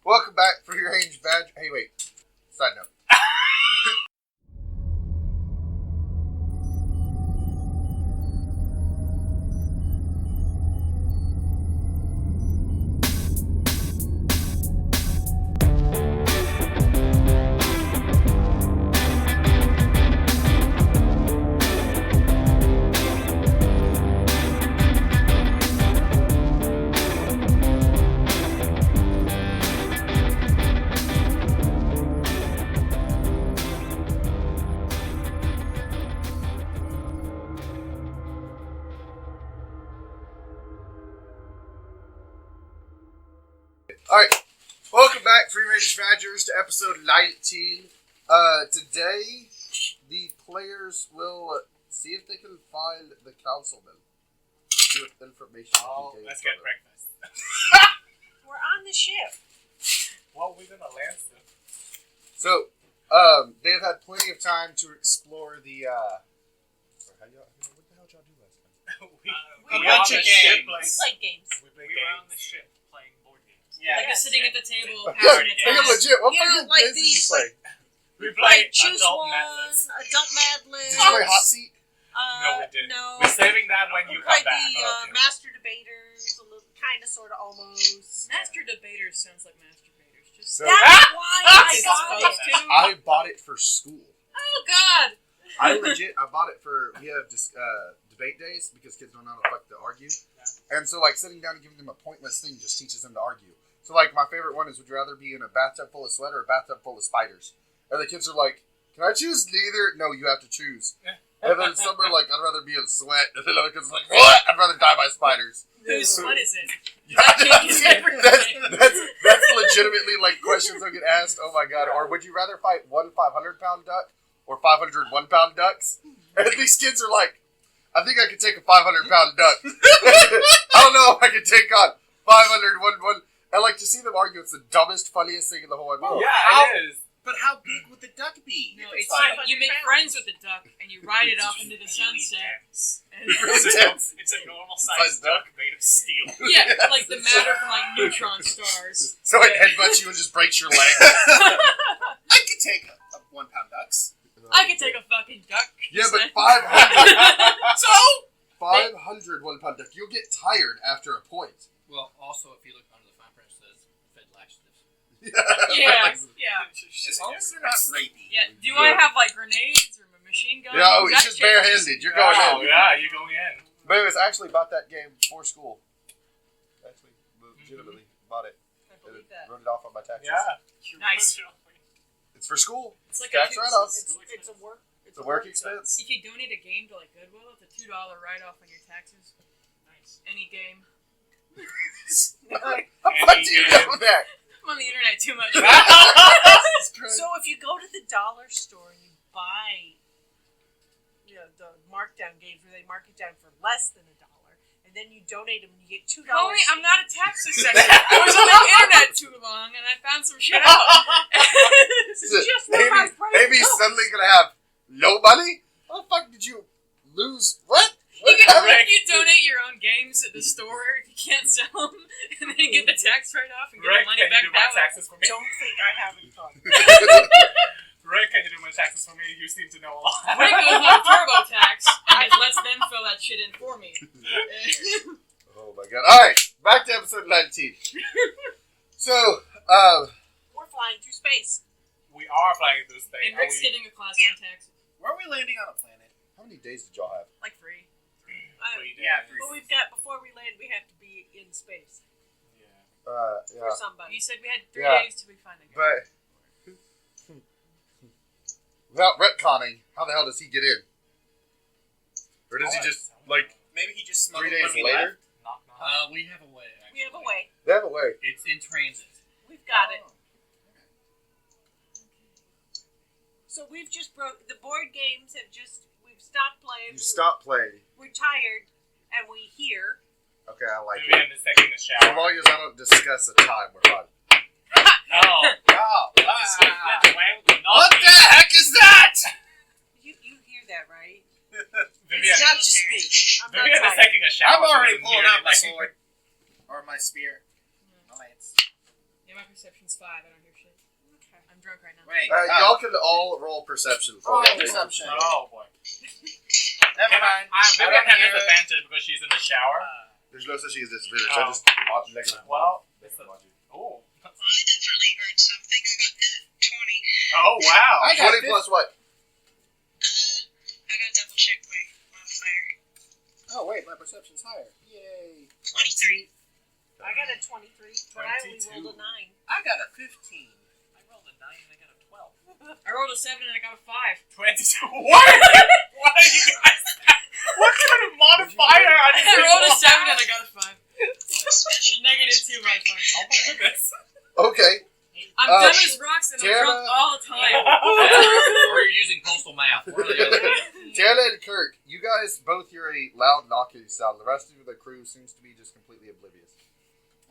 Welcome back for your Range Vag. Hey, wait. Side note. Alright, welcome back, Free Range Badgers, to episode 19. Today, the players will see if they can find the councilman. See what information he let's get breakfast. We're on the ship. Well, we're gonna land soon. So, they've had plenty of time to explore the, what the hell did y'all do last time? we were on the ship. We played games. We were on the ship playing board games. Yeah, like sitting at the table, Yeah, passing it like down. legit, what You know, fucking like games did you these, play? We played Choose Adult one, Madness. Adult Mad Lib. Did you play Hot Seat? No, we didn't. No. We're saving that when you We come played back. the Okay. Master Debaters, a little, kind of, sort of, almost. Master Debaters sounds like masturbators. Just So, That's why I It's got supposed it. to. I bought it for school. Oh God! I bought it for, we have just, debate days because kids don't know how to fuck to argue. And so, like, sitting down and giving them a pointless thing just teaches them to argue. So, like, my favorite one is, would you rather be in a bathtub full of sweat or a bathtub full of spiders? And the kids are like, can I choose neither? No, you have to choose. And then some are like, I'd rather be in sweat. And then other kids are like, what? I'd rather die by spiders. Whose sweat is it? That's legitimately, like, questions I get asked. Oh, my God. Or would you rather fight one 500-pound duck or 500 one-pound ducks? And these kids are like, I think I could take a 500-pound duck. I don't know if I could take on 500 one. And, like, to see them argue, it's the dumbest, funniest thing in the whole world. Yeah, it is. But how big would the duck be? No, it's 500 you make pounds. friends with the duck and you ride it off into the sunset. And It's a normal sized duck made of steel. yeah, like the matter from like neutron stars. So it headbutts you and just breaks your leg. I could take a 1 pound ducks. I could take a fucking duck. Yeah, but Seth. 500. So? 500 one-pound duck. You'll get tired after a point. Well, also, if you look under the fine print, it says fed laxatives. Yeah, yeah, As long as they're not rapey. yeah. Do I have like grenades or a machine gun? Yeah, That it's just changes. barehanded. You're going Oh, in. yeah, you're going in. But anyways, I actually bought that game for school. Actually, legitimately bought it. I believe that. Wrote it off on my taxes. Yeah. Nice. It's for school. It's like Tax write-offs. It's a work. It's a work expense. If you donate a game to like Goodwill, it's a $2 write-off on your taxes. Nice. Any game. How fuck do you know that? I'm on the internet too much. So if you go to the dollar store and you buy, the markdown games where they mark it down for less than $1, and then you donate them and you get $2. Homie, I'm not a tax assessor. I was on the internet too long and I found some shit out. This is just what my brain Amy's knows. suddenly gonna have no money? How the fuck did you lose? What? You donate your own games at the store if you can't sell them, and then you get the tax write-off and get Rick, the money can back you do my that way. taxes for me? Don't think I haven't fun. Rick, can you do my taxes for me? You seem to know a lot. Rick goes on TurboTax and just lets them fill that shit in for me. Oh my god. Alright, back to episode 19. So, We're flying through space. We are flying through space. And Rick's getting a class on taxes. Were we landing on a planet? how many days did y'all have? Like 3. Yeah, But we've got, before we land, we have to be in space Yeah. for somebody. You said we had 3 Yeah. days till we find a guy. But, without retconning, how the hell does he get in? Or does he just, like, Maybe he just 3 smuggled days when we later? left. Knock, knock. We have a way, actually. We have a way. They have a way. It's in transit. We've got it. So we've just the board games have just, we've stopped playing. You stop playing. We're tired, and we hear. Okay, I like it. Vivian is taking a As shower. long as I don't discuss a time, we're fine. Oh. Oh, What what the heck is that? You hear that, right? Vivian, It's not just me. I'm not Vivian is tired. taking a shower. I'm already so we pulling can out my hear sword. Or my spear. My lance. Yeah, my perception's 5. I don't hear shit. Okay. I'm drunk right now. Wait. Y'all can all roll perception. Roll for me. perception. Oh boy. Never mind. Vivian I don't has hear- disadvantage because she's in the shower. There's no such thing as disadvantage. Oh. I just negative. Well, it's a, oh. Well, I definitely heard something. I got net 20. Oh wow. I got 20 plus what? I gotta double check my modifier. Oh wait, my perception's higher. Yay. 23. I got a 23, but I only 22. rolled a 9. I got a 15. I rolled a 9 and I got a 12. I rolled a 7 and I got a 5. 22. What? What are you guys? What kind of modifier are I you? rolled a 7 and I got a 5. Special Negative 2 modifier. Oh my goodness. Okay. I'm dumb as rocks and I'm Tana. drunk all the time. Or you're using postal math. One or the other. Tana and Kirk, you guys both hear a loud knocking sound. The rest of the crew seems to be just completely oblivious.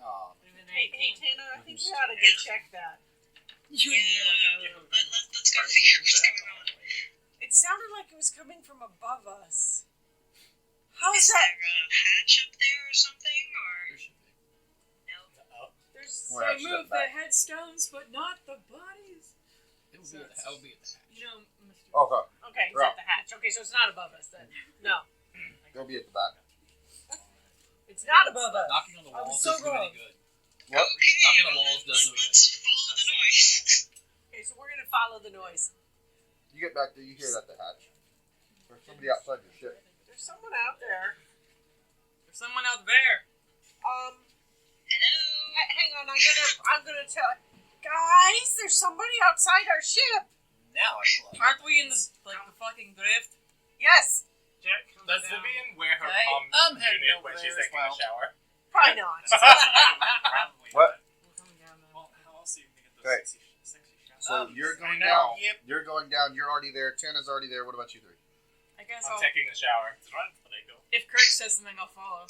Oh. Hey, Tana, I think we ought to go check that. You and me are like, Let's go figure what's going on. It sounded like it was coming from above us. How Is is that? there a hatch up there or something? Or no? There's We're they actually move up back. the headstones, but not the bodies. It would be at the, I would be at the hatch. You know, Mr. Okay. Okay, he's Right. at the hatch. Okay, so it's not above us then. No, Go be at the back. it's not above us. Knocking on the I was walls so doesn't do any wrong. good. What? Okay, Knocking on the well, walls doesn't do any let's good. follow the noise. Okay, so we're gonna follow the noise. You get back there, you hear it at the hatch. There's somebody outside your ship. There's someone out there. There's someone out there. Hello? Hang on. I'm gonna tell. Guys, there's somebody outside our ship. Now I feel like. Aren't we in the fucking drift? Yes. Jack, does Vivian wear her Okay, palm I'm heading unit over when she's there as taking well. a shower? Probably not. Probably. What? We're coming down now. Well, how else are you gonna get Okay. those sexy showers? So you're going I know. down. Yep. You're going down. You're already there. Tana's already there. What about you three? I guess I'm I'll, taking a shower. if Kirk says something, I'll follow.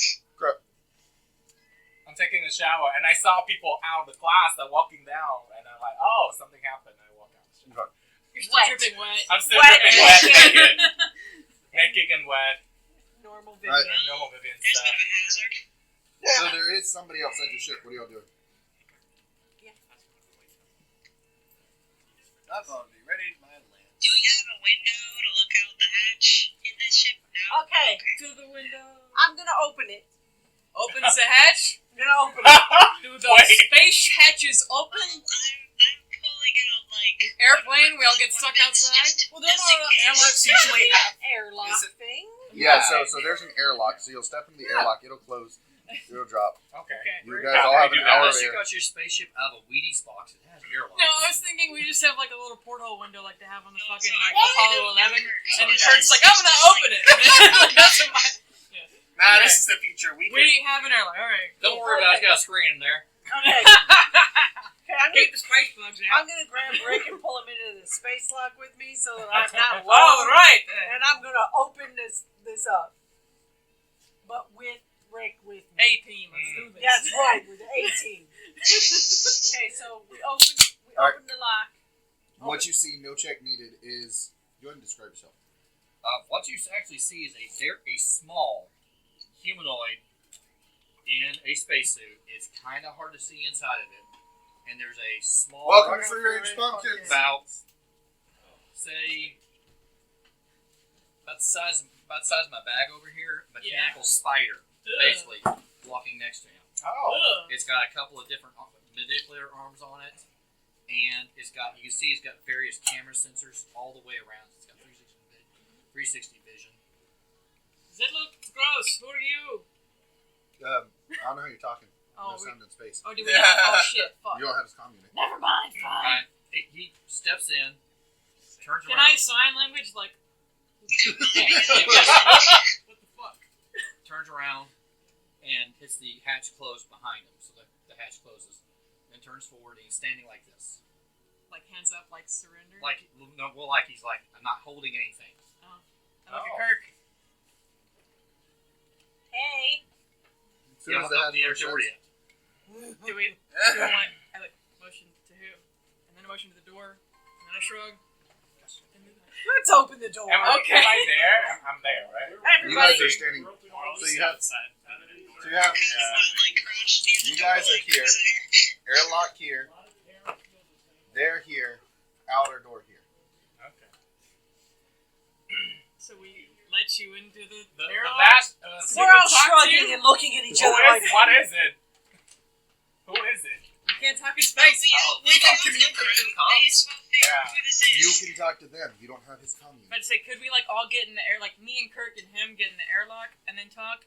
I'm taking a shower, and I saw people out of the class that walking down, and I'm like, oh, something happened. I walk out. Okay. You're still Wet. dripping wet. I'm still Wet. dripping wet, naked. Naked and wet. Normal Right. Vivian. Normal Vivian There's a stuff. bit of a hazard. So there is somebody outside your ship. What are y'all doing? I'm gonna be ready to my land. Do we have a window to look out the hatch in this ship? No? Okay, To the window. I'm gonna open it. Opens the hatch. I'm gonna open it. Do the space hatches open? I'm pulling out, like... Airplane, we all get stuck outside. Well, there are airlocks usually have. Airlock Is it- thing. Yeah. So there's an airlock. So you'll step into the airlock. It'll close. It'll drop. Okay. Okay. You guys all have an hour Unless you there. got your spaceship out of a Wheaties box, it has airlock. No, I was thinking we just have like a little porthole window like they have on the No, fucking sorry. like Apollo 11. And Sorry. Kurt's like, I'm gonna open it. And then, like, that's what my. Nah, this is the future. We We have an airlock. Alright. Don't worry about it, it's got a screen in there. Okay. Okay, Keep the spice plugs out. I'm gonna grab Rick and pull him into the space lock with me so that I'm not alone. Oh, right. And I'm gonna open this up, but with Rick with me. A-team, let's do this. That's right, with the 18. Okay, so we open All right. the lock. What you see, no check needed, is go ahead and describe yourself. What you actually see is a small humanoid in a spacesuit. It's kind of hard to see inside of it. And there's a small, Welcome to Free Range Pumpkins. about, say, about the size of my bag over here, mechanical spider, basically, walking next to him. Oh. It's got a couple of different manipulator arms on it, and you can see it's got various camera sensors all the way around. It's got 360 vision. Does it look gross? Who are you? I don't know how you're talking. Oh, No sound in space. Oh, do we have? Oh, shit. Fuck. You don't have his comm unit. Never mind. Fine. He steps in, turns Can around. I sign language? Like, What the fuck? Turns around and hits the hatch closed behind him. So the hatch closes. Then turns forward and he's standing like this. hands up, like surrender? Like, no, well, like he's like, I'm not holding anything. I look at Kirk. Hey. As soon as Yeah, they have the their door shirts- yet. Do we want, I like, motion to who? And then a motion to the door. And then I shrug. Let's open the door. Okay. Am I there? I'm there, right? You guys Everybody. are standing. So you have. outside. So you have. You guys are here. Airlock here. They're here. Outer door here. Okay. So we let you into the The airlock? last. We're all shrugging and looking at each other like, What is it? Who is it? You can't talk in space. We can communicate through comms. Yeah. You can talk to them. You don't have his commune. But say, could we like all get in the air, like me and Kirk and him get in the airlock and then talk?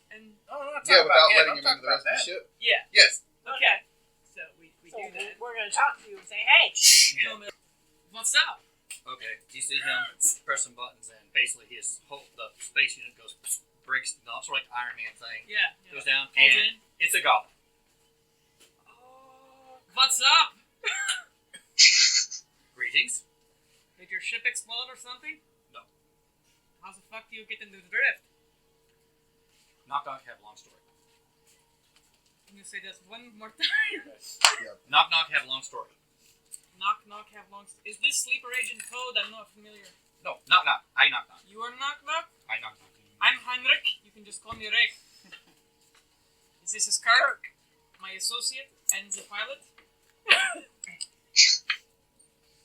And Oh, I'm not Yeah, talking without about letting him. him into the rest of the ship. yeah, Yes. okay. So we so do that. we're going to talk to you and say, hey, What's up? Okay, you see him press some buttons, and basically his whole the space unit goes breaks, sort of like Iron Man thing. Yeah. Goes down, Hold and it's a goblin. What's up? Greetings. Did your ship explode or something? No. How the fuck do you get into the drift? Nok Gnok have a long story. Can you say this one more time? Nok Gnok have a long story. Knock knock have long. Is this sleeper agent code? I'm not familiar. No, Nok Gnok. I Nok Gnok. You are knock knock. I Nok Gnok. I'm Heinrich. You can just call me Rick. Is this Kirk, my associate and the pilot?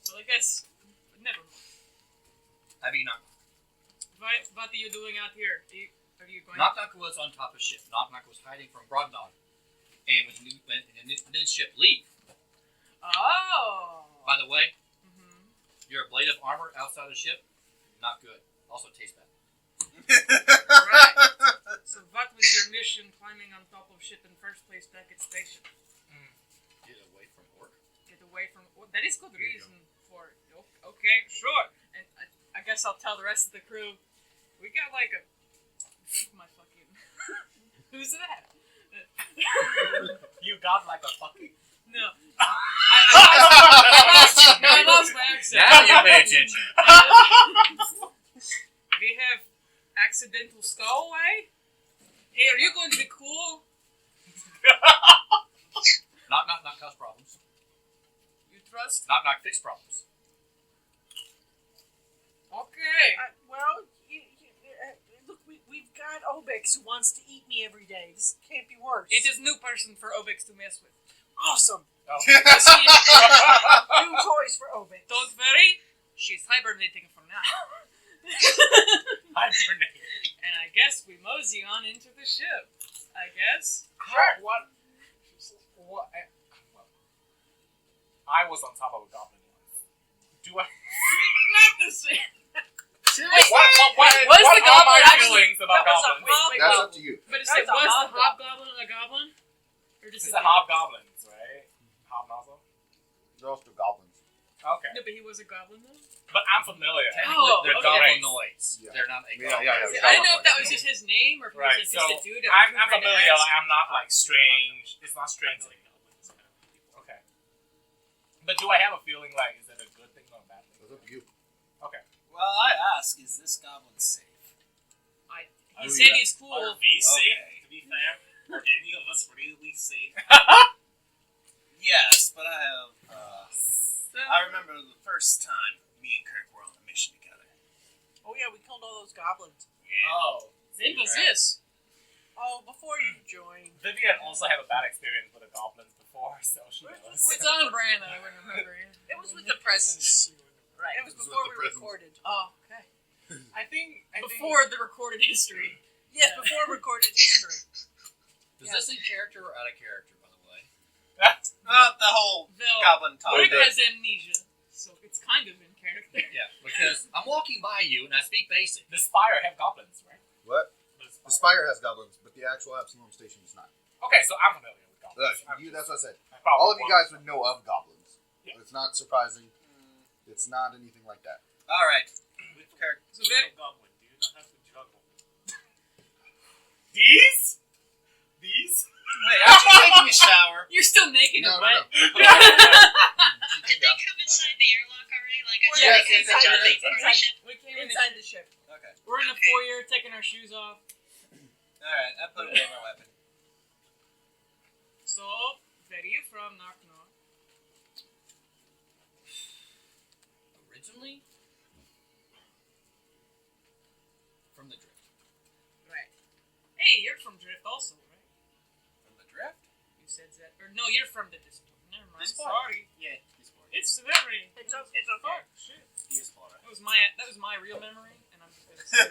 So I guess never mind. I mean, Nok Gnok. What are you doing out here? Are you going? Nok Gnok was on top of ship. Nok Gnok was hiding from Brogdon, and when the ship leave. Oh. By the way, Mm-hmm. your blade of armor outside the ship, not good. Also tastes bad. Right. So what was your mission climbing on top of ship in first place back at station? Get away from work. Get away from. Oh, that is good reason for it. Okay, sure. And I guess I'll tell the rest of the crew. We got like a. My fucking. Who's that? You got like a fucking. No. I lost my accent. Now you pay attention. We have accidental stowaway. Hey, are you going to be cool? Nok Gnok not cause problems. You trust? Nok Gnok fix problems. Okay. well, look, we've got Obix who wants to eat me every day. This can't be worse. It is new person for Obix to mess with. awesome. Oh. New toys for Obix. Don't worry, she's hibernating for now. Hibernating. And I guess we mosey on into the ship. I guess. Sure. What? I was on top of a goblin once. Do I? Not the same. What was are the goblin my actually? feelings about that was a goblins? That's up to you. But That's it a was the hobgoblin. hobgoblin a goblin? Or just It's a hobgoblins, right? Hobnozzle? They're also goblins. Okay. No, but he was a goblin though? But I'm familiar. Oh, They're okay. goblinoids. Yeah. They're not a Yeah, goblin. yeah, yeah. I didn't know if that was just his name or if he Right, was so just a dude. I'm familiar. Like, I'm not like strange. It's not strange. Like goblins. Okay. But do I have a feeling like, is it a good thing or a bad thing? That's up to you. Okay. Well, I ask, is this goblin safe? He said he's cool. Are we safe, Okay. to be fair? Are any of us really safe? Yes, but I have. So, I remember the first time me and Kirk were on a mission together. Oh yeah, we killed all those goblins. Yeah. Oh. when was this? Oh, before you joined. Vivian also had a bad experience with the goblins before, so she knows. It's on brand that I wouldn't remember it. It was with the presents. Right. It was It was before with we the presents. recorded. Oh, okay. I think Before the recorded history. Yes, before recorded history. Does this in character or out of character, by the way? The whole Though, goblin talk. Rick has amnesia, so it's kind of in character. Yeah, because I'm walking by you and I speak basic. the Spire have goblins, right? What? The Spire has goblins, but the actual Absalom station is not. Okay, so I'm familiar with goblins. That's what I said. I probably All of you won't. guys would know of goblins. Yeah. It's not surprising. It's not anything like that. All right, with Kirk. So then, Goblin, do you not have to juggle? These? Wait, after taking a shower. you're still naked No, and no, wet. no. Did they come inside the airlock already? Like, I Yes, said, inside they the- come inside- ship. We came in Inside the ship. Okay. We're in the foyer, taking our shoes off. All right, I put away my weapon. So, where are you from, Nok Gnok? Originally, from the drift. Right. Hey, you're from Drift also, right? From the drift? You said that. Or no, you're from the Discord. Never mind. Discord. Sorry. Yeah, this morning. It's my real memory, and I'm just gonna say it.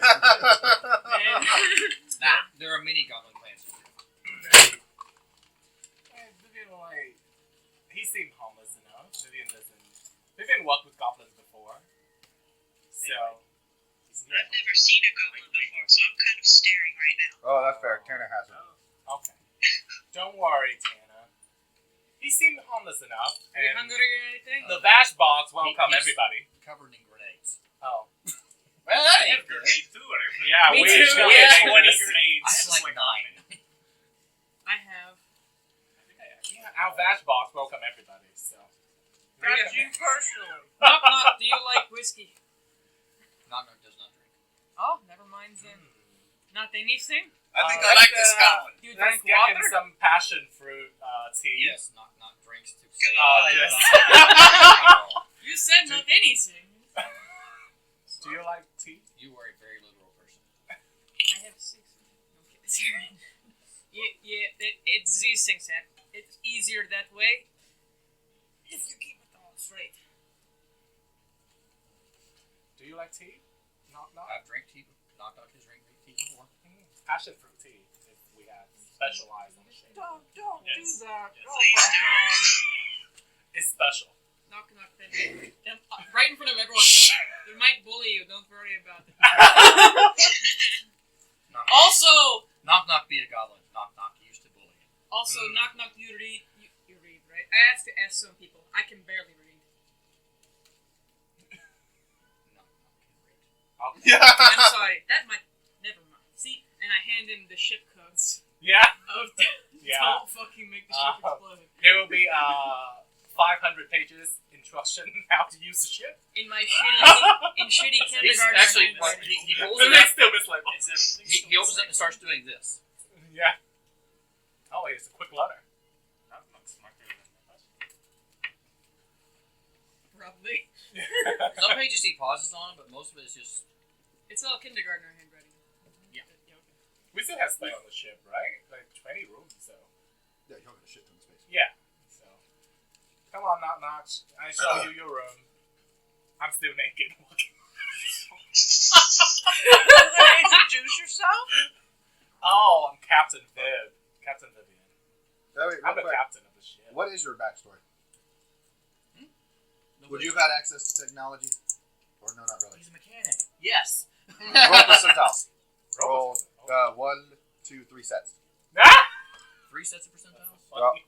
Nah, there are many goblin clans. And Vivian, like, he seemed harmless enough. Vivian worked with goblins before. So. I've never seen a goblin before, so I'm kind of staring right now. Oh, that's fair. Tana has it. Okay. Don't worry, Tana. He seemed harmless enough. Are you And hungry or anything? the Vash Box welcome He's- everybody. Covered in grenades. Oh. Well, I that have ain't good. grenades too. Yeah, Me we too, each got yeah. 20 grenades. grenades. I have just like 9. I have. I think I actually Yeah, our Vash Box welcome everybody. So. That's you personally. Knock knock. Do you like whiskey? Nok Gnok does not drink. Oh, never mind then. Not anything. I think I let's, like this goblin. You Let's drink get him water. some passion fruit tea. Yes, Nok Gnok drinks to say. Just. You said not anything. Do you like tea? You are a very literal person. I have 6. Okay. yeah. It's these things that it's easier that way. If you keep it all straight. Do you like tea? Knock knock. I've drank tea. Nok Gnok has drank tea before. Passion fruit tea. If we have specialized on shit. Don't do Yes. that. Yes. Oh my god. It's special. Knock knock. Then right in front of everyone. Go, they might bully you. Don't worry about it. Also, Nok Gnok be a goblin. Nok Gnok used to bully him. knock knock. You read, right? I have to ask some people. I can barely read. Nok Gnok can read. Yeah. I'm sorry. That might. Never mind. See, and I hand him the ship codes. Yeah. Of Yeah. Don't fucking make the ship explode. There will be 500 pages instruction how to use the ship. In my shitty He's kindergarten actually, handwriting. he holds The it up. next still is like, Is everything He still opens the it and starts doing this. yeah. Oh, it's a quick letter. same? Not much smarter than Natashka. Probably. Some pages he pauses on, but most of it is just. It's all kindergartner handwriting. Yeah. Okay. We still have space on the ship, right? Like 20 rooms, so. Yeah, you'll get a shit ton of space. Yeah. So. Come on, Knock Knock. I show you your room. I'm still naked. You're gonna introduce yourself? Oh, I'm Captain Viv. Captain Vivian. Wait, I'm real the quick. captain of the ship. What is your backstory? Would Nobody- you have had access to technology? Or no, not really? He's a mechanic. Yes. Roll percentiles. Roll Oh. 1, 2, 3 sets. Ah! 3 sets of percentiles. Funny.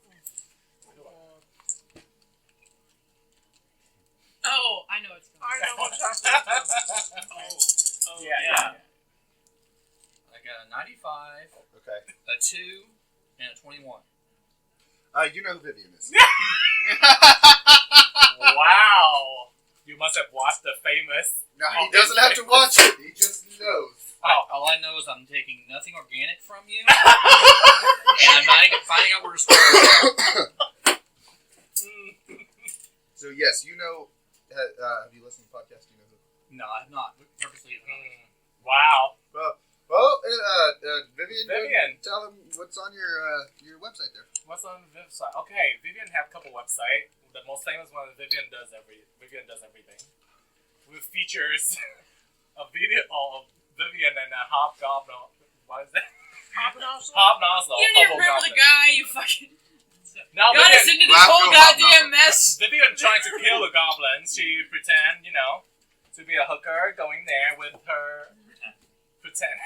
Oh, I know it's going. I know what's happening. Oh, Yeah. I got a 95, Okay. a 2, and a 21. You know who Vivian is. Wow. You must have watched the famous. No, he doesn't have to watch it. He just knows. All I know is I'm taking nothing organic from you, and I'm not even finding out where to start. So yes, you know. Have you listened to the podcast? Do you know who? No, I have not. Purposely. Wow. Vivian. Vivian. Tell him what's on your website there. What's on the website? Okay, Vivian have a couple websites. The most famous one is Vivian does everything. With features a video of Vivian and a hobgoblin. What is that? Hobnozzle. You don't even remember the guy, you fucking. No, Got us Vivian, into this whole Glasgow goddamn mess. Vivian trying to kill the goblins. She pretend, to be a hooker, going there with her. Pretend.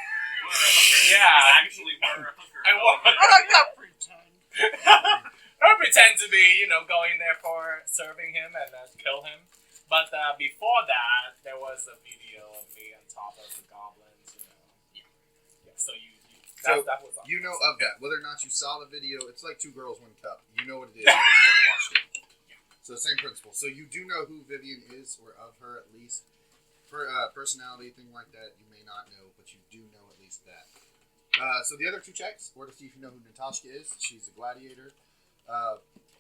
Yeah. Actually, were a hooker. I was. I got pretend. Or pretend to be, going there for serving him and kill him. But before that, there was a video of me on top of the goblins, Yeah, so that was awesome. You know of that. Whether or not you saw the video, it's like Two Girls, One Cup. You know what it is even if you never watched it. So same principle. So you do know who Vivian is, or of her at least. For personality, thing like that, you may not know, but you do know at least that. So the other 2 checks were to see if you know who Natashka is. She's a gladiator.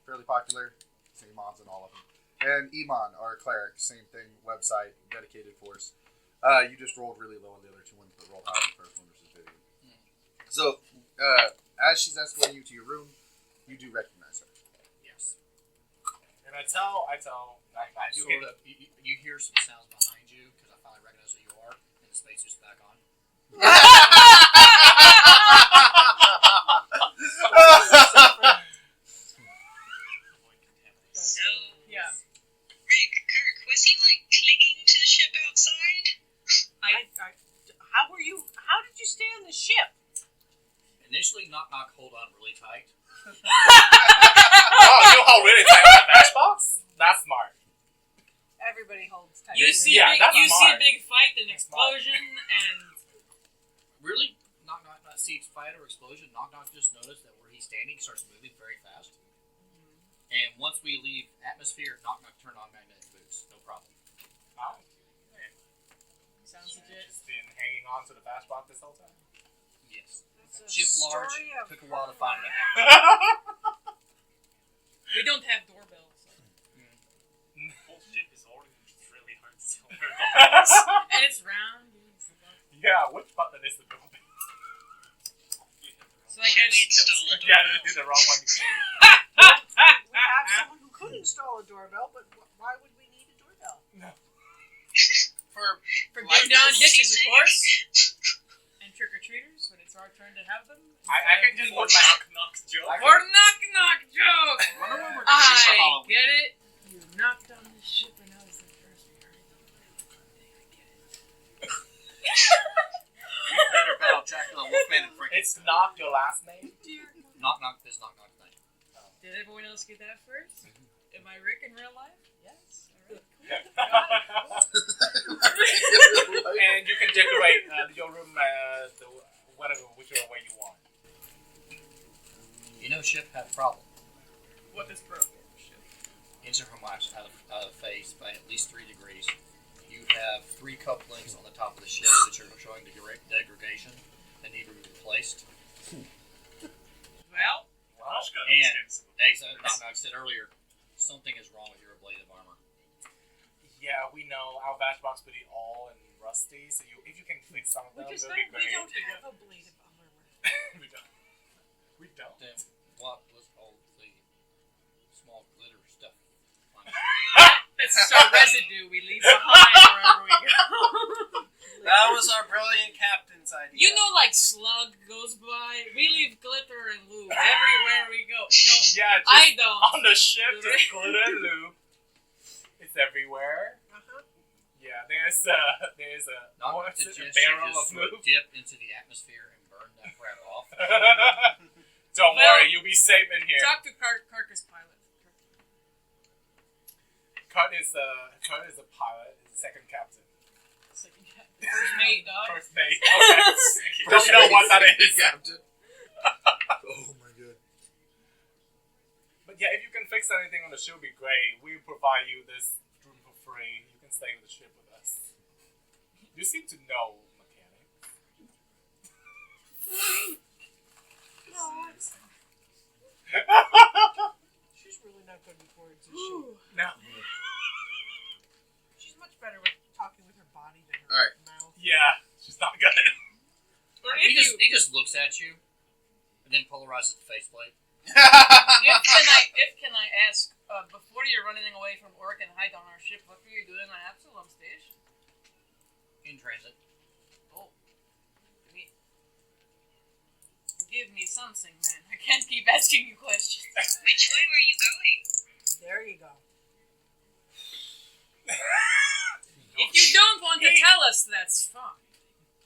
Fairly popular. Same mods and all of them. And Emon, our cleric, same thing, website, dedicated force. You just rolled really low on the other 2 ones, but rolled high on the first one, which is Vivian. So, as she's escorting you to your room, you do recognize her. Yes. And I tell, You hear some sounds behind you because I finally recognize that the spacesuits back on. So, Yeah. Rick, Kirk, was he like clinging to the ship outside? How did you stay on the ship? Initially, Nok Gnok hold on really tight. Oh, you hold really tight on that bash box? That's smart. Everybody holds tight. You see, Yeah, that's see a smart. big fight, an That's smart. explosion, and Really, Nok Gnok not see fight or explosion. Nok Gnok just noticed that where he's standing starts moving very fast. And once we leave atmosphere, Nok Gnok turn on magnetic boots. No problem. Oh, sounds legit. just been hanging on to the bash box this whole time. Yes. It's a Ship large. story of Took a while to find it. We don't have doorbells. So. Whole ship is orange. It's really hard to tell where And it's round. Yeah, which button is the doorbell? So I guess. Yeah, this is the wrong one. We have someone who could install a doorbell, but why would we need a doorbell? For For Like getting down this. dishes, of course. And trick-or-treaters, when it's our turn to have them. I can just More put my... knock joke. Or knock knock joke! wonder what we're gonna do for I Halloween. get it. You knocked on the ship and I was the first we heard of it. Better battle Dracula, Wolfman, and Frankenstein. It's not your last name? Nok Gnok is Nok Gnok tonight. Did everyone else get that first? Am I Rick in real life? Yes. Alright. And you can decorate your room whichever way you want. You know, ship had a problem. What is broken? Shit. Interhomox out of phase by at least 3 degrees. You have 3 couplings on the top of the ship that are showing degradation that need to be replaced. Well, Natashka And, understands some of as Nok Gnok said earlier, something is wrong with your ablative armor. Yeah, we know our bash box will be all and rusty, so if you can fix some of them, We it'll be great. don't have a blade of armor. We don't. We don't. Then what was all the small glitter stuff on that's just our residue we leave behind wherever we go. That was our brilliant captain's idea. You know, like slug goes by, we leave glitter and lube everywhere we go. No, Yeah, just I don't. on the ship, just glitter and lube. It's everywhere. Yeah, there's a Nok Gnok what's it, a suggests barrel you of just lube. dip into the atmosphere and burn that crap off. Don't Well, worry, you'll be safe in here. Talk to Kirk as pilot. Kurt is a pilot. He's the second captain. First mate, dog. First mate. Okay. Don't know what that is. Captain. Oh my god. But yeah, if you can fix anything on the ship, it'll be great. We provide you this room for free. You can stay with the ship with us. You seem to know mechanics. She's really not good with words, is she? No. She's much better with talking with her body than her Alright. mouth. Yeah, she's not good. Or He if just looks at you and then polarizes the faceplate. if can I ask, before you're running away from Orc and hide on our ship, what were you doing on Absalom Station? In transit. Oh. Give me something, man. I can't keep asking you questions. Which way were you going? There you go. If you don't want to tell us, that's fine.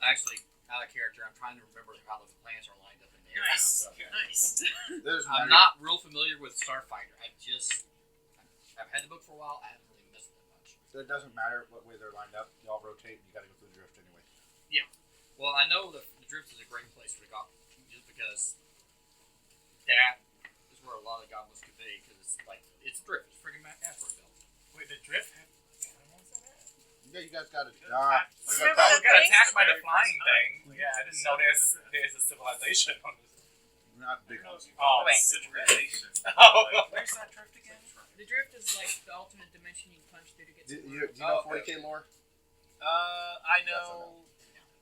Actually, out of character, I'm trying to remember how the planets are lined up in there. Nice. Nice. There's I'm not real familiar with Starfighter. I've had the book for a while. I haven't really missed it much. It doesn't matter what way they're lined up. Y'all rotate and you gotta go through the drift anyway. Well, I know the drift is a great place for goblins just because that is where a lot of goblins could be because it's drift. It's freaking asteroid belt. Wait, the drift have animals in it? Yeah, you guys gotta. Remember We got the thing? attacked by the flying thing. Yeah, I didn't know there's a civilization on this. Not big ones. Oh, Wait, civilization. Oh. Where's that drift again? The drift is like the alternate dimension you can punch through to get Do to you know 40k lore? I know.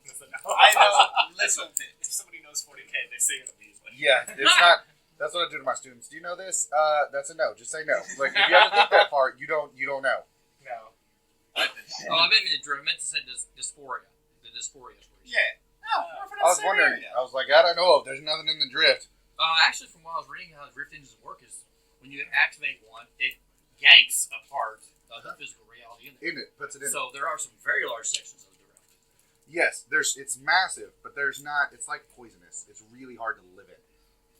Listen, I know. Listen, If somebody knows 40k, they say it immediately. Yeah, it's not. That's what I do to my students. Do you know this? That's a no. Just say no. Like if you have to think that part, you don't know. No. Oh, I meant the drift. I meant to say dysphoria. The dysphoria stories. Yeah. No, we're from I was the same wondering. area. I was like, I don't know. There's nothing in the drift. Actually, from what I was reading, how the drift engines work is when you activate one, it yanks a part of the physical reality in it. In it, puts it in. So there are some very large sections of the drift. Yes, it's massive, but there's not. It's like poisonous. It's really hard to live in.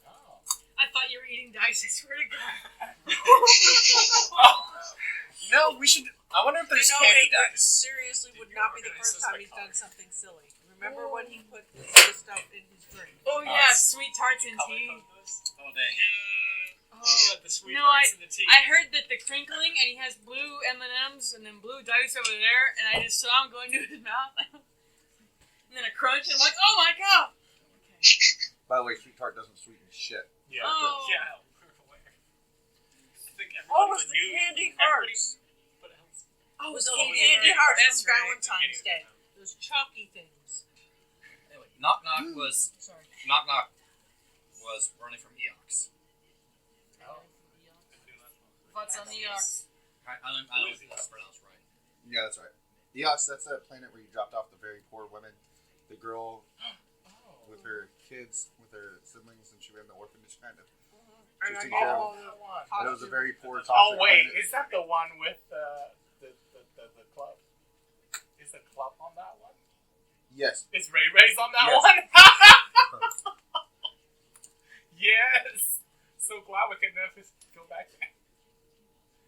Oh. I thought you were eating dice. I swear to God. No, we should. I wonder if there's You know, candy it dice. seriously would not be the organize first this time by he's done color? something silly. Remember when he put this stuff in his drink? Oh yeah, sweet tarts and tea. Oh, dang. Oh. The sweet No, parts in the tea. I heard that the crinkling, and he has blue M&Ms and then blue dice over there, and I just saw him going to his mouth, and then a crunch, and I'm like, oh my God! Okay. By the way, sweet tart doesn't sweeten shit. Yeah. Oh. Yeah. We're aware. I think Oh, it was everybody the knew- candy everybody- hearts. But else- Oh, it was Oh, those yeah, candy hearts that's from right. Valentine's Day. Those chalky things. Anyway, Nok Gnok was Sorry. running from Eox. Oh. What's on the Eox? I don't know if that's pronounced right. Yeah, that's right. Eos, that's that planet where you dropped off the very poor women. The girl with her kids, with her siblings, and she ran the orphanage kind of. And I Just got in all that the one. It was a very poor toxic Oh wait, planet. is that the one with the club? Is the club on that one? Yes. Is Ray Ray's on that Yes. one? Yes. So glad we can never go back there.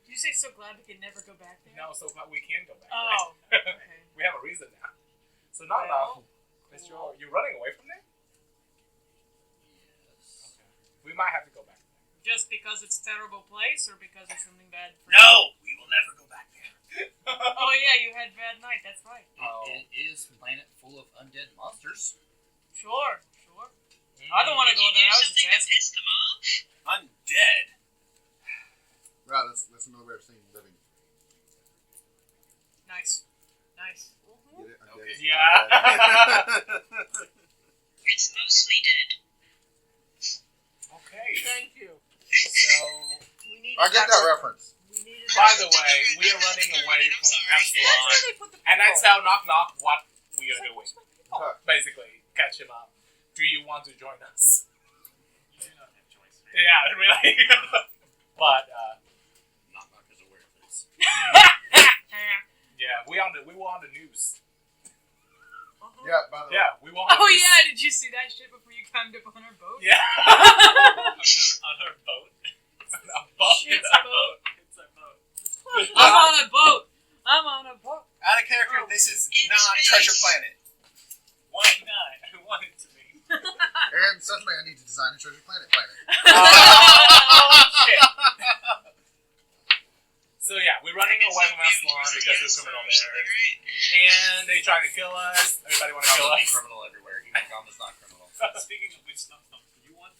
Did you say so glad we could never go back there? No, so glad we can go back Oh, there. okay. We have a reason now. So not now. You're running away from there? Yes. We might have to go back. Just because it's a terrible place, or because it's something bad for No, we will never go back there. Oh yeah, you had bad night, that's right. It is a planet full of undead monsters. Sure. I don't want to go there, I was just Something that asking. pissed them off? Undead. Wow, that's another way of saying living. Nice. Get it? Undead Okay. is Yeah. not dead. It's mostly dead. Okay. Thank you. So, We needed I get that reference. We needed by that the way, we are running away from That's where Epsilon. they put the And I people. tell Knock Knock what we are doing. Okay. Basically, catch him up. Do you want to join us? You do not have choice. Yeah, really. But Nok Gnok is aware of this. yeah, we were on the news. Yeah, by the way. Yeah, we were on the Oh news. yeah, did you see that shit before you climbed up on our boat? Yeah. On her boat. It's a boat. Shit's It's a a boat. It's a boat. I'm on a boat. Out of character, this is It's not finished. Treasure Planet. Why not? I want it to be. And suddenly I need to design a Treasure Planet planet. Oh shit. So yeah, we're running away from Epsilon because there's criminal there, and they trying to kill us. Everybody want to kill Gama's us. criminal everywhere. Even Gama's not criminal. Speaking of which, Nok Gnok, you want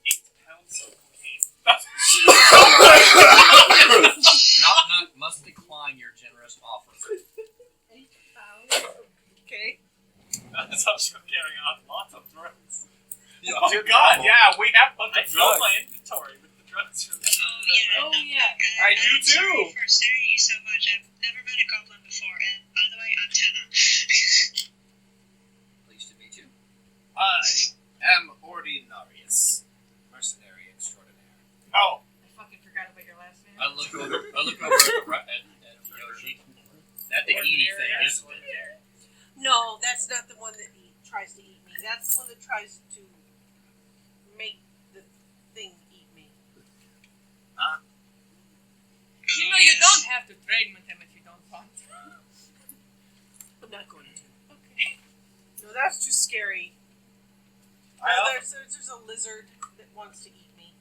8 pounds of cocaine? Nok Gnok must decline your generous offer. Okay. Natashka carrying on lots of drugs. Oh god, yeah, we have a bunch I of filled drugs. my inventory with the drugs from the Oh yeah. Oh yeah. I do I'm sorry too. for staring at you so much. I've never met a goblin before, and by the way, I'm Tana. Pleased to meet you. I am Ordinarius, mercenary extraordinaire. Oh, I fucking forgot about your last name. I look over at Yoshi. That the eaty thing, isn't it? No, that's not the one that tries to eat me. That's the one that tries to make the thing eat me. You know, you don't have to trade with him if you don't want to. I'm not going to. Okay. No, that's too scary. There's a lizard that wants to eat me.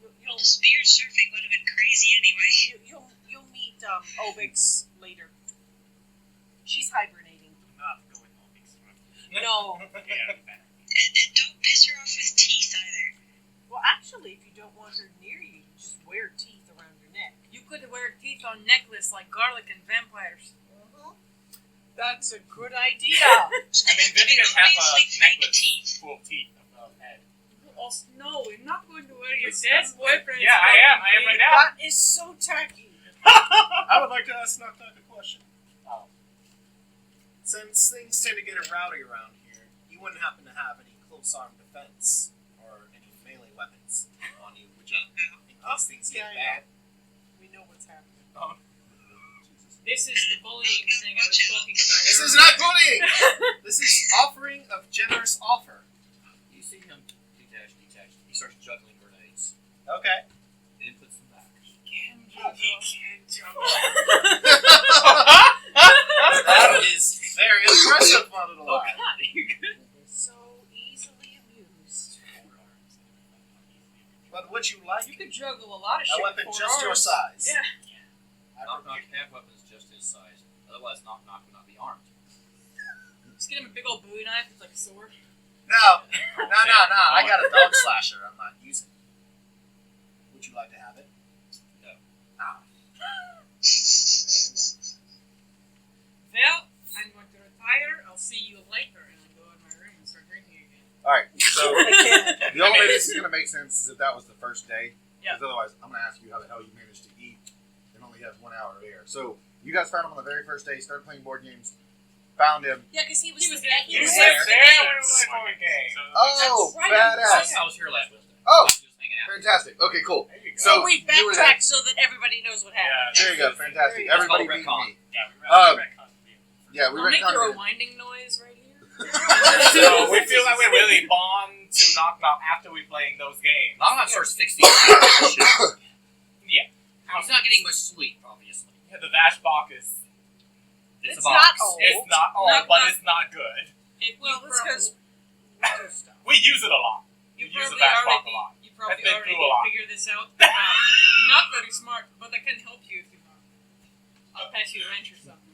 Well, the spear surfing would have been crazy anyway. You'll meet Obix later. She's hibernating. not going on extra. No. Yeah, And don't piss her off with teeth either. Well, actually, if you don't want her near you, you just wear teeth around your neck. You could wear teeth on necklace like garlic and vampires. That's a good idea. I mean, Vivian has a necklace full of teeth of head. Also, no, we're not going to wear your dead boyfriend's Yeah, I am right now. That is so tacky. I would like to ask Nok Gnok a question. Oh. Since things tend to get rowdy around here, you wouldn't happen to have any close arm defense or any melee weapons on you, would you? In case things get bad. We know what's happening. Oh. This is the bullying thing I was talking about. This is not bullying! This is offering of generous offer. You see him detach. He starts juggling grenades. Okay. Then puts them back. That is very impressive, my little Oh lad. god, you good? So easily amused. But would you like You could juggle a lot of shit. a weapon with just 4 your arms. size? Yeah. Knock Gnok can have weapons just his size. Otherwise, Knock Gnok would not be armed. Just get him a big old Bowie knife. It's like a sword. No. I got a dog slasher I'm not using. Would you like to have it? No. Ah. Well, I'm going to retire. I'll see you later, and I'll go in my room and start drinking again. Alright, so Again. the only way this is going to make sense is if that was the first day. Yeah. Because otherwise, I'm going to ask you how the hell you managed to eat and only have 1 hour of air. So, you guys found him on the very first day, started playing board games, found him. Yeah, because he was He was there. there. You He was said there. there when we were playing game. Oh, right. badass. I was here last Wednesday. Oh, I was just hanging out. fantastic. Okay, cool. There you go. So, we you were there. backtrack so that everybody knows what happened. There you go, fantastic. That's Everybody called beat retcon. me. Yeah, we Um, ran Yeah, we I'll make the retconned it. rewinding noise right here. So we feel like we really bond to Nok Gnok after we playing those games. Knock Gnok starts fixing shit. Yeah. He's not getting much sleep, obviously. Yeah, the Vash Box is It's a box. not old. it's not old, Nok but Gnok. it's not good. Well, it's because We use it a lot. You We use the probably Vash Box a already, lot. you probably I've been already through a lot. figured this out. Not very smart, but I can help you if you want. I'll pass you a wrench or something.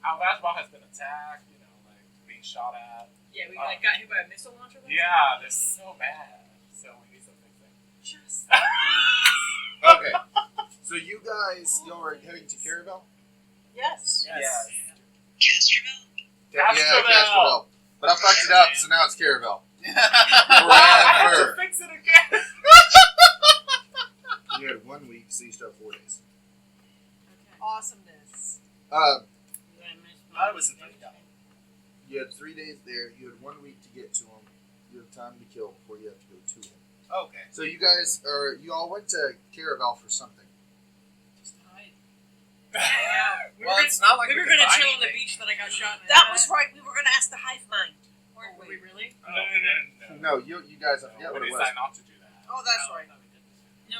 Our Vash Box has been attacked, you know, like being shot at. Yeah, we like got hit by a missile launcher. last Yeah, they're so bad. So we need some fixing. just Okay. So, you guys, y'all are heading to Caravel? yes. Yes. Castroville? Yeah, Castroville. Castroville. But I fucked it up, so now it's Caravel. I have to Forever. fix it again. You had 1 week, so you still have 4 days. Okay. Awesomeness. I was in $30. You had 3 days there. You had 1 week to get to him. You have time to kill before you have to go to him. Okay. So you guys, you all went to Caravel for something. Just hide. Well, it's not like we were could gonna buy chill on the anything. beach that I got shot in. That was right. We were going to ask the hive mind. Were we really? No, you guys, I forget what We it was. decided not to do that. Oh, that's right. No.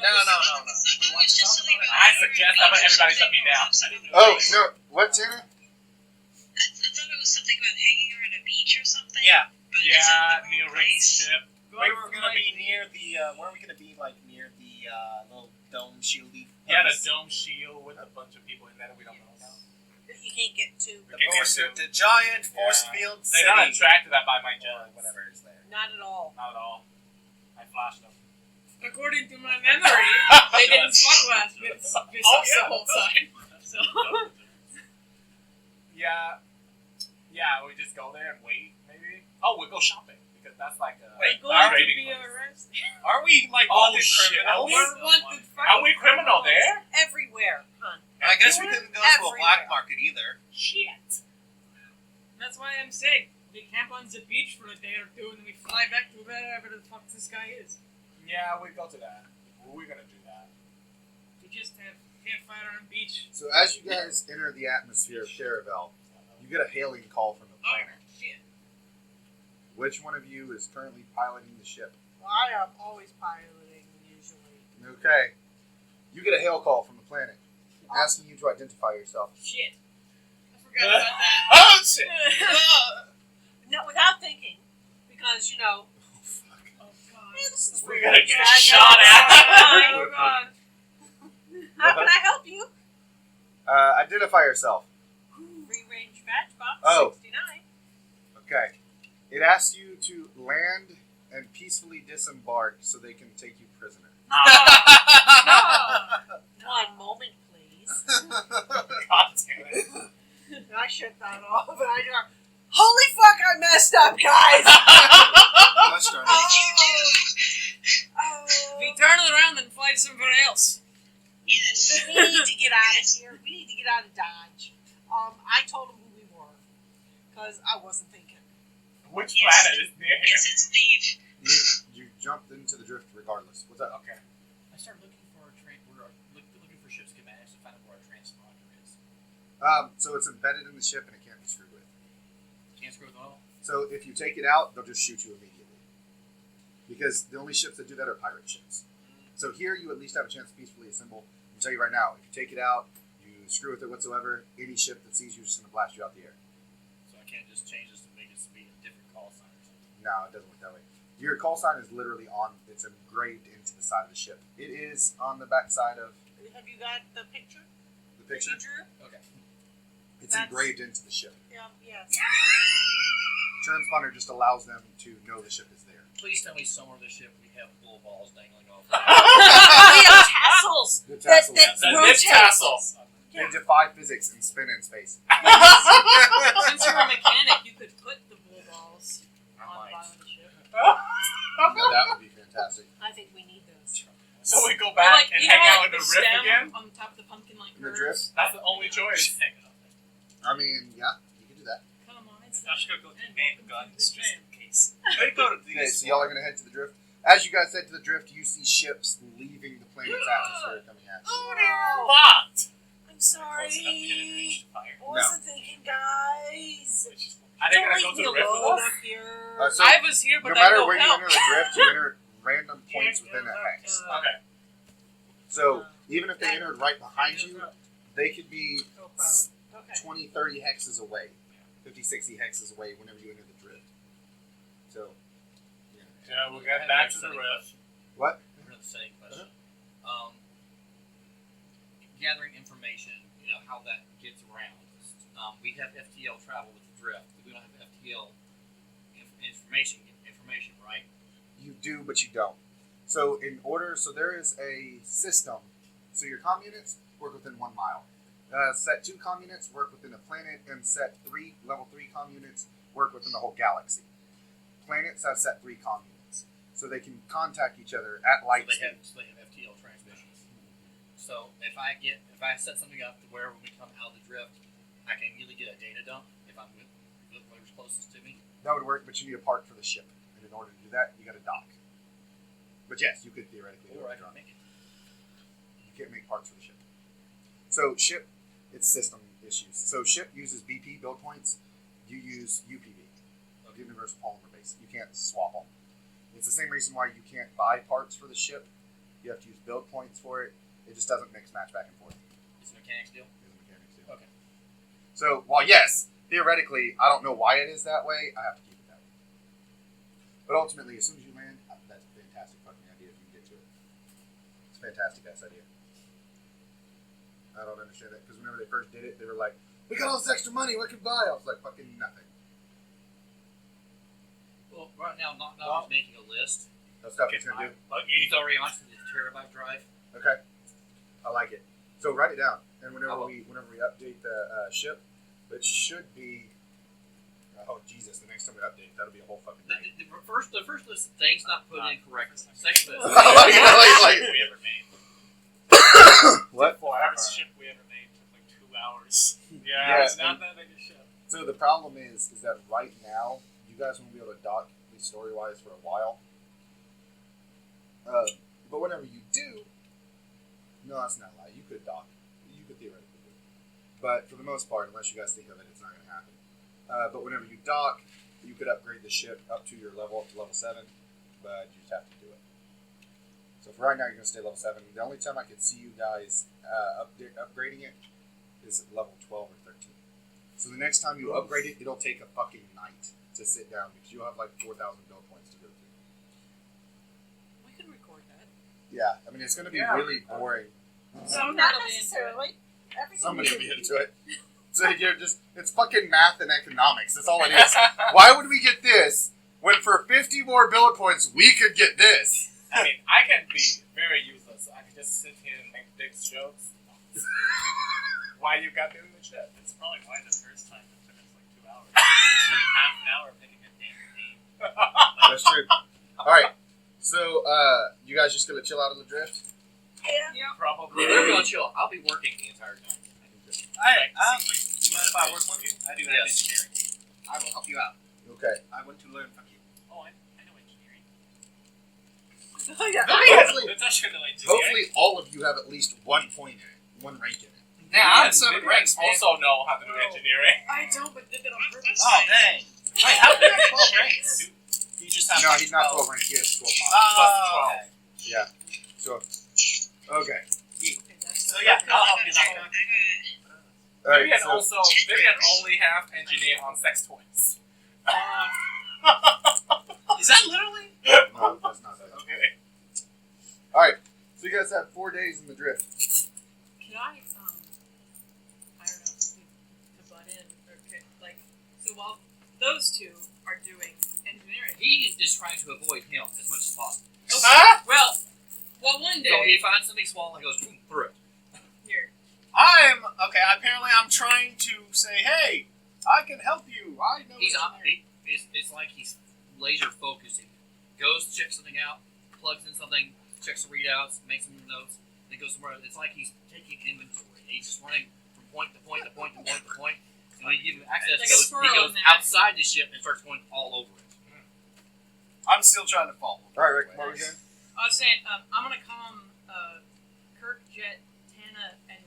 We want to talk about it. I suggest that everybody shut me down. Oh, no. What, Tana? I thought it was something about hanging around a beach or something. Yeah. But it's in Yeah, the Neil wrong Rick's place. ship. We were gonna be near the. Where are we gonna be? Like near the little dome shieldy. Yeah, the place. dome shield with a bunch of people in there that we don't know about. That you can't get to. The Okay, force, yeah. the giant force Yeah. field They're city. not attracted to that by my or jets. whatever is there. Not at all. Not at all. I flashed them. According to my memory, they didn't fuck last with us Oh, the yeah. whole time. So Yeah, we just go there and wait, maybe. Oh, we go shopping because that's like a Wait, going to rating be place. arrested. Are we like Oh, wanted shit. criminals? We're wanted fucking Are we criminal there? Everywhere, hon. I guess we couldn't go to a Everywhere. black market either. Shit. That's why I'm saying we camp on the beach for a day or two and then we fly back to wherever the fuck this guy is. Yeah, we go to that. We're gonna do that. We just have campfire on the beach. So as you guys enter the atmosphere of Caravel, you get a hailing call from the Oh planet. shit. Which one of you is currently piloting the ship? Well, I am always piloting, usually. Okay. You get a hail call from the planet asking you to identify yourself. Shit. I forgot about that. Oh shit! No, without thinking. Because, you know, Oh god. this is We're gonna get Yeah, shot at. Oh god. How can I help you? Identify yourself. Free range batch box Oh. 69. Okay. It asks you to land and peacefully disembark so they can take you prisoner. One moment, please. God damn it. I shut that off and I go, holy fuck, I messed up, guys! Gosh darn it. Oh. We turn it around and fly somewhere else. Yes. We need to get out of here. We need to get out of Dodge. I told him who we were. Because I wasn't thinking. Which planet is near here? Yes, it's Steve. You jumped into the drift regardless. What's up? Okay. I started looking for looking for ship schematics to find out where our transponder is. So it's embedded in the ship and it can't be screwed with. Can't screw with it all. So if you take it out, they'll just shoot you immediately. Because the only ships that do that are pirate ships. So here you at least have a chance to peacefully assemble. I'll tell you right now, if you take it out, you screw with it whatsoever, any ship that sees you is just going to blast you out the air. So I can't just change this to make it be a different call sign or something. No, it doesn't work that way. Your call sign is literally it's engraved into the side of the ship. It is on the back side of Have you got the picture? the picture. That you drew? Okay. It's That's- engraved into the ship. Yeah, yes. Transponder just allows them to know the ship is there. Please tell me somewhere in the ship we have bull balls dangling off. We have tassels. The tassels. The nip rotate. tassel. They defy physics and spin in space. Since you're a mechanic, you could put the bull balls on the bottom of the ship. Yeah, that would be fantastic. I think we need those. So we go Or back like, and you hang know, out like in the the rift stem again? on the top of the pumpkin like In the curves. drift? That's the only choice. I mean, yeah, you can do that. Come on, it's Natashka go to the and main welcome to guns the just jam. in case. They go to Okay, these. so y'all are going to head to the drift. As you guys head to the drift, you see ships leaving the planet's atmosphere coming at you. Oh no! Fucked! I'm Close enough to get in sorry. range of fire. I wasn't thinking, guys. Are they Don't gonna leave go to me the rift with alone us? up here. So I was here, no but I matter no where you help. enter the drift, you enter random points within a hex. Okay. So even if they entered right behind you, they could be Okay. 20, 30 hexes away. 50, 60 hexes away whenever you enter the drift. So, yeah. Yeah, we'll get back to the rift. What? We're the same question. Gathering information, how that gets around. We have FTL travel with the drift. We don't have FTL information, right? You do, but you don't. So there is a system. So your comm units work within 1 mile. Set 2 comm units work within a planet, and level 3 comm units work within the whole galaxy. Planets have set 3 comm units, so they can contact each other at light speed. So they have FTL transmissions. So if I set something up to where when we come out of the drift, I can immediately get a data dump if I'm with whoever's closest to me. That would work, but you need a part for the ship, and in order to do that, you got to dock. But yes, you could theoretically do Or I it. can make it. You can't make parts for the ship. So ship, it's system issues. So ship uses BP build points. You use UPV, Universal Polymer Base. You can't swap them. It's the same reason why you can't buy parts for the ship. You have to use build points for it. It just doesn't mix match back and forth. It's a mechanics deal. It's a mechanics deal. Okay. So while yes, theoretically, I don't know why it is that way. I have to keep it that way. But ultimately, as soon as you land, that's a fantastic fucking idea if you can get to it. It's a fantastic ass idea. I don't understand that because whenever they first did it, they were like, "We got all this extra money. What can we buy?" I was like, "Fucking nothing." Well, right now, Nok Gnok is making a list. That's stuff he's gonna do. He's already onto the terabyte drive. Okay, I like it. So write it down, and I whenever will. we update the ship, it should be. Oh Jesus! The next time we update, that'll be a whole fucking The, night. the, the first list of things not put in correctly. Second list. Like- We ever made. What? The hardest ship we ever made took like 2 hours. Yeah, It's not and- that big a ship. So the problem is that right now you guys won't be able to dock, at least story wise, for a while. But whenever you do, no, that's not a lie. You could dock. You could theoretically do it. But for the most part, unless you guys think of it, it's not going to happen. But whenever you dock, you could upgrade the ship up to your level, up to level 7, but you just have to do it. So for right now, you're going to stay level 7. The only time I could see you guys upgrading it is at level 12 or 13. So the next time you upgrade it, it'll take a fucking night to sit down because you'll have like 4,000 build points to go through. We can record that. Yeah, I mean, it's going to be really boring. So Not not really into necessarily. Everything Somebody will we be do. into it. So you're it's fucking math and economics. That's all it is. Why would we get this when for 50 more build points we could get this? I mean, I can be very useless. I can just sit here and make big jokes. Why you got in the ship? It's probably why the first time it took us like 2 hours. Half an hour picking a damn name. That's true. All right. So you guys just gonna chill out on the drift? Yeah. Probably. We're going to chill. I'll be working the entire time. Alright, you mind if I work with you? I do have Yes. engineering. I will help you out. Okay. I want to learn from you. Oh, I know engineering. Oh, yeah. Natashka know engineering. Hopefully, all of you have at least 1 point in it, 1 rank in it. Yeah, I'm Vivian 7 ranks, man. also know how to do engineering. I don't, but did it on purpose. Oh, dang. Wait, how do you have 12 ranks? You just have No, like he's not 12. 12 rank. He has 12 mods. Oh, okay. Yeah. So, okay. So yeah, I'll help you out. All right. Vivian So, Vivian only have engineer on sex toys. Is that literally? no, that's not that. Okay. All right. So you guys have 4 days in the drift. Can I don't know, to butt in, or like, so while those two are doing engineering, He is trying to avoid him as much as possible. Huh? well, one day, So he finds something small and goes boom, through it. here, Apparently, I'm trying to say, hey, I can help you. I know. He's on. engineering. It's like he's laser focusing. Goes to check something out, plugs in something, checks the readouts, makes some notes, then goes somewhere. It's like he's taking inventory. He's just running from point to point to point to point to point. And when you give him access, Like a he squirrel goes in there. outside the ship and starts going all over it. I'm still trying to follow. All right, Rick. What are we doing? I was saying, I'm gonna come, Kirk, Jet, Tana, and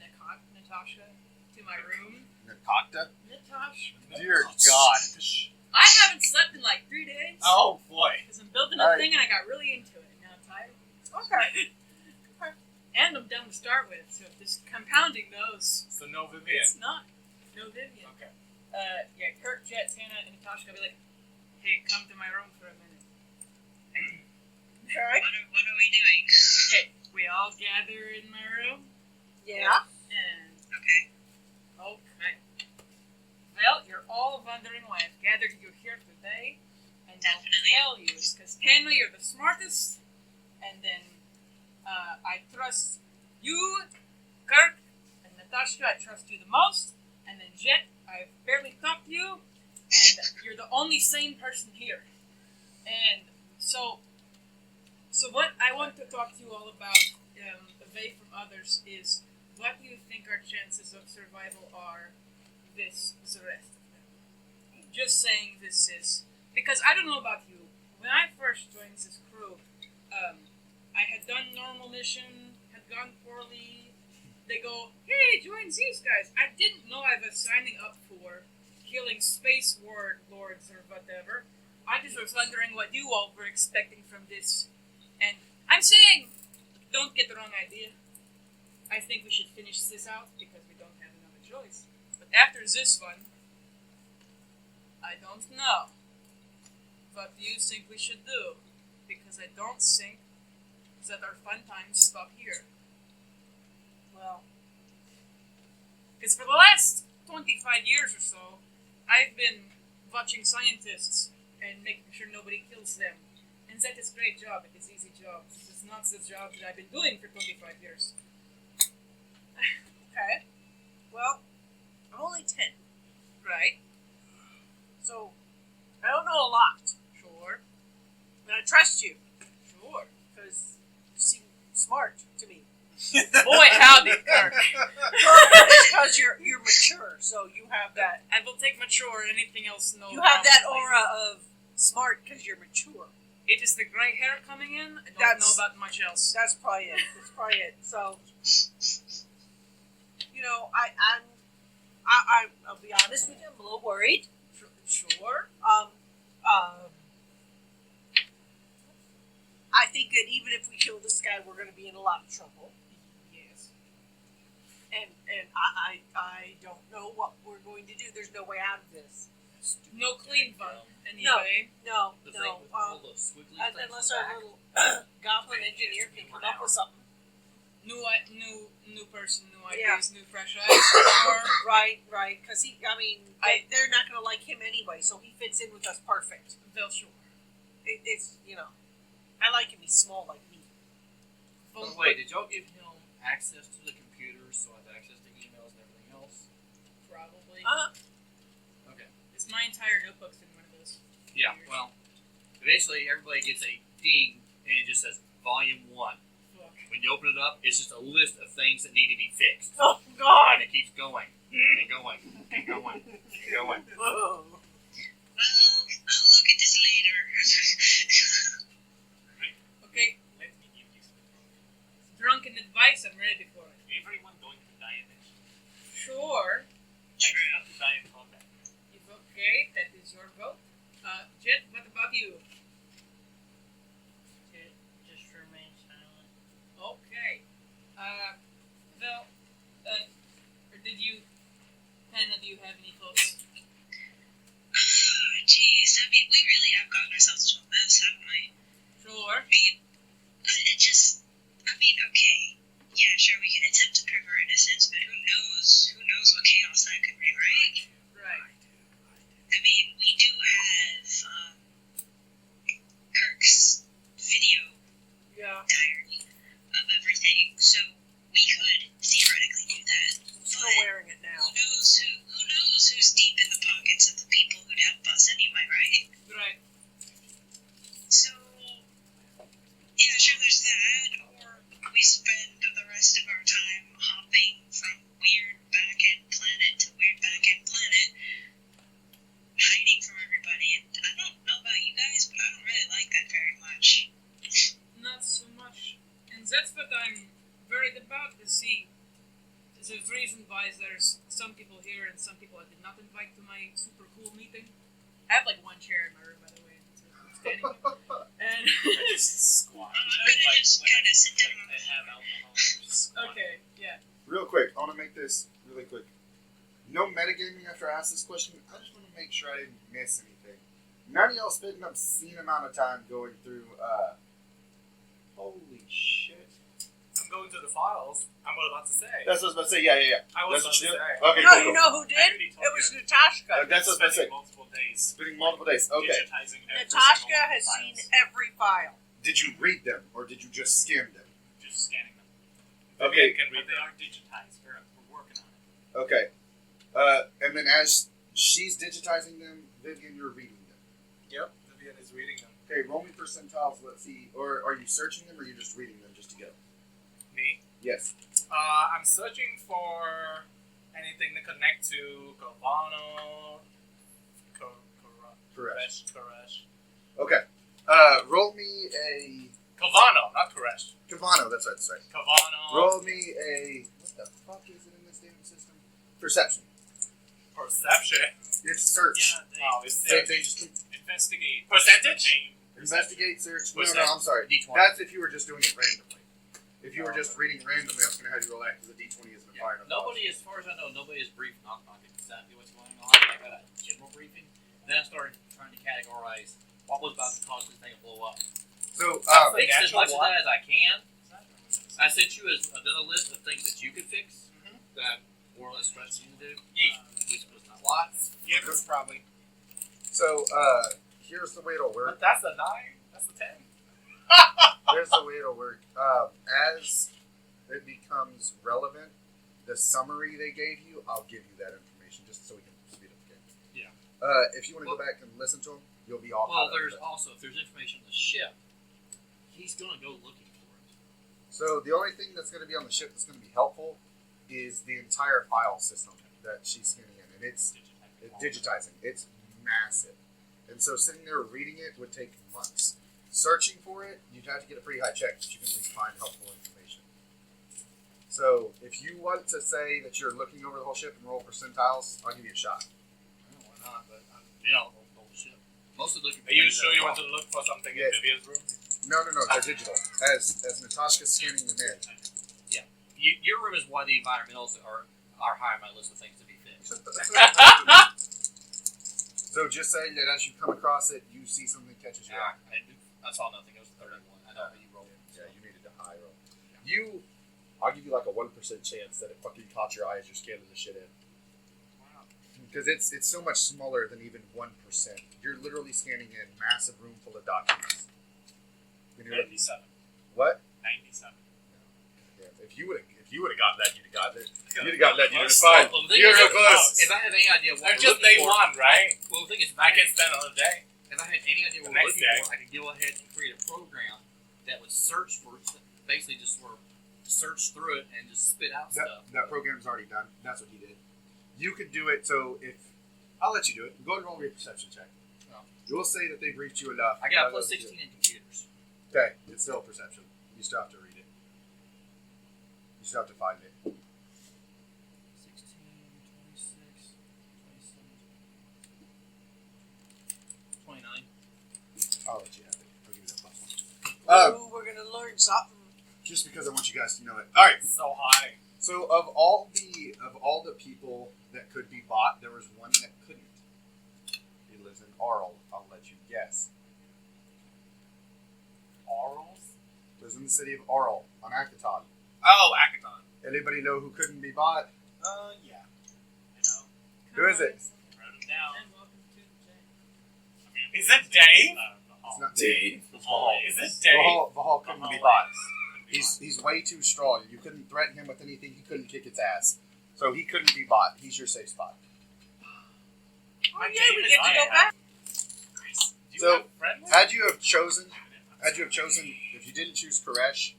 Natashka to my room. Nakakta? Natashka. Dear God. I haven't slept in like 3 days. Oh boy. Because I'm building a Alright. thing and I got really into it. And now I'm tired. Okay. And I'm down to start with, so just compounding those. So no Vivian. It's not. No Vivian. Okay. Yeah, Kirk, Jet, Tana, and Natashka will be like, hey, come to my room for a minute. Alright. What are we doing? Okay, we all gather in my room. Yeah. And, Okay. okay. Well, you're all wondering why I've gathered you here today. And I'll Definitely. tell you, it's because Tana, you're the smartest. And then, I trust you, Kirk, and Natashka, I trust you the most. And then Jet, I've barely talked to you. And you're the only sane person here. And so what I want to talk to you all about, away from others, is what do you think our chances of survival are this the rest of them? Just saying this is, because I don't know about you, when I first joined this crew, I had done normal mission, had gone poorly. They go, hey, join these guys. I didn't know I was signing up for killing space lords or whatever. I just was wondering what you all were expecting from this. And I'm saying, don't get the wrong idea. I think we should finish this out because we don't have another choice. But after this one, I don't know. What do you think we should do? Because I don't think that our fun times stop here. Well, Because for the last 25 years or so, I've been watching scientists and making sure nobody kills them. And that is a great job. It is easy job. This is not the job that I've been doing for 25 years. okay. Well, I'm only 10, Right? so I don't know a lot. Sure. But I trust you, Sure. because you seem smart to me. Boy, howdy, Kirk. Because you're mature, so you have that. I will take mature. Anything else, no. You have that problem. aura of smart because you're mature. It is the gray hair coming in. I don't That's- know about much else. That's probably it. That's probably it. So, you know, I'll be honest with you. I'm a little worried. Sure. I think that even if we kill this guy, we're going to be in a lot of trouble. Yes. And I don't know what we're going to do. There's no way out of this. No clean fun. Anyway. No, The thing with all those squiggly things unless in the our back. little goblin engineer can come up with something. New person, new Yeah. ideas, new fresh eyes. Sure. Right. Because they're not going to like him anyway, so he fits in with us perfect. Well, sure. It's I like him. He's small like me. By the way, did y'all give him access to the computer so I have access to emails and everything else? Probably. Okay. It's my entire notebook's in one of those. Yeah, well, eventually everybody gets a ding and it just says Volume 1. Fuck. When you open it up, it's just a list of things that need to be fixed. Oh God! And it keeps going and going and going and going. Whoa. later. Okay, Let me give you some drunken advice. I'm ready for it. everyone going to die eventually. Sure. I try not to die in combat. If okay, that is your vote. Jet, what about you? Just remain silent. Okay. Well, or did you, Tana, do you have any thoughts? Oh, jeez. I mean, we really have gotten ourselves to a mess, haven't we? Sure. I mean, okay. Yeah, sure, we can attempt to prove our innocence, but who knows what chaos that could bring, right? Right. I mean, we do have, Kirk's video Yeah. diary of everything, so we could theoretically do that. Still But wearing it now. who knows who's deep in the pockets of the people who'd help us anyway, right? Right. So, yeah, sure, there's that, or we spend the rest of our time hopping from weird back-end planet to weird back-end planet, hiding from everybody, and I don't know about you guys, but I don't really like that very much. Not so much. And that's what I'm worried about, to see. There's a reason why there's some people here and some people I did not invite to my super cool meeting. I have like one chair in my room, by the way. It's standing here. And I just squat. I'm gonna just kind of sit down on I the have alcohol. Just squat. okay, yeah. Real quick, I want to make this really quick. No metagaming after I ask this question. I just want to make sure I didn't miss anything. None of y'all spent an obscene amount of time going through, holy shit. I'm going to the files. I'm about to say. That's what I was about to say, yeah. I was That's what about to you do? say. Okay, No, cool, you cool. know who I did? already told It was you. Natashka. That's what I was about to say. Spending multiple days Spending multiple days, okay. digitizing every Natashka single has files. seen every file. Did you read them, or did you just skim them? Just scanning them. Okay. Vivian can But read they them. are digitized. We're working on it. Okay. And then as she's digitizing them, Vivian, you're reading them. Yep, Vivian is reading them. Okay, roll me percentiles, let's see. Or are you searching them, or are you just reading them just to go? Me? Yes. I'm searching for anything to connect to Cavano, Correct. Koresh. Okay. Roll me a Cavano, not Koresh. Cavano, that's right, that's right. Cavano. Roll me a, what the fuck is it in this damn system? Perception. Perception. It's search. Yeah, Oh, it's They search. just investigate. Percentage? investigate, search. No, What's no, that? I'm sorry. D20. That's if you were just doing it randomly. If you were just reading randomly, I was going to have you roll that because the D20 isn't a fire enough. Nobody, as far as I know, nobody has briefed Nok Gnok exactly what's going on. I got a general briefing. Then I started trying to categorize what was about to cause this thing to blow up. So, Fix as natural much of one. that as I can. I sent you another list of things that you could fix that more or less stress you to do. Which was not lots. Yeah, that's probably. so here's the way it'll work. But that's a 9. That's a 10. Here's the way it'll work. As it becomes relevant, the summary they gave you, I'll give you that information just so we can speed up the game. Yeah. If you want to go back and listen to them, you'll be all Well, caught up there's with it. also, if there's information on the ship, he's going to go looking for it. So the only thing that's going to be on the ship that's going to be helpful is the entire file system that she's scanning in, and it's digitizing. It's massive, and so sitting there reading it would take months. Searching for it, you'd have to get a pretty high check, but you can at least find helpful information. So if you want to say that you're looking over the whole ship and roll percentiles, I'll give you a shot. Why not? But, you know, the whole ship. Mostly looking for Are you things sure that you are want to look for something Yes. in Vivian's room? No, they're digital. As Natashka's scanning them in. Your room is one of the environmentals are high on my list of things to be fixed. So just saying that as you come across it, you see something that catches your eye. I saw nothing. It was 31. I know how you rolled. Yeah, you needed a high roll. I'll give you like a 1% chance that it fucking caught your eye as you're scanning the shit in. Wow. Because it's so much smaller than even 1%. You're literally scanning in a massive room full of documents. And you're like, 97. what? 97. Yeah, if you would have gotten that, you'd have gotten it. You'd have gotten that, you'd have been fine. Well, the thing You're is, real close. If I have any idea what I we're just looking day for, 1, right? well, the thing is, I can spend another day. if I had any idea what The we're next looking day. for, I could go ahead and create a program that would search for, basically just sort of search through it and just spit out stuff. That program's already done. That's what he did. You could do it. So if I'll let you do it, go ahead and roll your perception check. You'll say that they briefed you enough. I got a plus 16 in computers. Okay, it's still a perception. You still have to read it. You still have to find it. 16, 26, 27, 29. I'll let you have it. I'll give you that plus 1. Ooh, we're gonna learn something. Just because I want you guys to know it. All right. So high. So of all the people that could be bought, there was one that couldn't. He lives in Arl. I'll let you guess. Orals? Lives in the city of Arl on Akaton. Oh, Akaton. Anybody know who couldn't be bought? Yeah. You know, Who is it? wrote them down. And welcome to the day. I mean, Is it Dave? It's not Dave. Is it Dave? Vahal couldn't be bought. He's way too strong. You couldn't threaten him with anything. He couldn't kick its ass. So he couldn't be bought. He's your safe spot. Oh yeah, we get to go back. Do you So, have friends? Had you have chosen, if you didn't choose Koresh,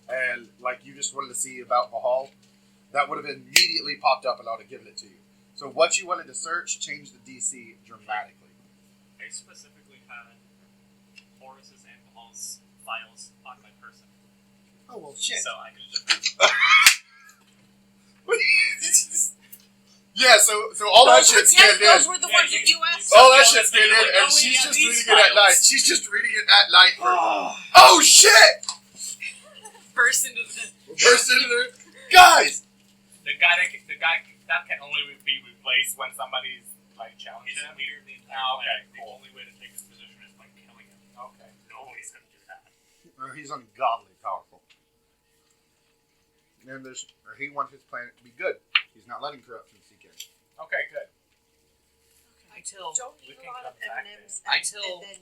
and like you just wanted to see about Vahal, that would have immediately popped up and I would have given it to you. So what you wanted to search changed the DC dramatically. I specifically had Horace's and Paul's files on my person. Oh well, shit. So I could just. Yeah, so all that shit scanned Yes, those in. were the ones that you asked. All that shit scanned in, Like, and oh, we she's got just these reading it at files. night. She's just reading it at night. Oh shit! Burst into the. Burst into there, guys. The guy that can only be replaced when somebody's like challenged He's him. a leader of the entire Oh, okay, planet. cool. The only way to take his position is by killing him. Okay. Nobody's gonna do that. He's ungodly powerful, and he wants his planet to be good. He's not letting corruption seek in. Okay, good. I tell don't we eat a can lot of come back M&Ms I and, tell and then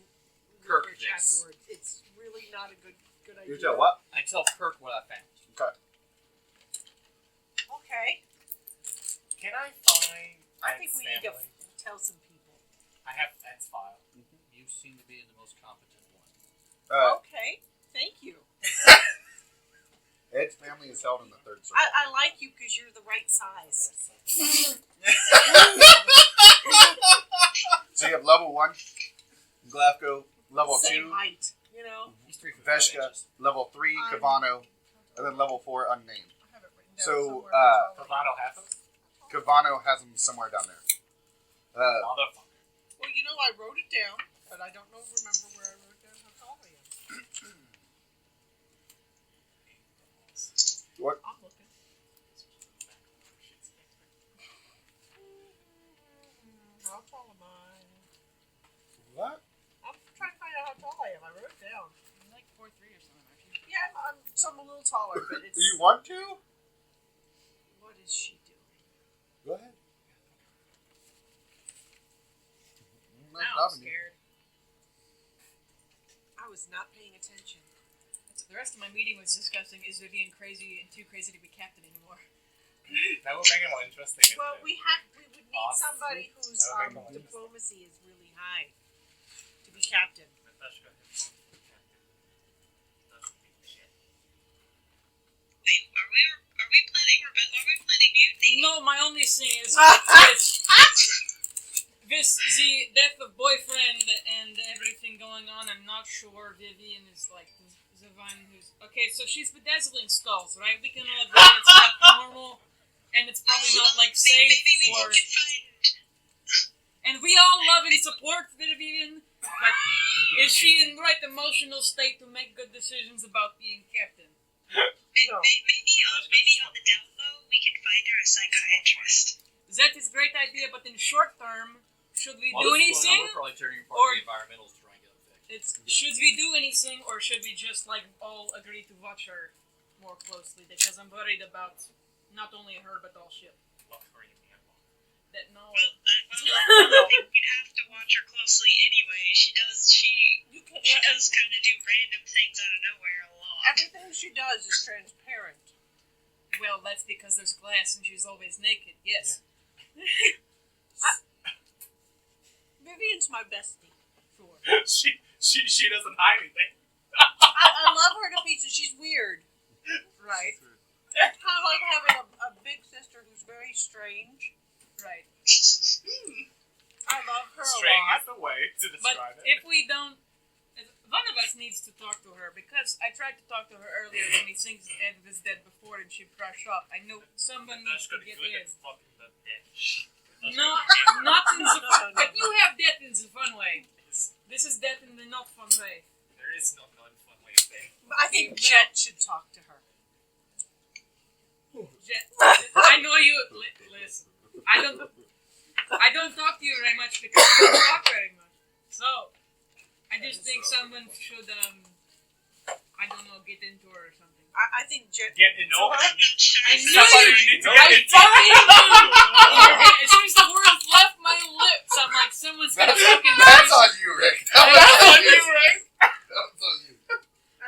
Kirk research this. afterwards. It's really not a good idea. You tell what? I tell Kirk what I found. Okay. Okay, Can I find I think Ed's we need to family? tell some people. I have Ed's file. You seem to be the most competent one. Okay, thank you. Ed's family is held in the third circle. I like you because you're the right size. So you have level 1, Glavko, level Same 2, height, you know. He's 3 foot 5 Veshka, inches. level 3, Kavano, and then level 4, unnamed. I have it written down So, somewhere. Pavano has him? Kavano has him somewhere down there. Motherfucker. Well, you know, I wrote it down, but I don't remember where I wrote down how tall I am. What? I'm looking. How tall am I? What? I'm trying to find out how tall I am. I wrote it down. You're like 4'3" or something, aren't you? Yeah, I'm a little taller, but it's. Do you want to? What is she doing? Go ahead. Now I'm scared. I was not paying attention. The rest of my meeting was discussing, is Vivian crazy and too crazy to be captain anymore? That would make it more interesting. isn't Well, it? we would need Awesome. somebody whose That would make it more diplomacy is really high to be captain. Natashka himself, the captain, doesn't think shit. Wait, are we planning mutiny? No, my only thing is the death of boyfriend and everything going on. I'm not sure Vivian is like the one who's okay. So she's bedazzling skulls, right? We can all agree it's not normal, and it's probably not like safe Maybe or. we can find. And we all love and support Vivian, but is she in the right emotional state to make good decisions about being captain? No. Maybe on the down low we can find her a psychiatrist. That is a great idea, but in short term, should we While do this is going on, anything? we're probably turning apart Or- the environmentals to try and get them fixed. Should we do anything, or should we just like all agree to watch her more closely? Because I'm worried about not only her but all ship. Look for you, man. That no. I think we'd have to watch her closely anyway. She does kind of do random things out of nowhere a lot. Everything she does is transparent. Well, that's because there's glass and she's always naked. Yes. Vivian's my bestie. Sure. she doesn't hide anything. I love her to pieces. She's weird. Right. It's kind of like having a big sister who's very strange. Right. I love her Strange a lot. is the way to But describe it. if we don't, one of us needs to talk to her because I tried to talk to her earlier when he thinks Ed was dead before and she brushed up. I know someone needs to get in. Fucking the dead. No, not in the fun. But you have death in the fun way. This is death in the not fun way. There is no fun way of saying. I think Jet should talk to her. Jet, I know you. Listen, I don't talk to you very much because you don't talk very much. So, I just think someone should, I don't know, get into her or something. I think Jet. Get into her. I knew Somebody you. need to I get into fucking knew. As soon as the words left my lips, I'm like, someone's gonna fucking. That's on you, Rick. That was on you, Rick. That was on you.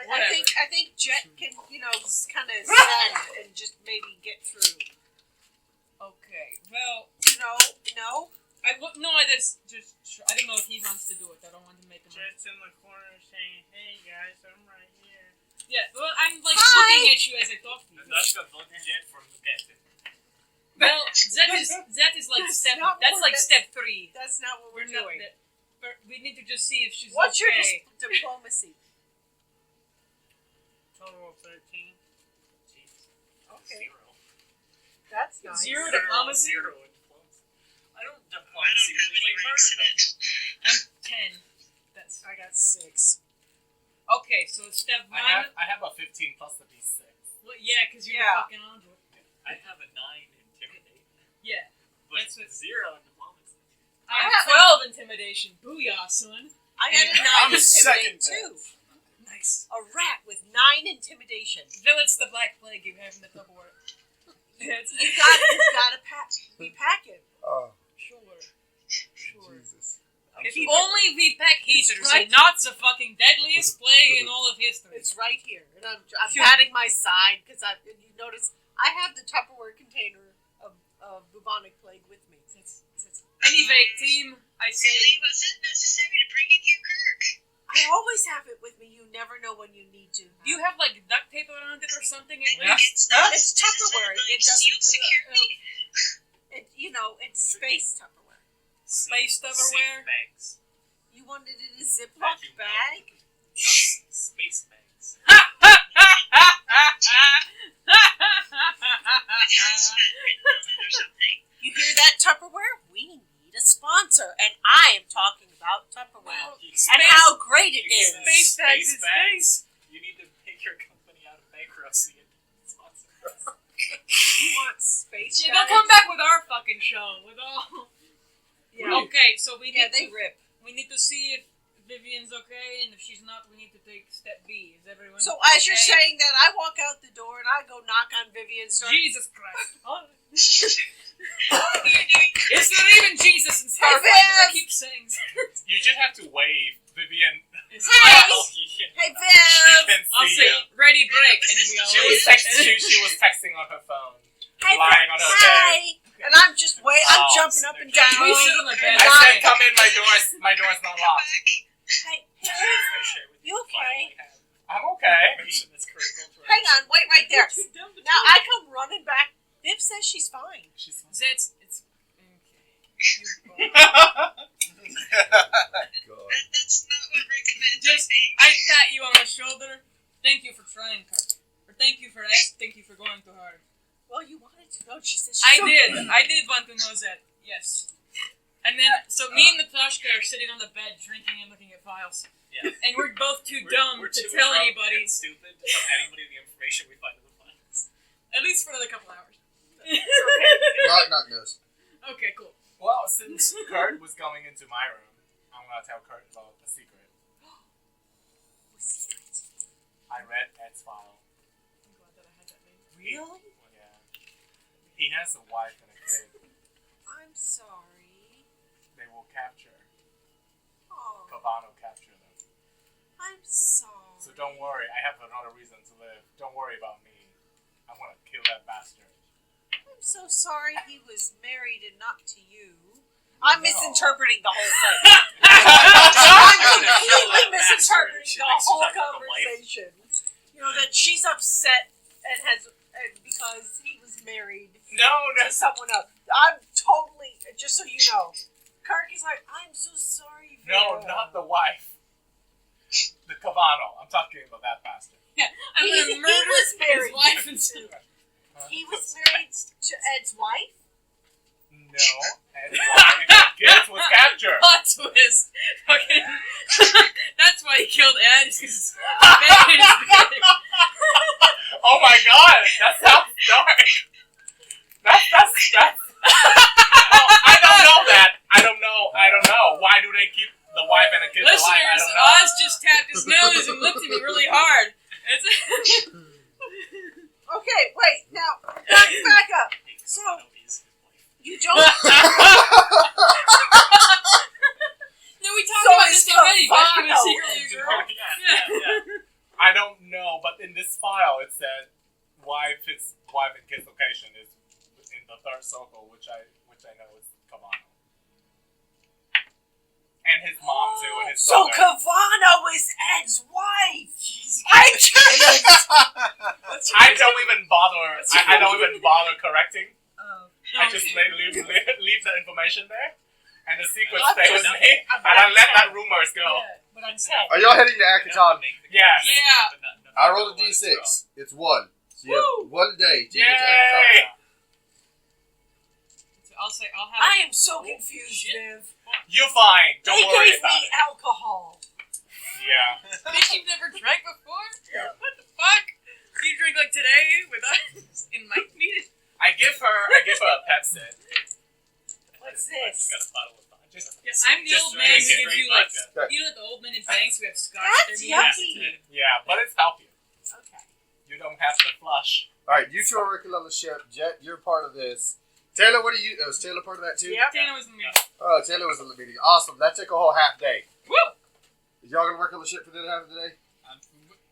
I think Jet can, kind of send and just maybe get through. Okay, well, No. That's just. I don't know if he wants to do it. I don't want to make him. Jet's in the corner saying, "Hey guys, I'm right here." Yeah, well, I'm like Hi. looking at you as I talk to you. Natashka vote Jet from the captain. Well, that is like That's step. not That's what- like step 3. That's not what we're Not doing. that- but we need to just see if she's What's your okay. diplomacy? Total of 13. Okay. Zero. That's nice. Zero diplomacy? Zero in diplomacy. I don't I diplomacy don't have with any like ranks in murder it. I'm 10. That's I got 6. okay. So step 1. I have a 15 plus the D6. Well, yeah, because you're Yeah. fucking onto it. I have a 9 intimidate. Yeah. But That's what- 0 in diplomacy. I have 12 intimidation. Booyah, son. I got a 9 I'm intimidate second too. Nice. A rat with 9 intimidation. Though it's the black plague you have in the Tupperware. It's, You gotta repack it. Oh, sure. Jesus. If Keep it- only we pack heaters right. and not the fucking deadliest plague in all of history. It's right here, and I'm Sure. patting my side because you notice I have the Tupperware container of bubonic plague with me. Anyway, team, I say Really? Was it necessary to bring it here, Kirk? I always have it with me. You never know when you need to. do you have like duct tape around it or something at Yeah. least? It's Tupperware. It doesn't. security. It's space Tupperware. Space Tupperware? Safe bags. You wanted it in a Ziploc Vacuum bag? Space bags. Or something. You hear that, Tupperware? We need a sponsor, and I am talking about Tupperware and how great it is. Space bags is bags. You need to make your company out of bankruptcy and sponsor. You want space Yeah, bags? they'll come back with our fucking show. With all. Yeah. Okay, so we Yeah, need they rip. we need to see if Vivian's okay, and if she's not, we need to take step B. Is everyone So okay? as you're saying that, I walk out the door and I go knock on Vivian's door. Jesus Christ. What are you doing, Kirk? Is there even Jesus in Starfighter? I Viv! keep saying You just have to wave. Vivian. it's Hey! Well, you can- Hey, She Viv! can I'll see say, you. ready, break, and then we all She was, she was texting on her phone. Hey, lying on her bed. hi! And I'm just I'm Oh, jumping up and down. We sit on the bed. and I knocking. said, come in, my door's not locked. Hey, I share with you okay? finally have I'm okay. information that's critical to our Hang on, wait right there. Too dumb to Now I come running back. Viv says she's fine. She's fine. It's God. That's not what Rick meant, Just, I think. I pat you on the shoulder. Thank you for trying, Kirk. Or thank you for asking. Thank you for going too hard. Well, you wanted to know. She said she's I okay. did. I did want to know that. Yes. And then, so me and Natashka are sitting on the bed, drinking and looking at files. Yeah. And we're both too dumb we're to too tell drunk anybody. and stupid to tell anybody the information we find in the files. At least for another couple hours. Knock, knock knows. Okay, cool. Well, since Kurt was going into my room, I'm gonna tell Kurt about a secret. I read Ed's file. I'm glad that I had that name. Really? Well, yeah. He has a wife and a kid. I'm sorry. They will capture. Oh, Cabano capture them. I'm sorry. So don't worry, I have another reason to live. Don't worry about me. I'm gonna kill that bastard. I'm so sorry he was married and not to you. I'm No. misinterpreting the whole thing. I'm completely misinterpreting She the thinks she's whole talking about the wife. conversation. You know, that she's upset and because he was married No, to someone else. I'm totally, just so you know, Kirk is like, I'm so sorry, No, Vera. not the wife. The Cavano. I'm talking about that bastard. Yeah, I'm He gonna murder was married his wife and to- son. He was married to Ed's wife? No, and wife Gibbs was captured. Plot twist. Fucking. That's why he killed Ed. Because Ben is good. Oh my god, that sounds dark. That's. Oh, I don't know that. I don't know. Why do they keep the wife and the kids alive? I Listeners, don't know. Oz just tapped his nose and looked at me really hard. Okay, wait, now, back up. So, you don't... No, we talked So about is this already. But she was Cavano secretly a Ed's girl. Yeah. I don't know, but in this file it said his wife and kids location is in the third circle, which I know is Cavano. And his mom too, and his So brother. Cavano is Ed's wife! I couldn't... I don't even bother. I don't even bother correcting. Oh. I just leave the information there, and the secret I'm stay with just- me, I'm and I let saying. that rumors go. Yeah, but I'm saying... Are y'all heading to Akaton? Yes. Yeah. I rolled a d6. It's 1. So you have 1 day to get to Yay! Akaton. So I'll have. I am so confused, Viv. You're fine. Don't They worry gave about me it. alcohol. Yeah. Bitch, you've never drank before? What the fuck? So you drink like today with us in my meeting? I give her a Pepsi. What's this? Got a bottle of vodka. Yeah, I'm the Just old man who drink it. gives you like, Okay. you know, the old men in banks who have scotch. That's in their meetings? yucky. Yeah, but it's healthier. Okay. You don't have to flush. Alright, you two are working on the ship. Jet, you're part of this. Taylor, what are you... was Taylor part of that too? Yep. Tana was in the meeting. Oh, Taylor was in the meeting. Awesome. That took a whole half day. Woo! Is y'all gonna work on the ship for the other half of the day?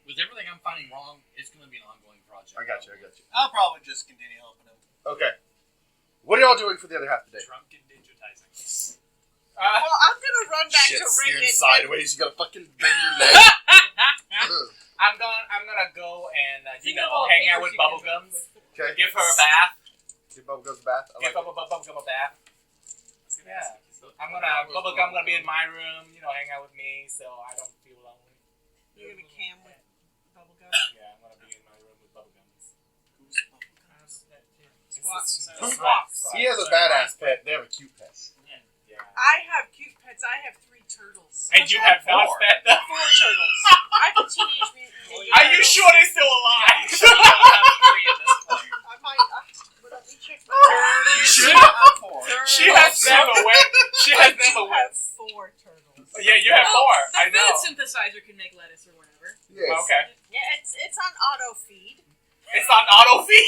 With everything I'm finding wrong, it's going to be an ongoing project. I got you. I'll probably just continue helping him. Okay. What are y'all doing for the other half of the day? Drunk and digitizing. Well, I'm gonna run back Shit, to steering Rick and... sideways. You gotta fucking bend your leg. Ugh. I'm gonna go and Think of all hang out papers with you can Bubblegums. Okay. Give her a bath. Give Bubblegum's a bath. I Give like it. Bubblegum a bath. Yeah. Bubblegum gonna be in my room. Hang out with me, so I don't feel lonely. You're gonna cam with Bubblegum? Yeah, I'm gonna be in my room with Bubblegums. Squawks. He has a badass pet. They have a cute pet. Yeah. I have cute pets. I have 3 turtles. And you have not four. fed them. 4 turtles. I have a Teenage Mutant Ninja Are you Turtles. sure they're still alive? I might... but let me check my... You should have 4. She has never went. She has I never do went. have 4 turtles. Yeah, you have 4. The I know. food synthesizer can make lettuce or whatever. Yes. Okay. Yeah, it's on auto feed. It's on auto feed.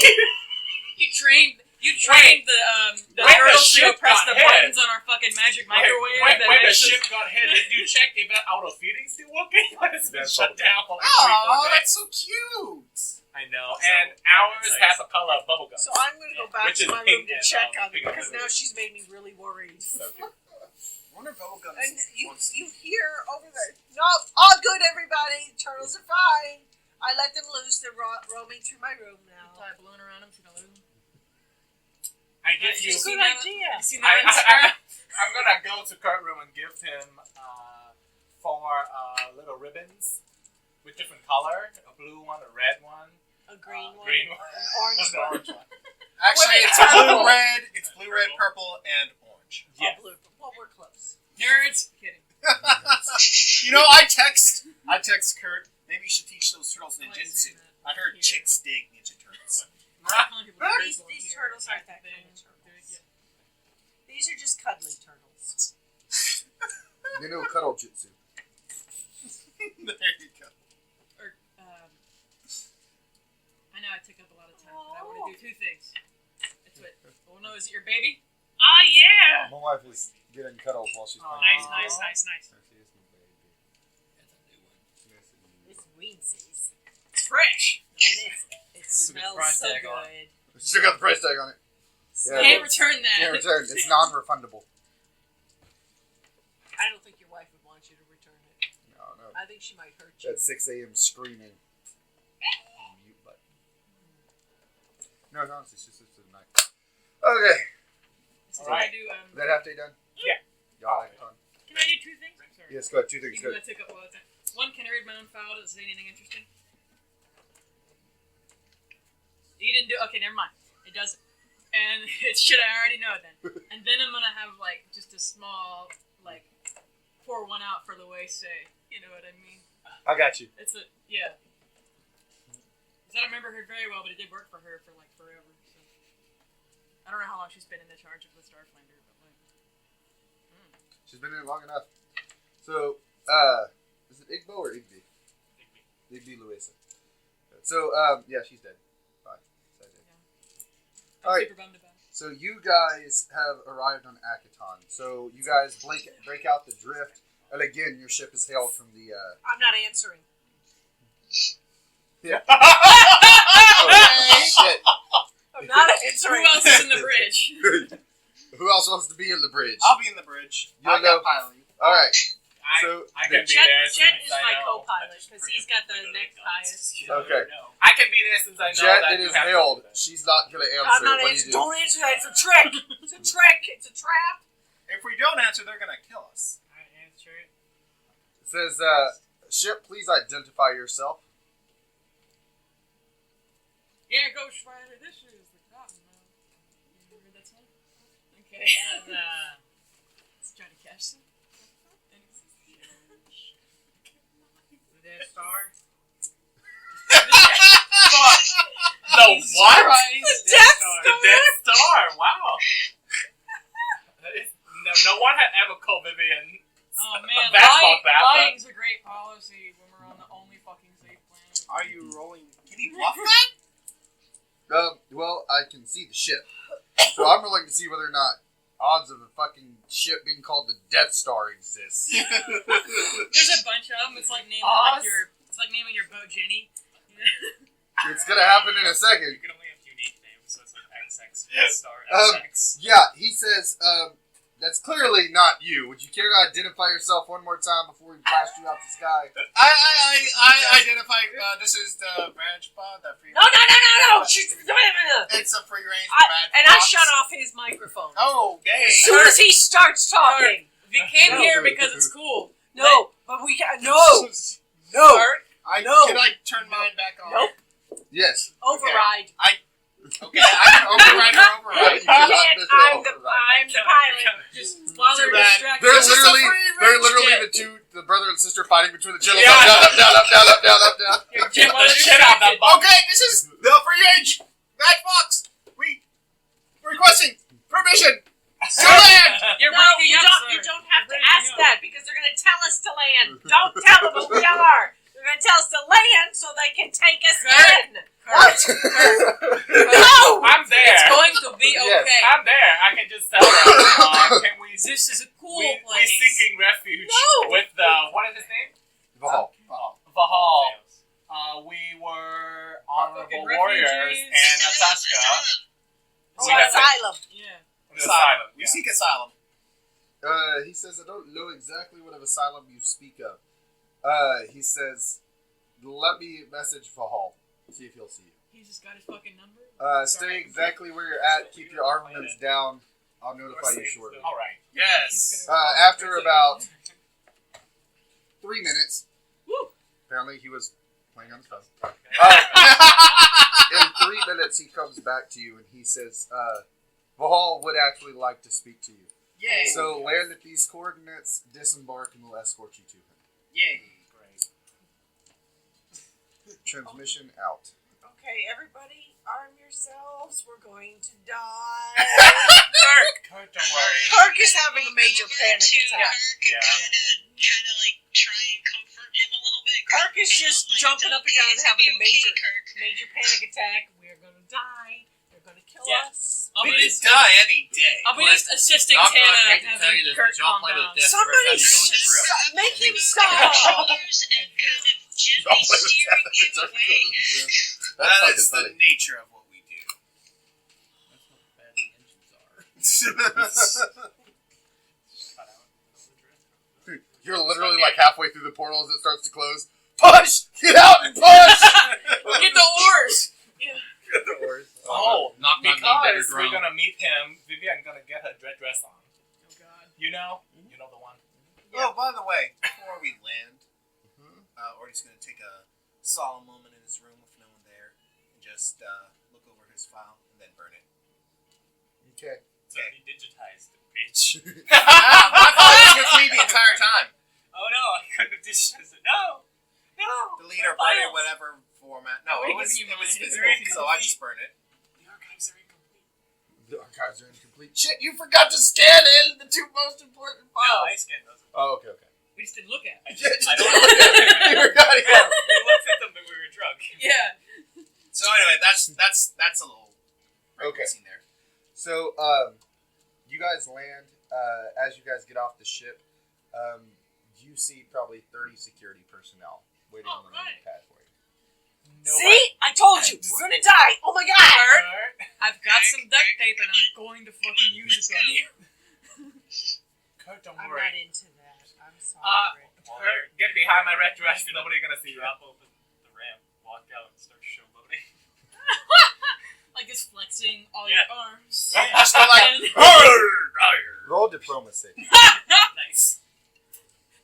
You trained the when the turtles to go ship press got the hit. buttons on our fucking magic microwave. When that the makes us- ship got hit, did you check if that auto feeding's still working? When it's been That's shut bubblegum. down for like 3-4 Oh, days. that's so cute. I know. Also, And ours has a color of bubblegum. So I'm gonna go back Which to is my pink room to and, check on it pink because and now she's made me really worried. So cute. I wonder if Bubblegum And you hear over there, nope, all good, everybody. Turtles are fine. I let them loose. They're roaming through my room now. Tie a balloon around him so you don't lose him. I give you. Just Good seen that? idea. You seen that on Instagram? I'm gonna go to Kirk room and give him 4 little ribbons with different color: a blue one, a red one, A green one, green one, an orange and an one. orange one. Actually, Wait, it's blue, red. It's blue, red, purple, and orange. Yeah. Oh, blue. Well, we're close. Nerds. Kidding. You know, I text Kurt. Maybe you should teach those turtles I like ninjutsu. seeing that. I heard Yeah. chicks dig Ninja Turtles. These turtles aren't that kind of turtles. These are just cuddly turtles. You know, cuddle jutsu. There you go. Or, I know I took up a lot of time, but I want to do 2 things. It's what. Oh no, is it your baby? Oh, yeah. My wife is getting cuddles while she's playing. Nice, video. nice, nice, nice. She is my baby. That's a new one. Yes, indeed. It's Weensies. It's fresh. And it Put a smells price so tag on good. Still got the price tag on it. Yeah. Can't return that. Can't return. It's non-refundable. I don't think your wife would want you to return it. No. I think she might hurt you. At 6 a.m. screaming. Mute button. No, honestly, it's just the night. Okay. This is Alright. what I do. Is that half day done? Yeah. Y'all like fun? Can I do two things? Sorry. Yes, go ahead. 2 things. Even Go though I take up a lot of time. One, can I read my own file? Does it say anything interesting? You didn't do. Okay, never mind. It doesn't. And it should. I already know then. And then I'm gonna have like just a small like pour one out for Louise. You know what I mean? I got you. It's a yeah. 'Cause I don't remember her very well, but it did work for her for like forever. So. I don't know how long she's been in the charge of the Starfinder, but like. She's been in it long enough. So, is it Igbo or Igby? Igby Louisa. So, yeah, she's dead. Bye. So dead. Yeah. All right. Super bummed about it. So you guys have arrived on Akaton. So you guys break out the drift, and again, your ship is hailed from the. I'm not answering. Yeah. Okay. Shit. I'm not Who answering. else is in the bridge? Who else wants to be in the bridge? I'll be in the bridge. You'll I got know. piloting. All right. I So can be Jet, there Jet since is I my know. co-pilot because he's got the next highest. Okay. I can be there since I know Jet, that it you is have to hailed. do that. She's not gonna answer. I'm not What answering. do you do? Don't answer that. It's a trick. It's a trick. It's a trap. If we don't answer, they're gonna kill us. I answer it. It says, "Ship, please identify yourself." Yeah, Ghost Rider, this is the Cottonmouth. You heard that song? Okay. Let's try to catch some. The Death Star. The what? The Death Star. The Death Star. Wow. No one had ever called Vivian. Oh man, That's not that, but- lying's a great policy when we're on the only fucking safe planet. Are you rolling? Can he bluff that? Well, I can see the ship, so I'm willing to see whether or not odds of a fucking ship being called the Death Star exists. There's a bunch of them. It's like naming your boat Jenny. It's gonna happen in a You second. can only have unique names, so it's like XX Star Um, XX. Yeah, he says, that's clearly not you. Would you care to identify yourself one more time before we blast you out the sky? I identify. This is the branch pod. The free. No. It's a free range. And I shut off his microphone. Oh, gay. As soon as he starts talking. We came No. here because it's cool. No, but we can't. No. No. No. Can I turn mine back on? Nope. Yes. Override. Okay, I can override or override. You You cannot can't. miss I'm the override. pilot. Just while they're Too bad. distracted. They're This is a literally, free they're range literally jet. the brother and sister fighting between the channels. Yeah. Up, down. Get the shit out of that box. Okay, this is the free range Vag Box. We requesting permission to land. You're No, breaking you up, don't. sir. You don't have to You're breaking ask up. that because they're going to tell us to land. Don't tell them who we are. They're going to tell us to land so they can take us Kirk. in. What? No. I'm there. It's going to be Yes. okay. I'm there. I can just tell them. Can we? This is a cool We're place. seeking refuge No. with the what is his name? Vahal. Vahal. We were honorable Fucking warriors refugees. and Natashka. Oh, We have asylum. Yeah. asylum. We seek asylum. He says, I don't know exactly what of asylum you speak of. He says, let me message Vahal. See if he'll see you. He's just got his fucking number. Stay exactly where you're at. Keep your armaments down. I'll notify you shortly. All right. Yes. After about 3 minutes, Woo. apparently he was playing on his phone. Okay. In 3 minutes, he comes back to you and he says, Vahal would actually like to speak to you. Yay. So land at these coordinates, disembark, and we'll escort you to him. Yay. Great. Transmission out. Okay, everybody, arm yourselves. We're going to die. Kirk, don't worry. Kirk is having a major panic attack. Yeah. Kind of like try and comfort him a little bit. Kirk is just jumping up and down and having a major Kirk. panic attack. We're going to die. They're going to kill Yeah. us. I'll We be could just, die any day. I'll be just assisting Knock Gnok, Tana I and can tell you having this, Kirk but y'all calm play down. with death Somebody every time you go into drift. make him Put stop. your shoulders and kind of gently steering you away. That is the nature of what we do. That's how bad the engines are. You're literally like halfway through the portal as it starts to close. Push! Get out and push! Get the oars! Oh, Knock Gnok being better because we're drunk. gonna meet him. Vivian gonna get her red dress on. Oh god. You know. Oh, by the way, before we land, Orty's going to take a solemn moment in his room with no one there and just look over his file and then burn it. Okay. So he digitized the bitch. My file was with me the entire time. Oh no, I couldn't have digitized it. No! Delete or burn it, whatever format. No, it was physical, so I just burn it. The archives are incomplete. The archives are incomplete. Shit, you forgot to scan in the 2 most important No, files. I scanned those. Oh, okay. We just didn't look at it. I don't You forgot it. We looked at them when we were drunk. Yeah. So anyway, that's a little Okay. scene there. So, you guys land. As you guys get off the ship, you see probably 30 security personnel waiting on the landing pad for you. See? I told you. We're gonna die. Oh my god. I've got some duct tape and I'm going to fucking use it on you. Kurt, don't I'm worry. not into that. I'm sorry. Kurt, get behind my red dress. Nobody's gonna see you. Drop open the ramp, walk out, and start showboating. Like just flexing all Yeah. your arms. Just go like, Roll diplomacy. Nice.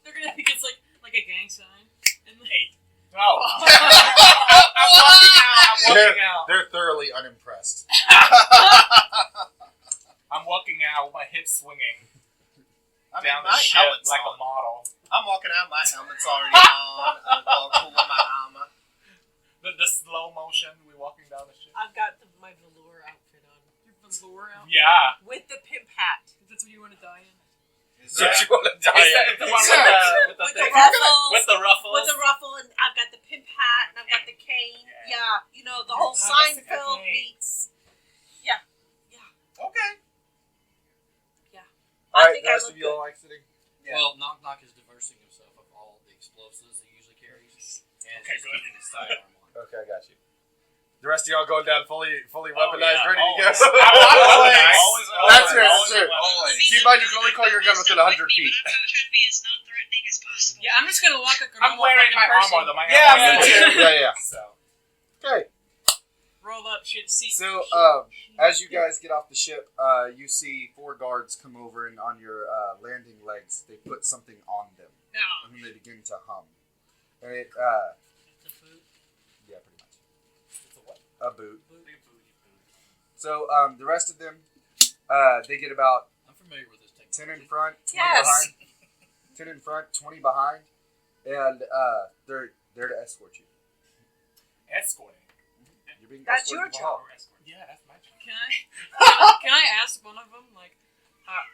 They're gonna think it's like a gang sign. And like, 8. No. I'm walking out. They're thoroughly unimpressed. I'm walking out with my hips swinging I mean, down my the ship helmet's like on. a model. I'm walking out, my helmet's already on. I'm all cool with my armor. The slow motion, we walking down the ship. I've got my velour outfit on. your velour out. Yeah. With the pimp hat. That's what you want to die in. Is that you want to die Is that in? the one with With the the ruffles. with the ruffles? With the ruffle, and I've got the pimp hat, and I've got the cane. Yeah, you know, the whole Seinfeld meets. Okay. Alright, think the I rest look of you all like sitting? Yeah. Well, Nok Gnok is diversing himself of all the explosives he usually carries, and Okay, he's good. keeping his sidearm on. Okay, I got you. The rest of y'all going down fully weaponized, yeah, ready to go? always. That's true. Always. Keep in mind, you can only call your gun within 100 feet. But I'm trying to be as non-threatening as possible. Yeah, I'm just gonna walk like a I'm normal wearing fucking my person. armor though. My Yeah, armor. me too. Yeah. So. Okay. Roll up, shit, see. So, as you guys get off the ship, you see 4 guards come over, and on your landing legs, they put something on them, No. and then they begin to hum. And it, It's a food. yeah, pretty much. It's a what? A boot. Booty. So, the rest of them, they get about I'm familiar with this 10 technology. in front, 20 Yes. behind. 10 in front, 20 behind, and they're there to escort you. Escorting. You're being That's your escorted to the hall. Yeah, that's my job. Can I ask one of them, like,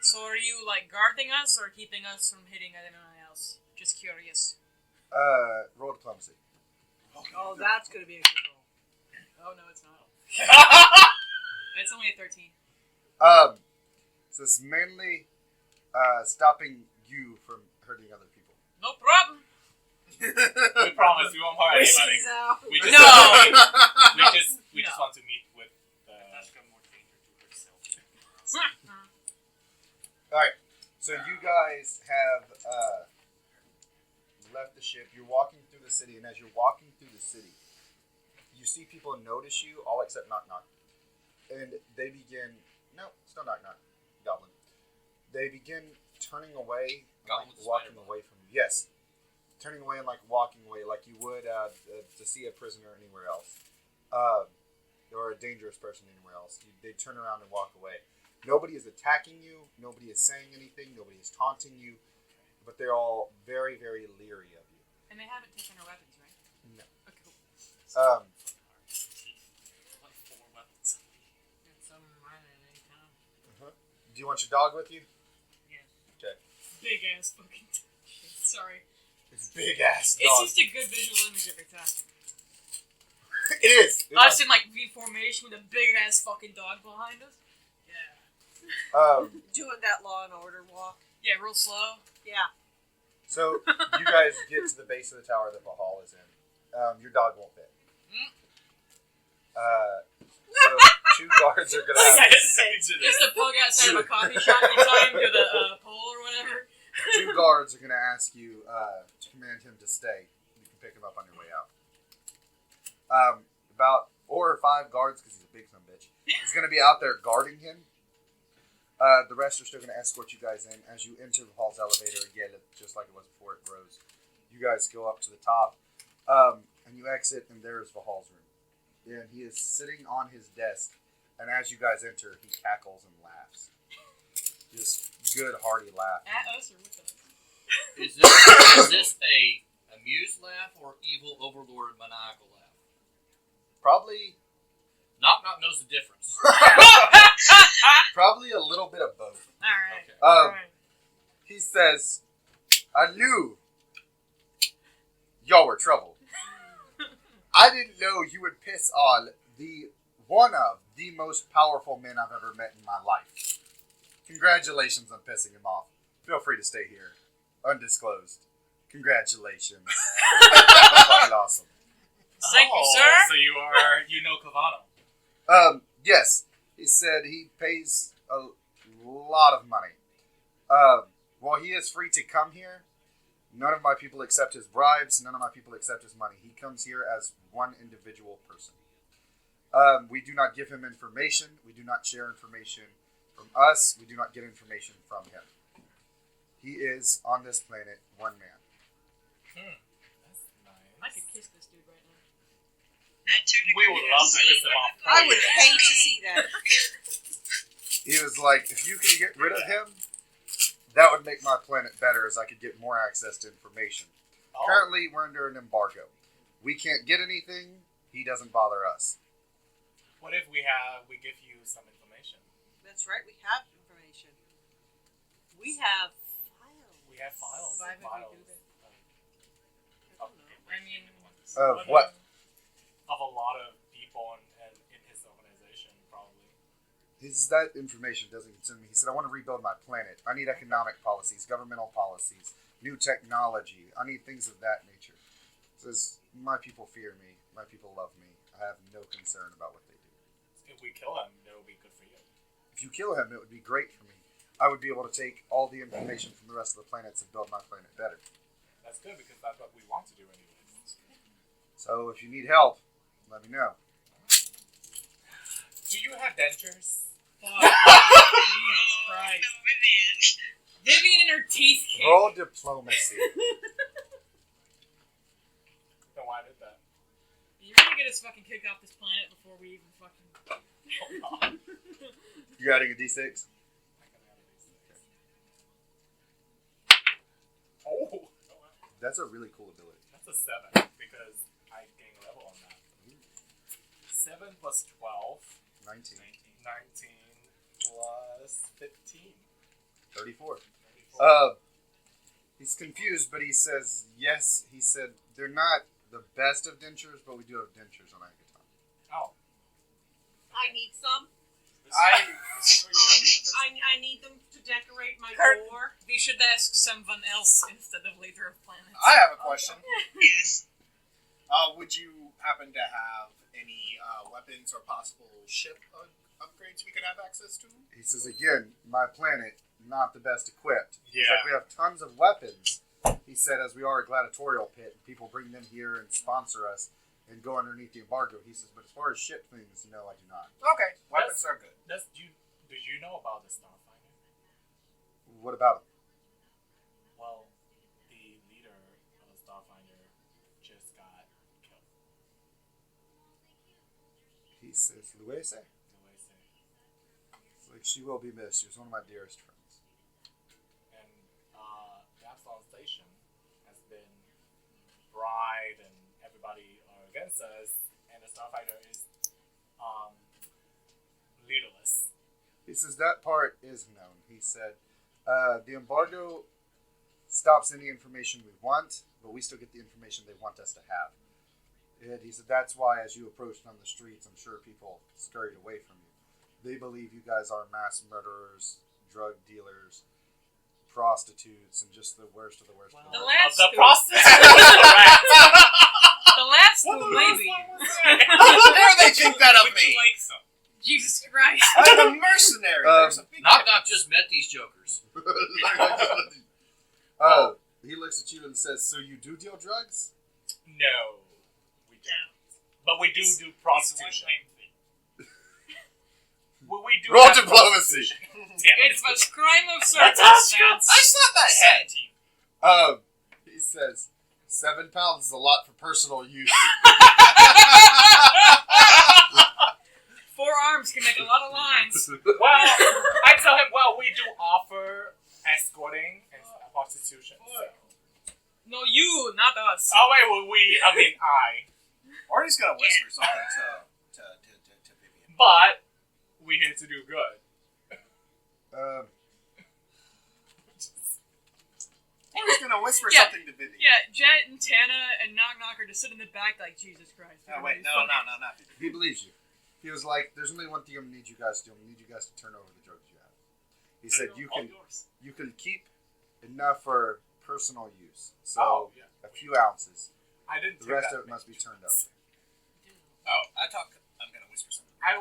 so are you, like, guarding us or keeping us from hitting anyone else? Just curious. Roll diplomacy. Oh, that's gonna be a good roll. Oh, no, it's not. It's only a 13. So it's mainly stopping you from hurting other people. No problem. We promise we won't hurt anybody. We just No. we just want to meet with Natashka more danger to herself. Alright, so you guys have left the ship. You're walking through the city, and as you're walking through the city, you see people notice you, all except Nok Gnok. And they begin... No, still Nok Gnok. Goblin. They begin turning away, Goblin like with walking spider away from you. Yes. Turning away and like walking away like you would to see a prisoner anywhere else. Or a dangerous person anywhere else. They turn around and walk away. Nobody is attacking you. Nobody is saying anything. Nobody is taunting you. But they're all very, very leery of you. And they haven't taken our weapons, right? No. Okay, cool. like 4 weapons. Do you want your dog with you? Yes. Okay. Big ass fucking shit. Sorry. It's big ass dog. It's just a good visual image every time. It is. Us in like V formation with a big ass fucking dog behind us. Yeah. Doing that Law and Order walk. Yeah, real slow. Yeah. So you guys get to the base of the tower that Bahal is in. Your dog won't fit. So 2 guards are gonna have Just a pug outside of a coffee shop and tie him to the pole or whatever. 2 guards are gonna ask you to command him to stay. You can pick him up on your way out. About 4 or 5 guards, because he's a big son of a bitch, is gonna be out there guarding him. The rest are still going to escort you guys in. As you enter the hall's elevator, again, just like it was before it grows, you guys go up to the top, and you exit, and there's Vahal's room. And he is sitting on his desk, and as you guys enter, he cackles and laughs. Just good, hearty laugh. At us or with us? Is this a amused laugh or evil overlord maniacal laugh? Probably Nok Gnok knows the difference. Probably a little bit of both. Alright. Okay. Alright. He says, I knew y'all were trouble. I didn't know you would piss on one of the most powerful men I've ever met in my life. Congratulations on pissing him off. Feel free to stay here. Undisclosed. Congratulations. That's fucking awesome. Thank you, sir. So you know Cavano. Yes. He said he pays a lot of money. While he is free to come here, none of my people accept his bribes. None of my people accept his money. He comes here as one individual person. We do not give him information. We do not share information from us. We do not get information from him. He is, on this planet, one man. That's nice. I could kiss this dude right now. We would love to piss him off. I would hate to see that. He was like, if you can get rid of him, that would make my planet better, as I could get more access to information. Oh. Currently, we're under an embargo. We can't get anything. He doesn't bother us. What if we give you some information? That's right, we have information. We have files. We have files. Why would we do that? I don't know. I mean, Of what? Of a lot of people in his organization, probably. That information doesn't concern me. He said, I want to rebuild my planet. I need economic policies, governmental policies, new technology. I need things of that nature. He says, my people fear me. My people love me. I have no concern about what they do. If we kill him, that would be good for you. If you kill him, it would be great for me. I would be able to take all the information from the rest of the planets and build my planet better. That's good, because that's what we want to do anyways. So if you need help, let me know. Do you have dentures? fuck. Jesus Christ. No, Vivian. Vivian and her teeth came. Roll diplomacy. Then why did that? You're gonna get us fucking kicked off this planet before we even fucking. Oh, God. You're adding a d6? Oh! That's a really cool ability. That's a 7, because I gain a level on that. 7 plus 12. 19. 19 plus 15. 34. 34. He's confused, but he says, yes, he said, they're not the best of dentures, but we do have dentures on Agaton. Oh. I need some. I I need them to decorate my Kirk. door. We should ask someone else instead of Leader of Planets. I have a question. Yes. Would you happen to have any weapons or possible ship upgrades we could have access to? He says, again, my planet, not the best equipped. He's Yeah. like, we have tons of weapons. He said, as we are a gladiatorial pit, people bring them here and sponsor us and go underneath the embargo. He says, but as far as ship things, no, I do not. Okay, weapons are good. Did you know about the Starfinder? What about him? Well, the leader of the Starfinder just got killed. He says, Luese? The way I say. It's like, she will be missed. She was one of my dearest friends. And the Absalom Station has been bride and everybody are against us, and the Starfighter is leaderless. He says, that part is known. He said, the embargo stops any information we want, but we still get the information they want us to have. And he said, that's why as you approached on the streets, I'm sure people scurried away from you. They believe you guys are mass murderers, drug dealers, prostitutes, and just the worst of the worst. The last the two. prostitute. The last two, maybe. How dare they think that of me? Jesus Christ. I'm a mercenary. There's a big Nok Gnok just met these jokers. He looks at you and says, so you do deal drugs? No, we don't. But we do prostitution. Well, we do Roll have diplomacy. It's a crime of Natashka! circumstance. I slapped that head. He says 7 pounds is a lot for personal use. 4 arms can make a lot of lines. Well, I tell him, well, we do offer escorting and prostitution. So. No, you, not us. Oh, wait, well, I mean, I. Or he's gonna whisper something to Vivian. But, we're here to do good. Or he's gonna whisper Yeah. something to Vivian. Yeah, Jet and Tana and Nok Gnok are just sitting in the back like, Jesus Christ. Oh, wait, no, not Vivian. He believes you. He was like, "There's only one thing I'm gonna need you guys to do. I need you guys to turn over the drugs you have." He said, All "You yours. can keep enough for personal use. So Oh, yeah. a few ounces. I didn't The take rest that of it must be many turned up." drugs. Oh, I'm gonna whisper something. I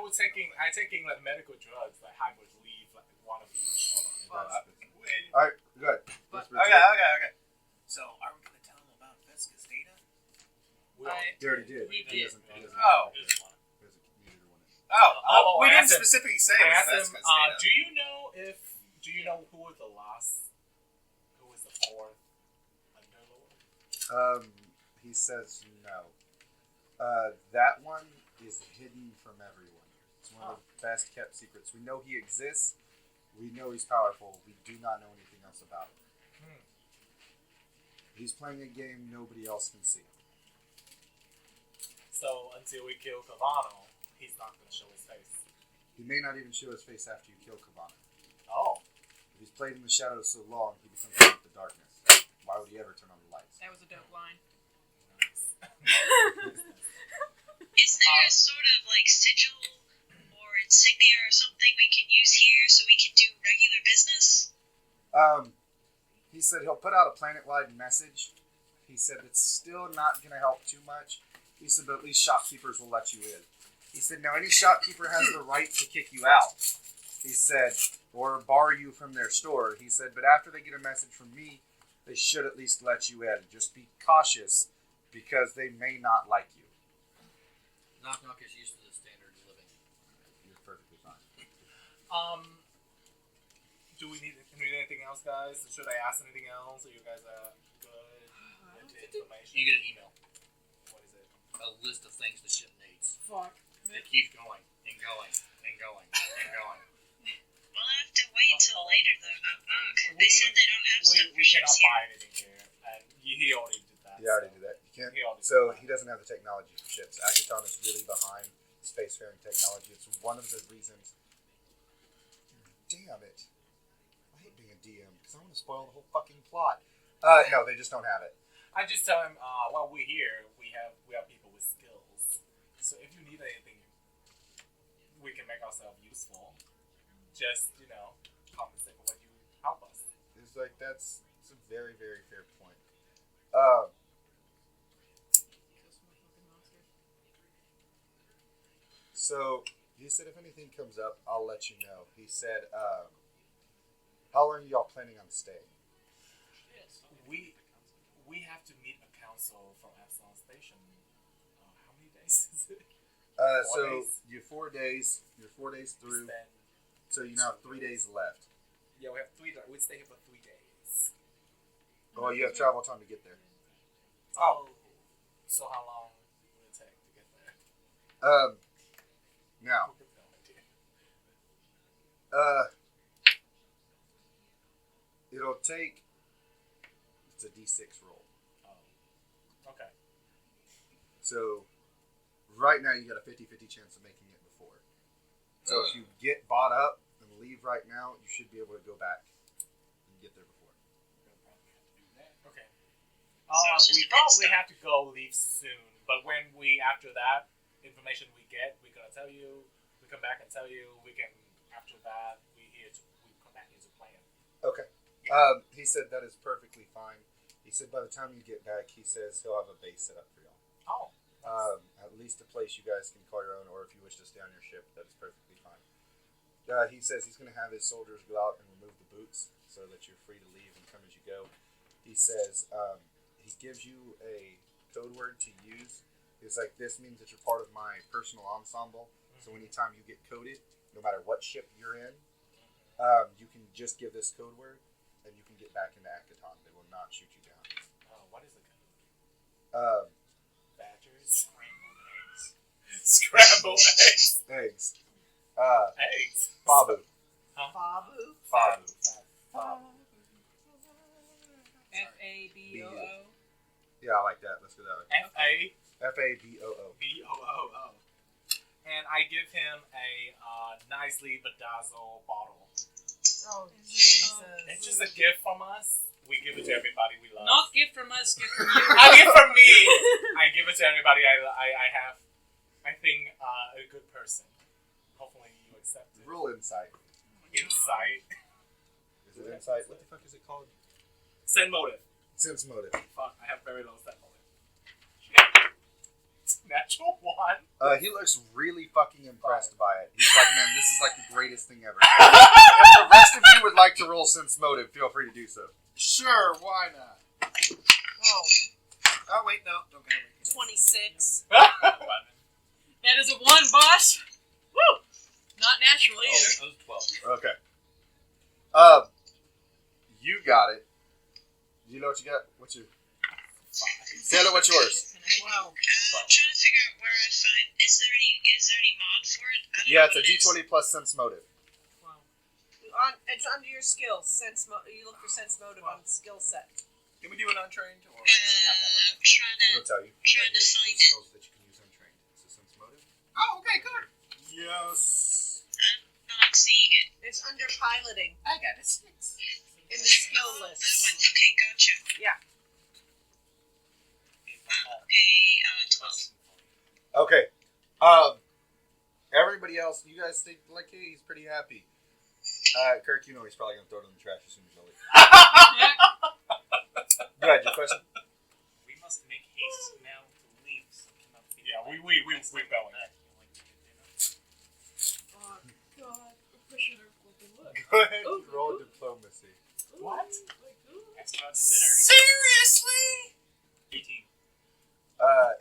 taking like medical drugs, like I would leave like one of each. Hold on. Wait. All right, good. Okay. So, are we gonna tell him about Veska's data? He already did. We He did. doesn't Oh. he neither want it. Oh, we I didn't asked him- specifically say I it was asked him, Veska's data. do you know who was the fourth underlord? He says no. That one is hidden from everyone. It's one of the best kept secrets. We know he exists. We know he's powerful. We do not know anything else about him. He's playing a game nobody else can see. So until we kill Cavano, he's not going to show his face. He may not even show his face after you kill Cabana. Oh. If he's played in the shadows so long, he becomes one with the darkness. Why would he ever turn on the lights? That was a dope line. Is there a sort of like sigil or insignia or something we can use here so we can do regular business? He said he'll put out a planet-wide message. He said it's still not going to help too much. He said, but at least shopkeepers will let you in. He said, now any shopkeeper has the right to kick you out. He said, or bar you from their store. He said, but after they get a message from me, they should at least let you in. Just be cautious because they may not like you. Nok Gnok is used to the standard of living. You're perfectly fine. Do we need anything else, guys? Should I ask anything else? Are you guys good with the information? You get an email. What is it? A list of things the ship needs. Fuck. It keeps going and going and going and going. We'll have to wait till later though. They said they don't have stuff for We cannot ships here. buy anything here, and he already did that. He already did that. You can't. He already So did he doesn't have the technology for ships. Akaton is really behind spacefaring technology. It's one of the reasons. Damn it. I hate being a DM because I want to spoil the whole fucking plot. No, they just don't have it. I just tell him, while we're here, we have people with skills. So if you need anything, we can make ourselves useful. Just, compensate for what you help us. It's like it's a very, very fair point. So he said if anything comes up, I'll let you know. He said, how long are y'all planning on staying? We have to meet a council from Epsilon Station. How many days is it? So you're 4 days. You're 4 days through. So you now have 3 days left. Yeah, we have 3 days. We stay here for 3 days. Oh, you have travel time to get there. Oh. So how long will it take to get there? Now, it'll take. It's a D6 roll. Oh. Okay. So, right now you got a 50-50 chance of making it before. So if you get bought up and leave right now, you should be able to go back and get there before. Okay. So We probably have to go leave soon, but when after that information we get, we're gonna tell you. We come back and tell you. We can after that we come back here to plan. Okay. He said that is perfectly fine. He said by the time you get back, he says he'll have a base set up for y'all. Oh. At least a place you guys can call your own, or if you wish to stay on your ship, that is perfectly fine. He says he's going to have his soldiers go out and remove the boots so that you're free to leave and come as you go. He says he gives you a code word to use. It's like, this means that you're part of my personal ensemble. So anytime you get coded, no matter what ship you're in, you can just give this code word, and you can get back into Akaton. They will not shoot you down. Oh, what is the code? Badgers. Scrambled eggs. Eggs. Eggs. Babu. Babu. Babu. F-A-B-O-O. Yeah, I like that. Let's go that way. F-A. F-A-B-O-O. B-O-O-O. And I give him a nicely bedazzled bottle. Oh, Jesus. It's just a gift from us. We give it to everybody we love. Not gift from us, gift from you. I give from me. I give it to everybody I have. I think a good person. Hopefully you accept it. Roll insight. Insight. Is it insight? What the fuck is it called? Send motive. Sense motive. Fuck, I have very low send motive. Natural one. He looks really fucking impressed by it. He's like, man, this is like the greatest thing ever. If the rest of you would like to roll sense motive, feel free to do so. Sure, why not? Oh, Oh, wait, no. Don't get it. 26. That is a 1, boss. Woo! Not natural either. That was 12. Okay. You got it. You know what you got? What's your... Taylor, what's yours? Wow. I'm trying to figure out where I find. Is there any mod for it? I don't Yeah, know it's a what it is. D20 plus sense motive. Wow. It's under your skills. You look for sense motive on the skill set. Can we do an untrained? Or I'm trying It'll tell you. Trying to There's find it. skills that you can use untrained. It's a sense motive. Oh, okay, good. Yes. I'm not seeing it. It's under piloting I got a 6. in the skill Oh, that list. one. Okay, gotcha. Yeah. Okay, 12. Okay. Everybody else, you guys think like, hey, he's pretty happy. Kirk, you know he's probably gonna throw it in the trash as soon as you leave. Go ahead, your question. We must make haste now to leave. So we cannot be Yeah, like we're next going. time back, you know, like to get dinner. Oh, God. We're pushing our fucking luck. Go ahead, roll diplomacy. What? Let's go out to dinner. Seriously? 18.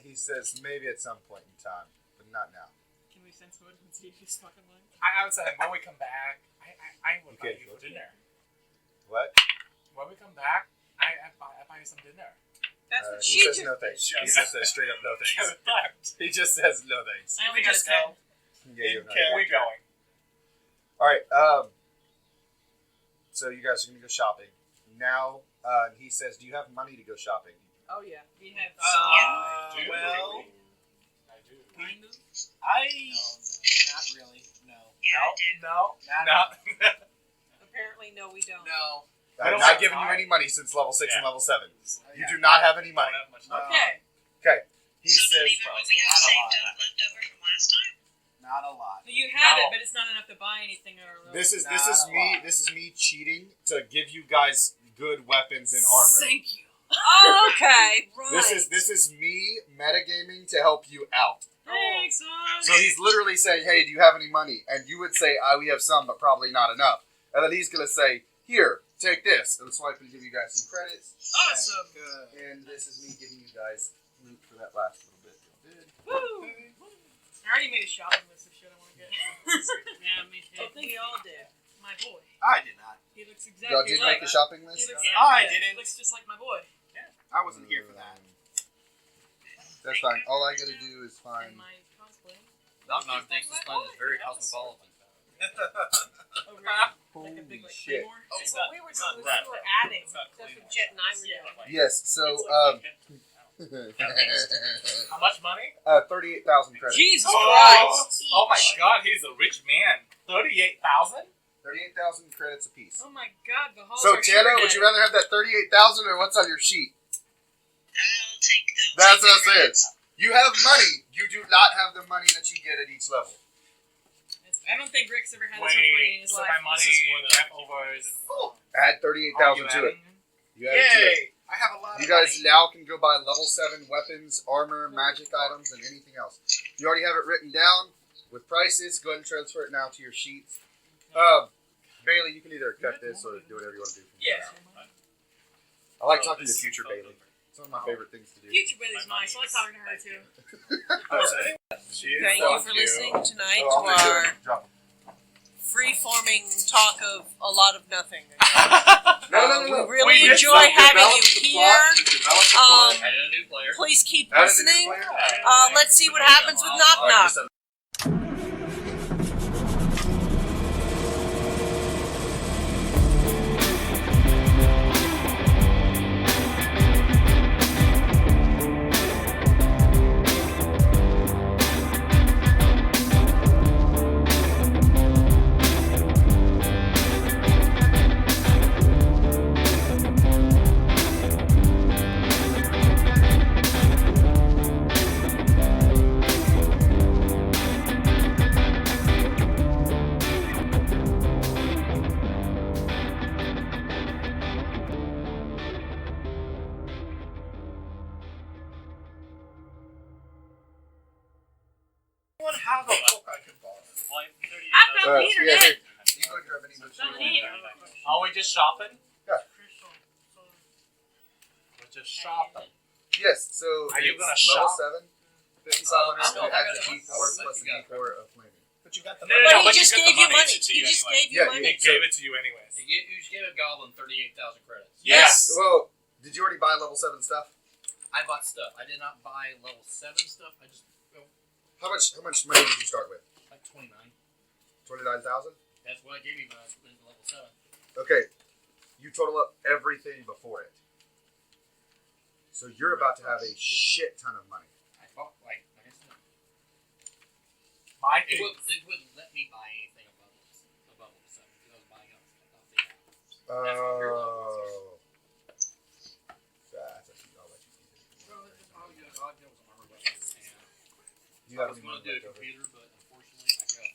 He says maybe at some point in time, but not now. Can we sense motive and see if he's fucking lying? I would say when we come back, I would buy Okay, you for dinner. What? When we come back, I buy you some dinner. That's what He she says just... no thanks. He Yes. just says straight up no thanks. He just says no thanks. I only got a 10. Yeah, you're not. We're going. All right. So you guys are gonna go shopping now. He says, "Do you have money to go shopping?" Oh, yeah. We have Well, I do. kind of. not really. No. Yeah, I do. No. Apparently, no, we don't. No. I've don't not have given you time. any money since level 6 and Yeah. level 7. You Yeah. do not have any money. Don't have much Okay. Okay. He So not says, even what we have Not a saved lot. up left over from last time? Not a lot. So you have No. it, but it's not enough to buy anything or "This is Not a me. lot. This is me cheating to give you guys good weapons and armor. Thank you. Okay, right. This is me metagaming to help you out." Thanks, son. So he's literally saying, "Hey, do you have any money?" And you would say, "We have some, but probably not enough." And then he's gonna say, "Here, take this," and swipe and give you guys some credits. Awesome. Good. And this is me giving you guys loot for that last little bit y'all did. Woo. I already made a shopping list of shit I want to get. Yeah, me too. I think we all did. My boy. I did not. He looks Y'all exactly did like make a shopping list? He looks, Yeah. I He didn't. looks just like my boy. I wasn't here for that. That's fine. All I gotta do is And find. my cosplay. Knock Knock thinks this planet is very cosmopolitan. Oh, really? Holy Like a big, like, shit. Claymore? Oh, So what we were doing was right. we were adding. It's not That's clean. what Jet and I were Yeah. doing. Yes. So How much money? 38,000 credits. Jesus Oh, Christ! oh my God, he's a rich man. 38,000? 38,000 credits apiece. Oh my God, the halls So are Tana, sugar would you daddy. rather have that 38,000 or what's on your sheet? I'll take those. That's what I said. You have money. You do not have the money that you get at each level. I don't think Rick's ever had this much money in Wait, his so life. my money leftovers. Add 38,000 to it. You add it to it. Yay! I have a lot You of guys money. now can go buy level 7 weapons, armor, magic items, and anything else. You already have it written down with prices. Go ahead and transfer it now to your sheets. Bailey, you can either cut this or do whatever you want to do. from here Yeah. on out. I like talking to future Bailey. It's one of my favorite things to do. Future Bailey's nice. I like talking to her too. She is Thank so you for cute. listening tonight Oh, to I'm gonna do our it. Drop 'em. free-forming talk of a lot of nothing. No. We really did enjoy some having develop you the here. plot, develop the plot. Added a new player. Please keep Added a new listening. player. Let's see what happens with Nok Alright, Gnok. just a- How the fuck I can borrow? Well, I'm 38. I found the yeah, internet. here. You go grab any books you want. Are we just shopping? Crystal. So, We're just shopping. Yes, so Are you it's gonna level shop? 7, 5,500, I it don't know if I adds a got D4 it. plus a D4 of flaming. But you got the No, money. no, But but he just you got gave the you money. money. It's to He you just anyway. gave you Yeah, money. He gave it to you anyways. You just gave a goblin 38,000 credits. Yes. Well, did you already buy level 7 stuff? I bought stuff. I did not buy level 7 stuff. I just How much money did you start with? like 29. 29,000? That's what I gave you when I was in level 7. Okay. You total up everything before it. So you're about to have a shit ton of money. I bought like I said, My it thing. wouldn't let me buy anything above level 7 because I was buying up the house. Oh. That's a few. I'll let you keep it. All you was an armor weapon. And You I have was any going money to do a left over? computer, but unfortunately I got.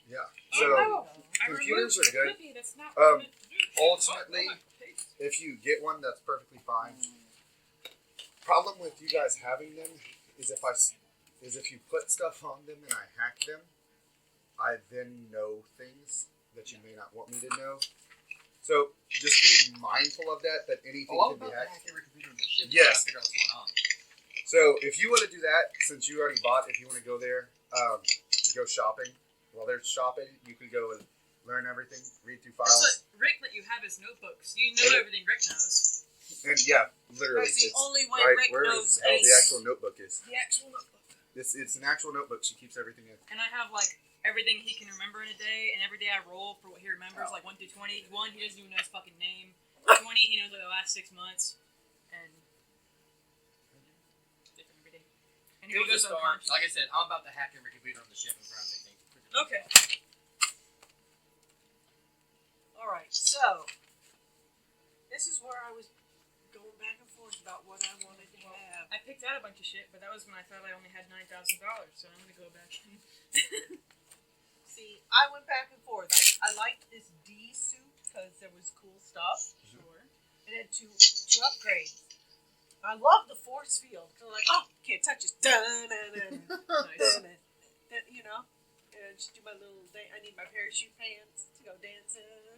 Yeah. Oh, So no. I computers removed are the good. cookie that's not Um, permitted to do. ultimately, Oh, my face. if you get one, that's perfectly fine. Problem with you guys having them is if you put stuff on them and I hack them, I then know things that you may not want me to know. So just be mindful of that. That anything Oh, can be about hacked. hack every computer in the ship. Yes. I figure out what's going on. So if you want to do that, since you already bought, if you want to go there, you go shopping. While they're shopping, you could go and learn everything, read through That's files, what Rick let you have his notebooks. You know And- everything Rick knows. and yeah, literally, That's the it's only way right Rick where knows the Ace. actual notebook is. The actual notebook. It's an actual notebook. She keeps everything in. And I have like everything he can remember in a day, and every day I roll for what he remembers, like 1 through 20. 1, he doesn't even know his fucking name. 20, he knows like the last 6 months, and different every day. And It he was a goes start. unconscious. Like I said, I'm about to hack every computer on the ship and try and make things. Okay. Alright, so this is where I was going back and forth about what I wanted to have. I picked out a bunch of shit, but that was when I thought I only had $9,000, so I'm gonna go back and See, I went back and forth. I liked this D suit because there was cool stuff. sure. It had two upgrades. I love the force field. So like, oh, can't touch it. Dun-dun-dun. Nice. You know, and just do my little dance. I need my parachute pants to go dancing.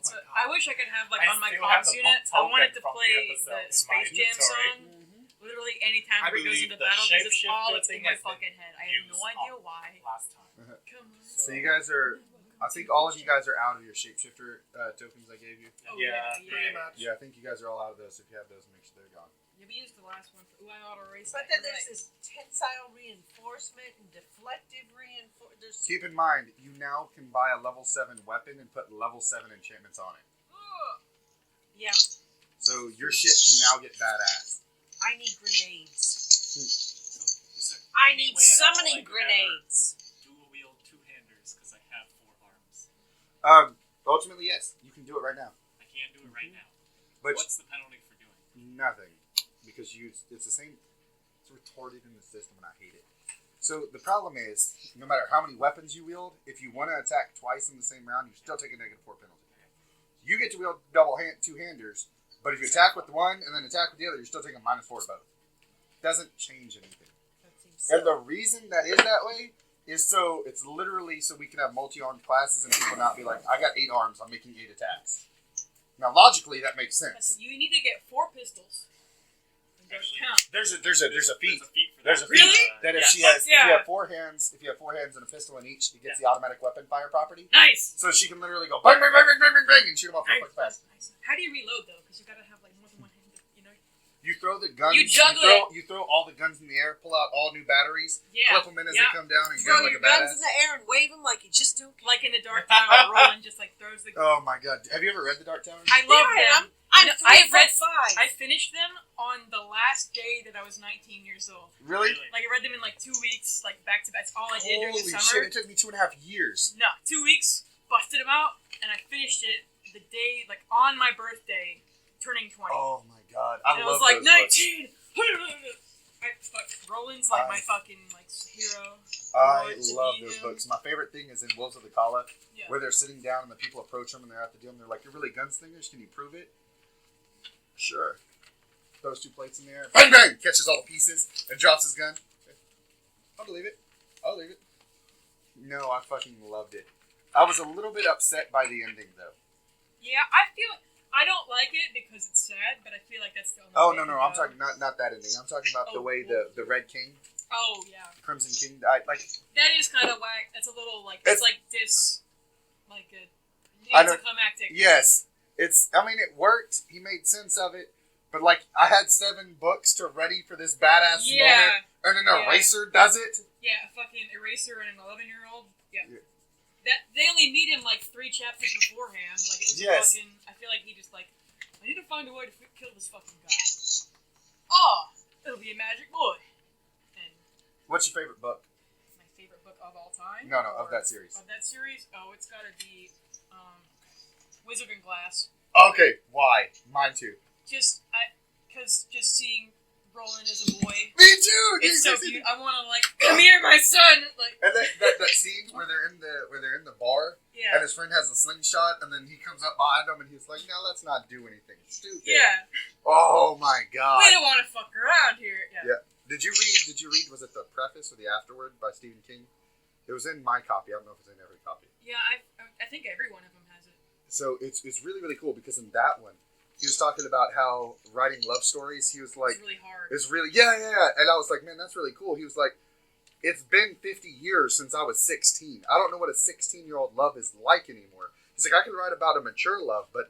So I wish I could have like I on my still have comms the unit. book I wanted token to from the play episode the in my Space Jam inventory. song. Literally anytime I Rick goes believe into the battle, because it's all shapeshifter that's in thing my has been fucking head. I have no used idea up why. Last time. Come on. So you guys are. I think all of you guys are out of your shapeshifter tokens I gave you. Oh, Yeah, Pretty much. Yeah, I think you guys are all out of those. If you have those, make sure they're gone. Yeah, we used the last one for. Ooh, I auto erased But that. then You're there's right. this tensile reinforcement and deflective reinforcement. There's Keep in mind, you now can buy a level 7 weapon and put level 7 enchantments on it. Ugh. yeah. So your shit can now get badass. I need grenades. Is there I any need way at all summoning I could grenades. ever dual wield two-handers because I have 4 arms? Ultimately, yes, you can do it right now. I can't do it right now. But What's the penalty for doing it? nothing, because it's the same. It's retarded in the system, and I hate it. So the problem is, no matter how many weapons you wield, if you want to attack twice in the same round, you still take a -4 penalty. You get to wield two-handers, but if you attack with the one and then attack with the other, you're still taking -4 to both. Doesn't change anything. That seems And the reason that is that way is so it's literally so we can have multi-armed classes and people not be like, I got 8 arms, I'm making 8 attacks. Now logically that makes sense. You need to get 4 pistols, go to Actually, town. There's a feat. for There's a that. feat Really? that if Yes. she has, Yeah. if you have four hands and a pistol in each, it gets the automatic weapon fire property. Nice. So she can literally go bang, bang, bang, bang, bang, bang, bang, and shoot them off real Nice. quick fast. Nice. How do you reload though? Because you gotta have like more than one hand. You know. You throw the guns. You juggle You throw all the guns in the air. Pull out all new batteries. Yeah. Clip them in as they come down, and Throw go like your a guns in badass. the air and wave them like you just don't care. Like in the Dark Tower, Roland just like throws the. Oh my god! Have you ever read the Dark Tower? I love Yeah, them. I'm You know, 3 I finished them on the last day that I was 19 years old. Really? Like I read them in like 2 weeks, like back to back. That's all I did during Holy the shit! summer. It took me 2.5 years. No, 2 weeks, busted them out, and I finished it the day, like on my birthday, turning 20. Oh my god! and I was love like those books. 19. Roland's like my fucking like hero. I to love be those him. books. My favorite thing is in Wolves of the Kala, Yeah. where they're sitting down and the people approach them and they're at the deal and they're like, "You're really gunslingers? Can you prove it?" Sure. Throws 2 plates in the air. Bang bang! Catches all the pieces and drops his gun. I'll believe it. I'll believe it. No, I fucking loved it. I was a little bit upset by the ending though. Yeah, I feel I don't like it because it's sad, but I feel like that's the only. Oh way no, to no, I'm go. talking not that ending. I'm talking about the Oh, way well. the Red King, Oh yeah, Crimson King died. Like that is kind of whack. That's a little like It's- it's like this, like a I know- anticlimactic. yes, it's. I mean, it worked. He made sense of it. But like, I had 7 books to ready for this badass Yeah. moment, and an Yeah. eraser does it. Yeah, a fucking eraser and an 11-year-old. Yeah. Yeah. That they only meet him like 3 chapters beforehand. Like it was Yes. fucking. I feel like he just like, I need to find a way to kill this fucking guy. Oh, it'll be a magic boy. And What's your favorite book? my favorite book of all time. No, of or- that series. Of that series? Oh, it's gotta be Wizard and Glass. Okay, why? Mine too. Because just seeing Roland as a boy, Me too. it's dude. so cute. I want to like, come here, my son. Like, And that scene where they're in the bar yeah, and his friend has a slingshot and then he comes up behind him and he's like, "No, let's not do anything stupid." yeah. Oh my god. We don't want to fuck around here. Yeah. Yeah. Did you read? Was it the preface or the afterword by Stephen King? It was in my copy. I don't know if it's in every copy. Yeah, I think every one of them has it. So it's really really cool because in that one he was talking about how writing love stories. He was like, It's really hard. it's really yeah. And I was like, man, that's really cool. He was like, it's been 50 years since I was 16. I don't know what a 16-year-old love is like anymore. He's like, I can write about a mature love, but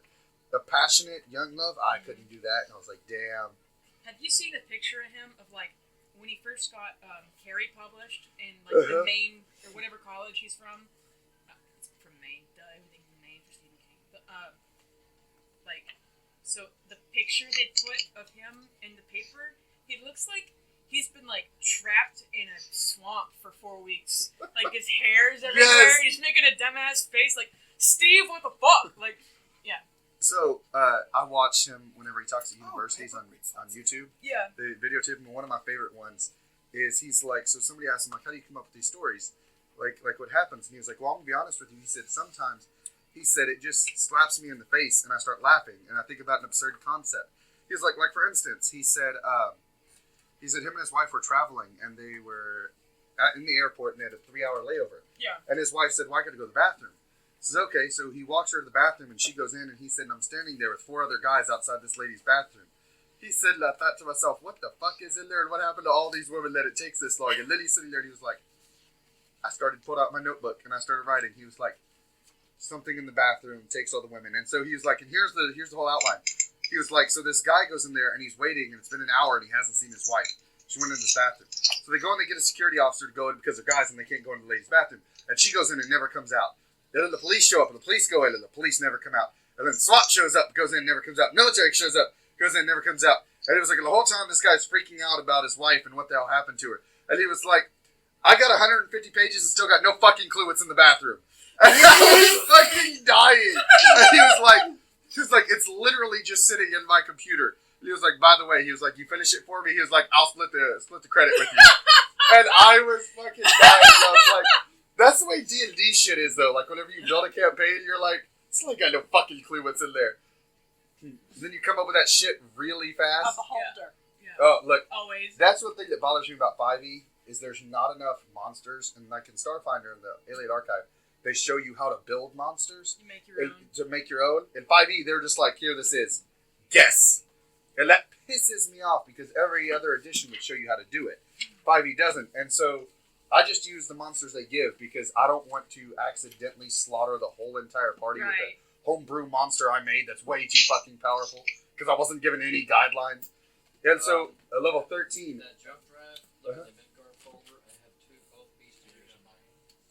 a passionate young love, I couldn't do that. And I was like, damn. Have you seen a picture of him of like when he first got Carrie published in like the Maine or whatever college he's from? It's from Maine. Duh, everything's from Maine for Stephen King. But like, so the picture they put of him in the paper, he looks like he's been like trapped in a swamp for 4 weeks. Like his hair's everywhere. Yes. He's making a dumbass face. Like, Steve, what the fuck? Like, yeah, So I watch him whenever he talks at universities on YouTube. yeah. They videotape him. One of my favorite ones is he's like, so somebody asked him like, how do you come up with these stories? Like what happens? And he was like, well, I'm gonna be honest with you. He said sometimes, he said it just slaps me in the face and I start laughing and I think about an absurd concept. He was like for instance, he said him and his wife were traveling and they were in the airport and they had a 3-hour layover. Yeah. And his wife said, well, I got to go to the bathroom. He says, okay. So he walks her to the bathroom and she goes in and he said, and I'm standing there with 4 other guys outside this lady's bathroom. He said, and I thought to myself, what the fuck is in there and what happened to all these women that it takes this long? And then he's sitting there and he was like, I pulled out my notebook and I started writing. He was like, something in the bathroom takes all the women. And so he was like, and here's the whole outline. He was like, so this guy goes in there and he's waiting and it's been an hour and he hasn't seen his wife. She went into this bathroom. So they go and they get a security officer to go in because they're guys and they can't go into the lady's bathroom. And she goes in and never comes out. And then the police show up and the police go in and the police never come out. And then SWAT shows up, goes in, never comes out. Military shows up, goes in, never comes out. And it was like the whole time this guy's freaking out about his wife and what the hell happened to her. And he was like, I got 150 pages and still got no fucking clue what's in the bathroom. And I was fucking dying. And he was like, it's literally just sitting in my computer. He was like, by the way, he was like, you finish it for me? He was like, I'll split the credit with you. And I was fucking dying. And I was like, that's the way D&D shit is though. Like whenever you build a campaign, you're like, it's like I got no fucking clue what's in there. Then you come up with that shit really A fast. beholder. Yeah. Oh, look, Always. that's one thing that bothers me about 5e is there's not enough monsters. And like in Starfinder in the Alien Archive, they show you how to build monsters You make your own. to make your own. In 5e, they're just like, here, this is. Guess. And that pisses me off because every other edition would show you how to do it. 5e doesn't. And so I just use the monsters they give because I don't want to accidentally slaughter the whole entire party with a homebrew monster I made that's way too fucking powerful because I wasn't given any guidelines. And so at level 13... That jump drive, look at the Midgard folder. I have both beast eaters in mine.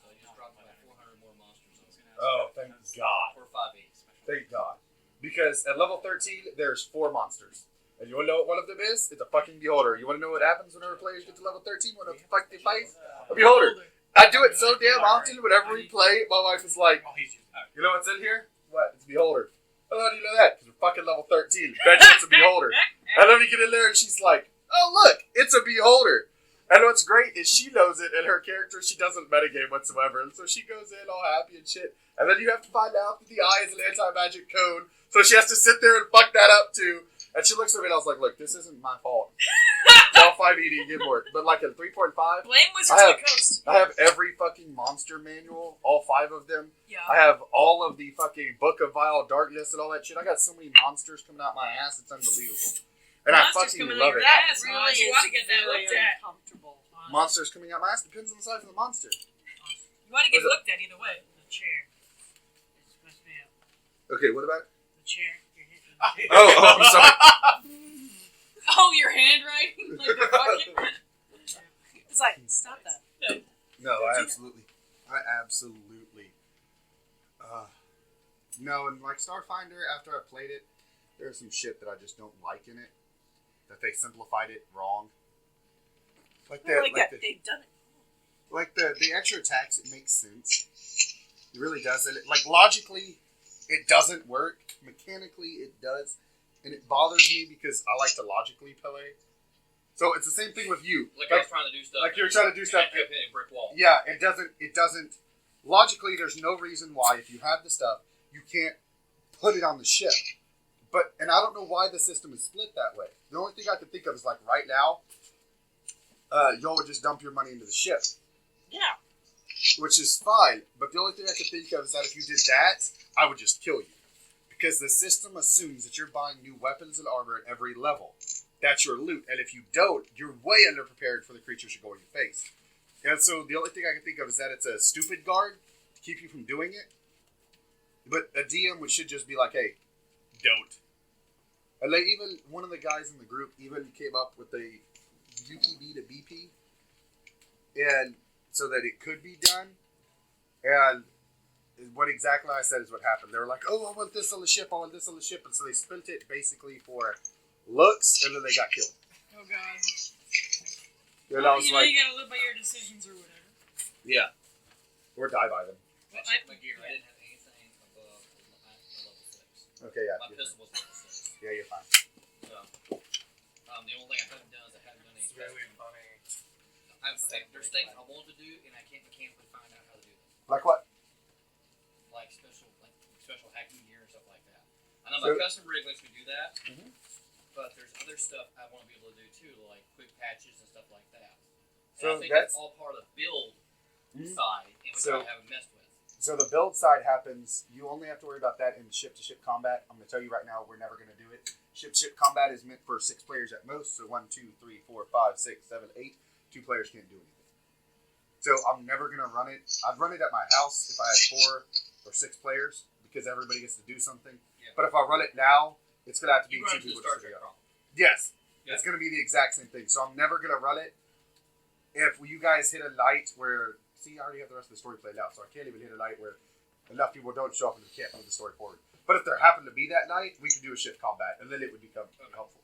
So I just dropped about 400 more monsters. Oh, thank God. Or 5e. Thank God. Because at level 13, there's 4 monsters. And you want to know what one of them is? It's a fucking beholder. You want to know what happens whenever players get to level 13? What the fuck they fight? A beholder. I do it so damn often whenever we play. My wife is like, you know what's in here? What? It's a beholder. Oh, how do you know that? Because we're fucking level 13. Bet you it's a beholder. And then we get in there and she's like, oh, look, it's a beholder. And what's great is she knows it, and her character, she doesn't metagame whatsoever. And so she goes in all happy and shit. And then you have to find out that the eye is an anti-magic cone. So she has to sit there and fuck that up too. And she looks at me and I was like, look, this isn't my fault. All 5e to get more. But like at 3.5, Blame Wizards of the Coast. I have every fucking monster manual, all 5 of them. Yeah. I have all of the fucking Book of Vile Darkness and all that shit. I got so many monsters coming out my ass, it's unbelievable. And I fucking love it. That Really really you is want to get that very looked at. uncomfortable. Monsters coming out my ass depends on the size of the monster. You want to get looked at either way. The chair. It's supposed to be up. Okay, what about? The chair. You're hitting. Oh, I'm sorry. Oh, your handwriting? Like the fucking... It's like, stop that. No, I absolutely. No, and like Starfinder, after I played it, there's some shit that I just don't like in it. That they simplified it wrong. Like that. They've done it. Like the extra attacks, it makes sense. It really does. And like logically, it doesn't work. Mechanically, it does. And it bothers me because I like to logically play. So it's the same thing with you. Like I was trying to do stuff. Like you're trying to do stuff. I kept hitting a brick wall. Yeah, it doesn't. Logically, there's no reason why if you have the stuff, you can't put it on the ship. And I don't know why the system is split that way. The only thing I can think of is like right now, y'all would just dump your money into the ship. Yeah. Which is fine, but the only thing I can think of is that if you did that, I would just kill you. Because the system assumes that you're buying new weapons and armor at every level. That's your loot, and if you don't, you're way underprepared for the creatures you're going to face. And so the only thing I can think of is that it's a stupid guard to keep you from doing it. But a DM should just be like, hey, don't. And like even one of the guys in the group even came up with a UPB to BP, and so that it could be done. And what exactly I said is what happened. They were like, oh, I want this on the ship, I want this on the ship. And so they spent it basically for looks, and then they got killed. Oh, God. And Well, I was you know like, you gotta live by your decisions or whatever. yeah. Or die by them. I checked my gear. I didn't have anything above level 6. Okay, yeah. My pistol was level 6. Yeah, you're fine. So, the only thing I haven't done is I haven't done any It's really testing. funny. There's things I want to do, and I can't mechanically find out how to do them. Like what? Like special hacking gear and stuff like that. I know my custom rig lets me do that, but there's other stuff I want to be able to do too, like quick patches and stuff like that. And So I think that's all part of the build side, in which I haven't messed with. So the build side happens, you only have to worry about that in ship-to-ship combat. I'm going to tell you right now, we're never going to do it. Ship-to-ship combat is meant for 6 players at most, so 1, 2, 3, 4, 5, 6, 7, 8. 2 players can't do anything. So I'm never going to run it. I'd run it at my house if I had 4 or 6 players, because everybody gets to do something. Yeah. But if I run it now, it's going to have to be You run 2 to the people Star to Trek go. problem. Yes. Yeah. It's going to be the exact same thing. So I'm never going to run it. If you guys hit a night where... See, I already have the rest of the story played out, so I can't even hit a night where enough people don't show up and we can't move the story forward. But if there happened to be that night, we could do a ship combat, and then it would become helpful.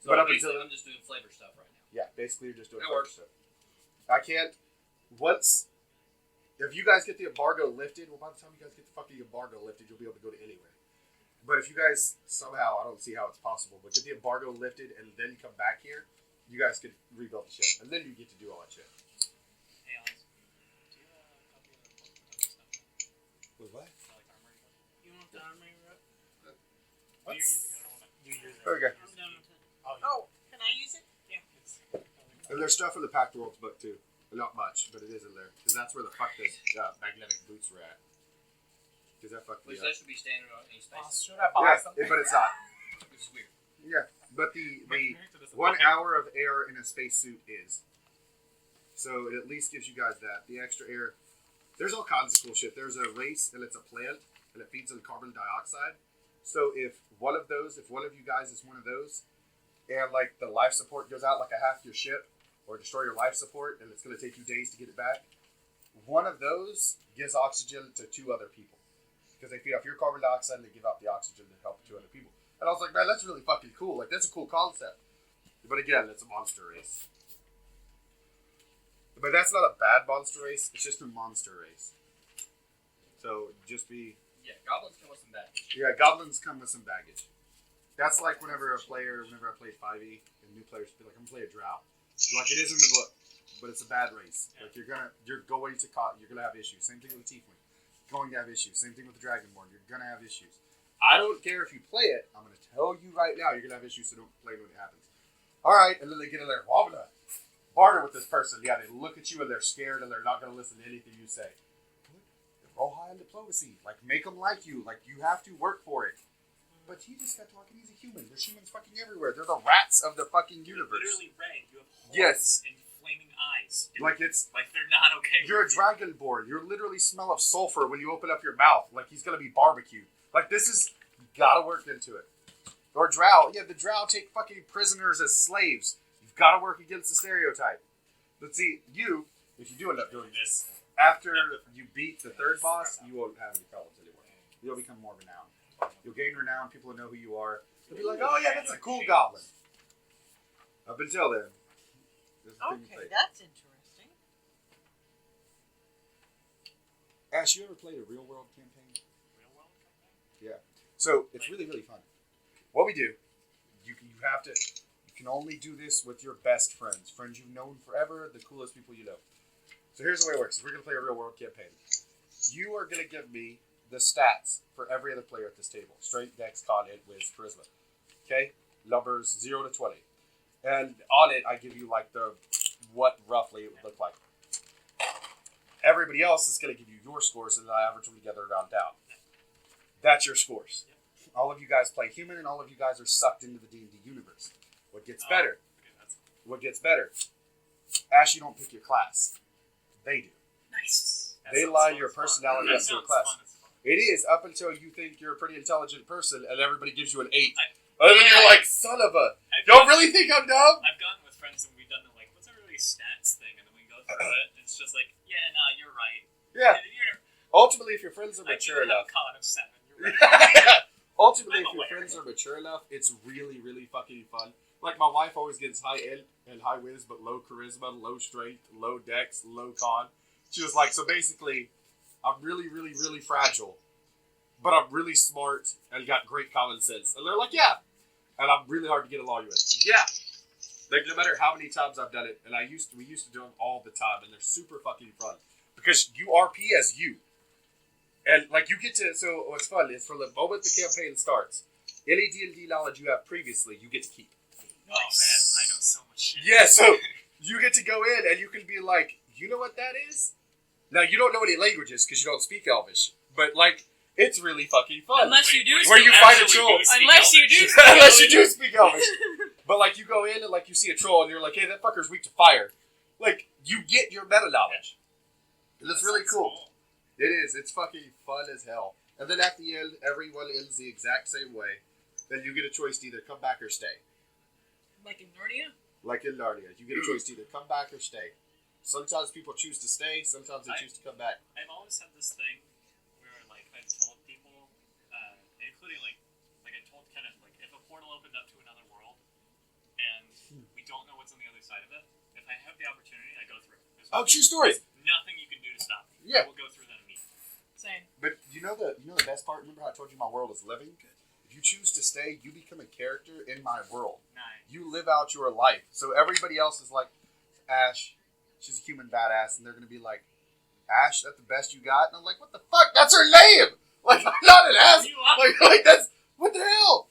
So but up basically, until... I'm just doing flavor stuff right now. Yeah, basically you're just doing That works. stuff. I can't... Once... If you guys get the embargo lifted, well, by the time you guys get the fucking embargo lifted, you'll be able to go to anywhere. But if you guys somehow, I don't see how it's possible, but get the embargo lifted and then come back here, you guys could rebuild the ship. And then you get to do all that shit. Hey, Alex, do you have a copy of the book or stuff? With what? Like armory book? You want the armory rep? Oh, you're using it. I don't want to. You use it. There we go. I'm done with it. Oh, can I use it? It's, And there's stuff in the Pact Worlds book too. Not much, but it is in there. Because that's where the fuck the magnetic boots were at. Because that fucked me Which up. that should be standard on any Oh, space. should I buy Yeah, something? but it's not. Which is weird. Yeah, but the Character doesn't 1 look hour of air in a spacesuit is. So it at least gives you guys that. The extra air. There's all kinds of cool shit. There's a race, and it's a plant, and it feeds on carbon dioxide. So if one of you guys is one of those, and like the life support goes out, like I hack your ship, or destroy your life support, and it's going to take you days to get it back, one of those gives oxygen to 2 other people. Because they feed off your carbon dioxide, and they give out the oxygen to help 2 other people. And I was like, man, that's really fucking cool. Like, that's a cool concept. But again, it's a monster race. But that's not a bad monster race. It's just a monster race. So, just be... Yeah, goblins come with some baggage. Yeah, goblins come with some baggage. That's like whenever I played 5e, and new players be like, I'm going to play a drow. Like, it is in the book, but it's a bad race. Like, you're gonna have issues. Same thing with the tiefling. Going to have issues. Same thing with the dragonborn. You're going to have issues. I don't care if you play it. I'm going to tell you right now, you're going to have issues, so don't play when it happens. Alright, and then they get in there, barter with this person. Yeah, they look at you and they're scared and they're not going to listen to anything you say. Roll high on diplomacy. Like, make them like you. Like, you have to work for it. But he just got talking. He's a human. There's humans fucking everywhere. They're the rats of the fucking universe. Literally red. You have horns Yes. and flaming eyes. Like, it's... Like they're not okay. You're a with you. dragonborn. You're literally smell of sulfur when you open up your mouth. Like, he's going to be barbecued. Like, this is... You gotta work into it. Or drow. Yeah, the drow take fucking prisoners as slaves. You've got to work against the stereotype. But see, if you do end up doing this, after you beat the 3rd boss, you won't have any problems anymore. You'll become more renowned. You'll gain renown. People will know who you are. They'll be like, oh yeah, that's a cool goblin. Up until then. This is the thing you Okay, play. that's interesting. Ash, you ever played a real world campaign? Real world campaign? Yeah. So it's really, really fun. What we do, you can only do this with your best friends you've known forever, the coolest people you know. So here's the way it works. If we're gonna play a real world campaign, you are gonna give me the stats for every other player at this table: strength, dex, con, int, wiz, charisma. Okay, numbers 0 to 20, and on it I give you like what roughly it would look like. Everybody else is gonna give you your scores, and then I average them together and round down. That's your scores. All of you guys play human, and all of you guys are sucked into the D&D universe. What gets better? What gets better? Ash, you don't pick your class. They do. Nice. They lie your personality up to a class. It is up until you think you're a pretty intelligent person, and everybody gives you an 8. And then you're like, son of a... Don't really think I'm dumb? I've gone with friends and we've done the like, what's a really stats thing? And then we go through it, and it's just like, yeah, no, you're right. Yeah. Ultimately, if your friends are mature enough... Con of 7. You're right. Ultimately, I'm if your aware. friends are mature enough, it's really, really fucking fun. Like, my wife always gets high int and high whiz, but low charisma, low strength, low dex, low con. She was like, so basically, I'm really, really, really fragile, but I'm really smart and got great common sense. And they're like, yeah. And I'm really hard to get along with. Yeah. Like, no matter how many times I've done it, and we used to do them all the time, and they're super fucking fun. Because you RP as you. And, like, you get to... So, what's fun is from the moment the campaign starts, any D&D knowledge you have previously, you get to keep. Oh man, I know so much shit. Yeah, so you get to go in, and you can be like, you know what that is? Now, you don't know any languages, because you don't speak Elvish. But, like, it's really fucking fun. Unless you do. Where you find a troll. Unless you do. Unless you do speak Elvish. But, like, you go in, and, like, you see a troll, and you're like, hey, that fucker's weak to fire. Like, you get your meta knowledge. And it's really cool. It is. It's fucking fun as hell. And then at the end, everyone ends the exact same way. Then you get a choice to either come back or stay. Like in Narnia? Like in Narnia. You get a choice to either come back or stay. Sometimes people choose to stay. Sometimes they choose to come back. I've always had this thing where, like, I've told people, including, like I told Kenneth, like, if a portal opened up to another world and we don't know what's on the other side of it, if I have the opportunity, I go through. True story. There's nothing you can do to stop me. Yeah. We'll go through that immediately. Same. But you know the best part? Remember how I told you my world is living? If you choose to stay, you become a character in my world. Nice. You live out your life. So everybody else is like, Ash, she's a human badass, and they're going to be like, Ash, that's the best you got? And I'm like, what the fuck? That's her name! Like, I'm not an ass! Like that's, what the hell?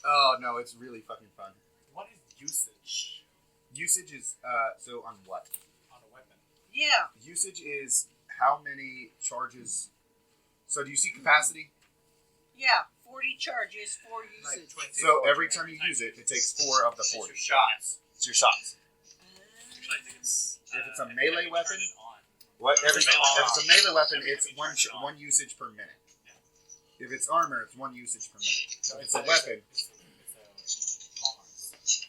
Oh, no, it's really fucking fun. What is usage Usage is, so on what? on a weapon? Yeah. Usage is how many charges. So do you see capacity? Yeah. 40 charges, 4 Like usage. 20. So every time you use it, it takes 4 of the It's 40. your shots. It's your shots. Actually, I think it's. If it's a I melee can weapon, turn it on. What? If it's a melee weapon, Every it's time you turn it on. one usage per minute. If it's armor, it's 1 usage per minute. If it's a weapon,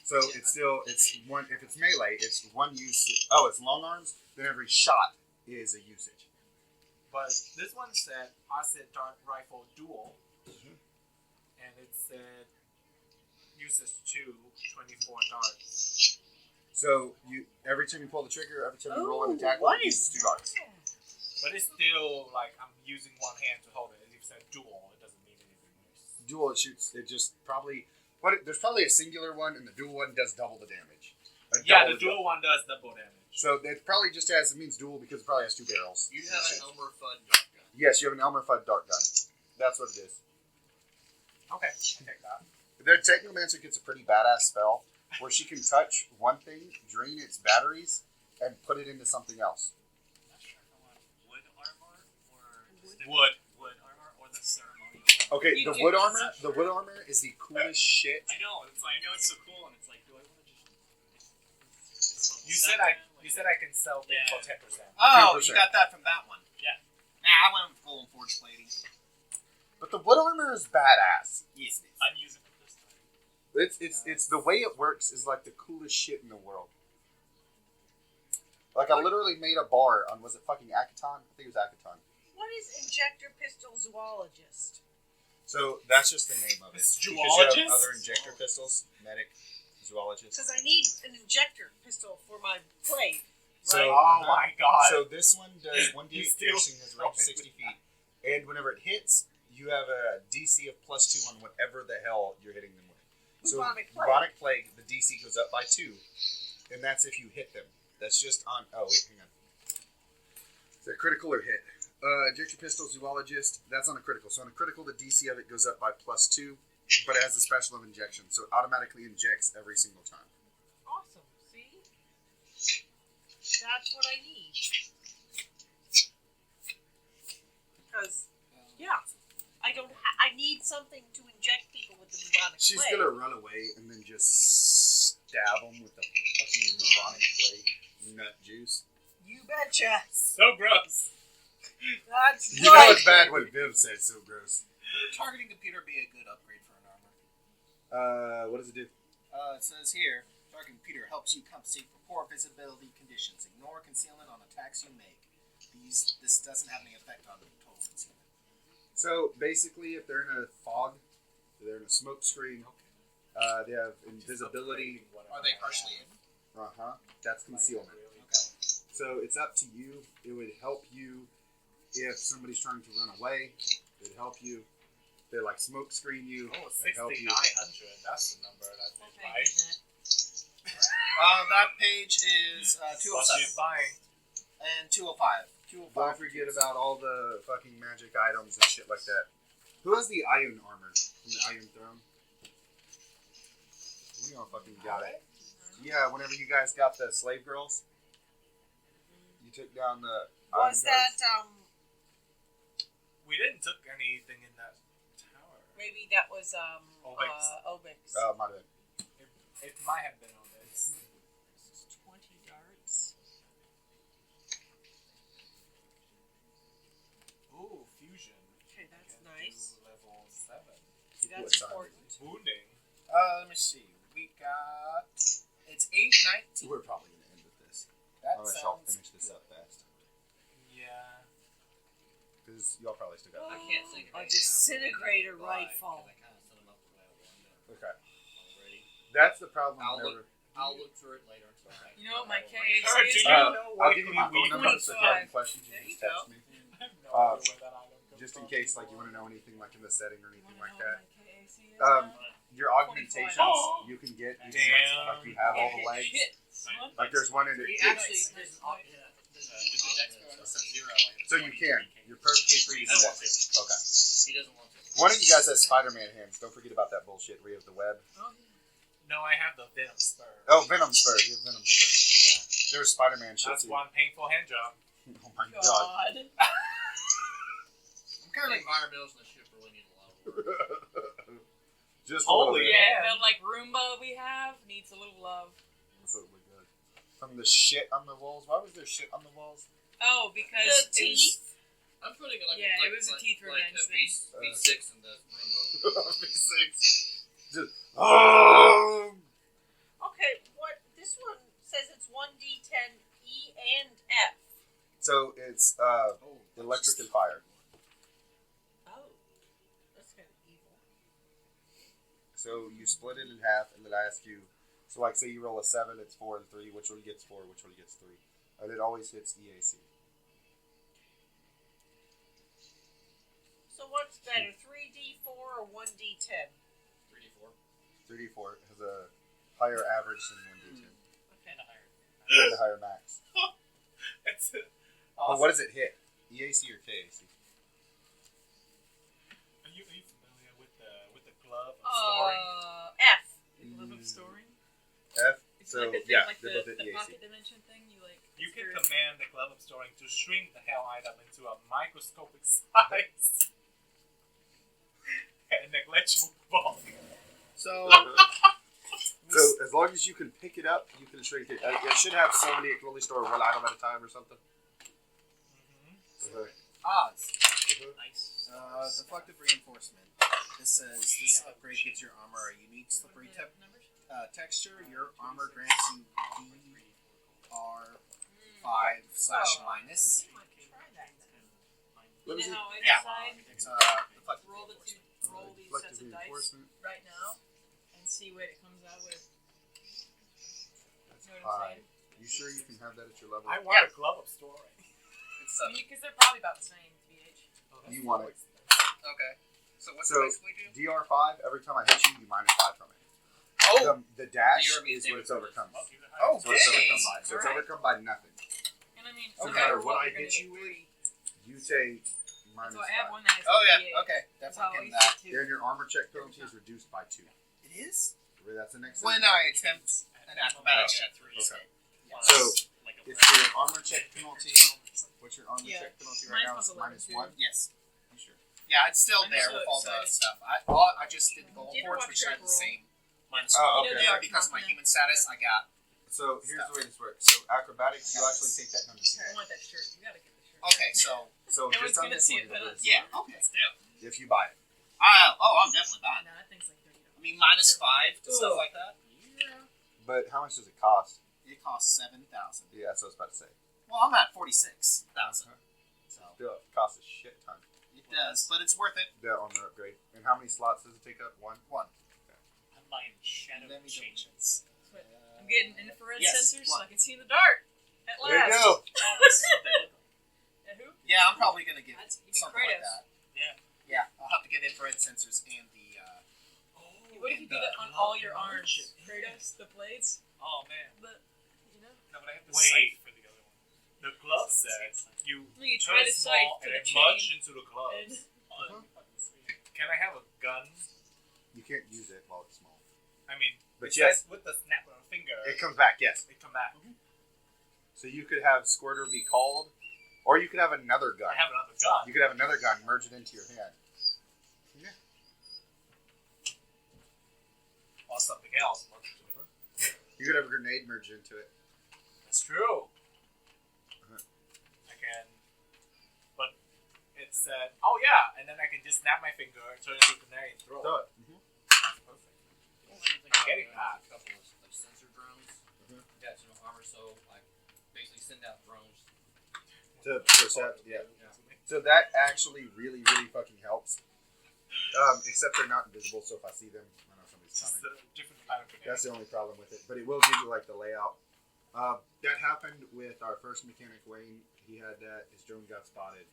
so it's still one. If it's melee, it's 1 use. Oh, it's long arms. Then every shot is a usage. But this one said offset dart rifle dual, and it said uses 24 darts. So you every time you pull the trigger, every time you roll an Ooh, attack, what it uses is 2 darts. But it's still like I'm using one hand to hold it. If it said dual, it doesn't mean anything. Dual, it shoots. It just probably. There's probably a singular one, and the dual one does double the damage. Yeah, Double the dual one does double damage. So it probably just has. It means dual because it probably has 2 barrels. You have an Elmer Fudd dart gun. Yes, you have an Elmer Fudd dart gun. That's what it is. Okay, I'll take that. The Technomancer gets a pretty badass spell where she can touch one thing, drain its batteries, and put it into something else. I'm not sure if I want wood armor or Wood armor or the ceremonial. Okay, You the do- wood armor. The wood armor is the coolest shit. I know it's so cool, and it's like, do I want to just? You said I can sell things for 10%. Oh, 10%. you got that from that one. Yeah. Nah, I went with full forge plating. But the wood armor is badass. Yes, it is. I'm using it this time. It's the way it works is like the coolest shit in the world. Like I literally made a bar on was it fucking Akaton? I think it was Akaton. What is injector pistol zoologist? So that's just the name of it. It's Because you have zoologist? other injector pistols, medic, zoologist. Because I need an injector pistol for my blade. So, right? Oh my god. So this one does 1d8 You still piercing, has a range of 60 feet, and whenever it hits, you have a DC of +2 on whatever the hell you're hitting them with. So Bubonic plague. bubonic plague, the DC goes up by 2, and that's if you hit them. That's just on. Oh wait, hang on. Is that critical or hit? Injector pistol, zoologist. That's on a critical. So on a critical, the DC of it goes up by +2, but it has a special of injection, so it automatically injects every single time. Awesome. See? That's what I need. Because, yeah, I don't. I need something to inject people with the bubonic She's plague. gonna run away and then just stab them with the fucking bubonic plague nut juice. You betcha. So gross. That's You know right. it's bad when Viv says so gross. Would targeting computer be a good upgrade for an armor? What does it do? It says here, targeting computer helps you compensate for poor visibility conditions. Ignore concealment on attacks you make. This doesn't have any effect on total concealment. So basically, if they're in a fog, they're in a smoke screen, they have invisibility. Are they partially in? That's concealment. Okay. So it's up to you. It would help you if somebody's trying to run away. It would help you. They like smoke screen you. Oh, They help 6,900. you. That's the number that they Okay, buy. is it? That page is What 207 she's buying. and 205. 205. Don't forget about all the fucking magic items and shit like that. Who has the iron armor from the Iron Throne? We all fucking got it. Yeah, whenever you guys got the slave girls, you took down the iron Was guards. that, We didn't took anything in that tower. maybe that was, Obix. Obix. Might have been. It might have been on this. This is 20 darts. Ooh, fusion. Okay, that's Can nice. do level 7. That's What time? important. Wounding. Let me see. We got. It's 819. We're probably going to end with this. That Unless y'all sounds finish this up fast. Yeah. Because y'all probably still got I that. can't think of A anything disintegrator I would buy, rifle. 'cause I kind of set them up the way I wanted Okay. already. That's the problem I'll whenever... I'll look through it later and stuff. You know what my I will KAC Kirk, is? do you Uh, know I'll what give you my we phone number, so if you have any 25. questions, you There can you just text go. me. I have no Uh, idea where that item comes Just in from. case, like, you want to know anything, like, in the setting or anything like What that. my KAC is Um, now? Your augmentations, Oh! you can get. You Damn. can, like, you have all the legs. Shit, son. Like, there's one in it. He it's- actually there's an op- yeah, there's With the dex bonus of 0, So you can. You're perfectly free to do that. Okay. he doesn't want to. One of you guys has Spider-Man hands. Don't forget about that bullshit where you have the web. No, I have the Venom Spur. Oh, Venom Spur. You have Venom Spur. Yeah. There's Spider-Man shit That's too. one painful hand job. Oh my god. God. kind of environmentalists in the ship really need a lot of work. Just a little bit. Yeah, that like Roomba we have needs a little love. That's really good. From the shit on the walls. Why was there shit on the walls? Oh, because The it was, teeth. I'm putting it like Yeah, like, it was a like, teeth like revenge a thing. V6 in the room. V6. Just. Okay, what this one says it's 1d10 E and F. So it's electric and fire. Oh, that's kind of evil. So you split it in half, and then I ask you. So like, say you roll a 7, it's 4 and 3. Which one gets 4? Which one gets 3? And it always hits EAC. So what's better, 3d4 or 1d10? 3D4. 3d4 has a higher average than 1d10. And a higher. And a higher max. It's But what does it hit? EAC or KAC? Are you familiar with the glove of storing? F. love of storing. F. It's So like the thing, yeah, like they the both hit the EAC. pocket dimension thing. You like. You can consider- command the glove of storing to shrink the hell item into a microscopic size and negligible volume. So, So as long as you can pick it up, you can shrink it. It should have so many. It can only store one item at a time or something. Oz. Nice. Deflective reinforcement. This says this upgrade gives your armor a unique slippery texture. Your armor grants you DR5/-. You might try that then. Let me You see. know how I Yeah. decide? Deflective Roll the reinforcement. roll these Reflective sets of dice reinforcement. right now and see what it comes out with. That's You know what I'm 5. You sure you can have that at your level? I want a glove of storing. It's Because they're probably about the same, BH. You want it. okay. So what's So it basically do? DR5. Every time I hit you, you minus 5 from it. Oh, The dash DR means is what it's overcome. oh, So it's dang. overcome by. So it's Alright. overcome by nothing. And I mean, So no Okay. matter for what I you're gonna hit get you with, three. you take minus So I have 5. one that has Oh BH. yeah. Okay. That's how Definitely I getting used that. to Then your armor check penalty is reduced by 2. It is. That's the next When thing. I attempt an acrobatics check. Okay. Yeah. So Like a if your armor check penalty, what's your armor Yeah. check penalty Mine's right now? It's plus 11 minus too. 1. Yes. You sure? Yeah, it's still I'm there so with all the excited. stuff. I just did the gold Did you boards, watch which had the Kirk roll? same. Minus Oh, one. okay. You know Yeah, Dark because of my Continent? human status, I got. So here's the way this works. So acrobatics, you actually take that down to 0. I want that shirt. You gotta get the shirt. Okay, so So No one's just on gonna this see one, it but it'll us. be yeah, okay. if you buy it. I'm definitely buying No, it. that thing's like $30. I mean, minus 5 to stuff Ooh. like that. Yeah. But how much does it cost? It costs 7,000. Yeah, that's what I was about to say. Well, I'm at 46,000. So Still, it costs a shit ton. it does, but it's worth it. The armor upgrade. And how many slots does it take up? 1? I'm buying shadow Let me changes. But I'm getting infrared Yes, sensors so one. I can see in the dark. At last. There you go. Yeah, who? Yeah, I'm probably gonna get That's- you'd be something like Kratos. that. Yeah. Yeah, I'll have to get infrared sensors and the. What if you did it on all your arms? Kratos, the blades, Oh man. the, you know? No, but I have the Wait. sight for the other one. The glove says you You turn try to sight small for and the it merge chain. into the glove. And Oh, fucking sweet. Can I have a gun? You can't use it while it's small. I mean, But it yes. says with the snap of a finger, It comes back, yes. it come back. So you could have Squirter be called, or you could have another gun. I have another gun. You could have another gun, merge it into your hand. Yeah. Or something else. You could have a grenade merge into it. That's true. Uh-huh. I can. But it said, oh yeah, and then I can just snap my finger, turn it into a grenade, and throw it. That's perfect. I'm getting that. A couple of like sensor drones. Mhm. Yeah, so armor, so like basically send out drones. To percept, yeah. So that actually really, really fucking helps. Except they're not invisible, so if I see them, I know somebody's It's just coming. a different kind of grenade. That's the only problem with it. But it will give you like the layout. That happened with our first mechanic, Wayne. He had that. His drone got spotted.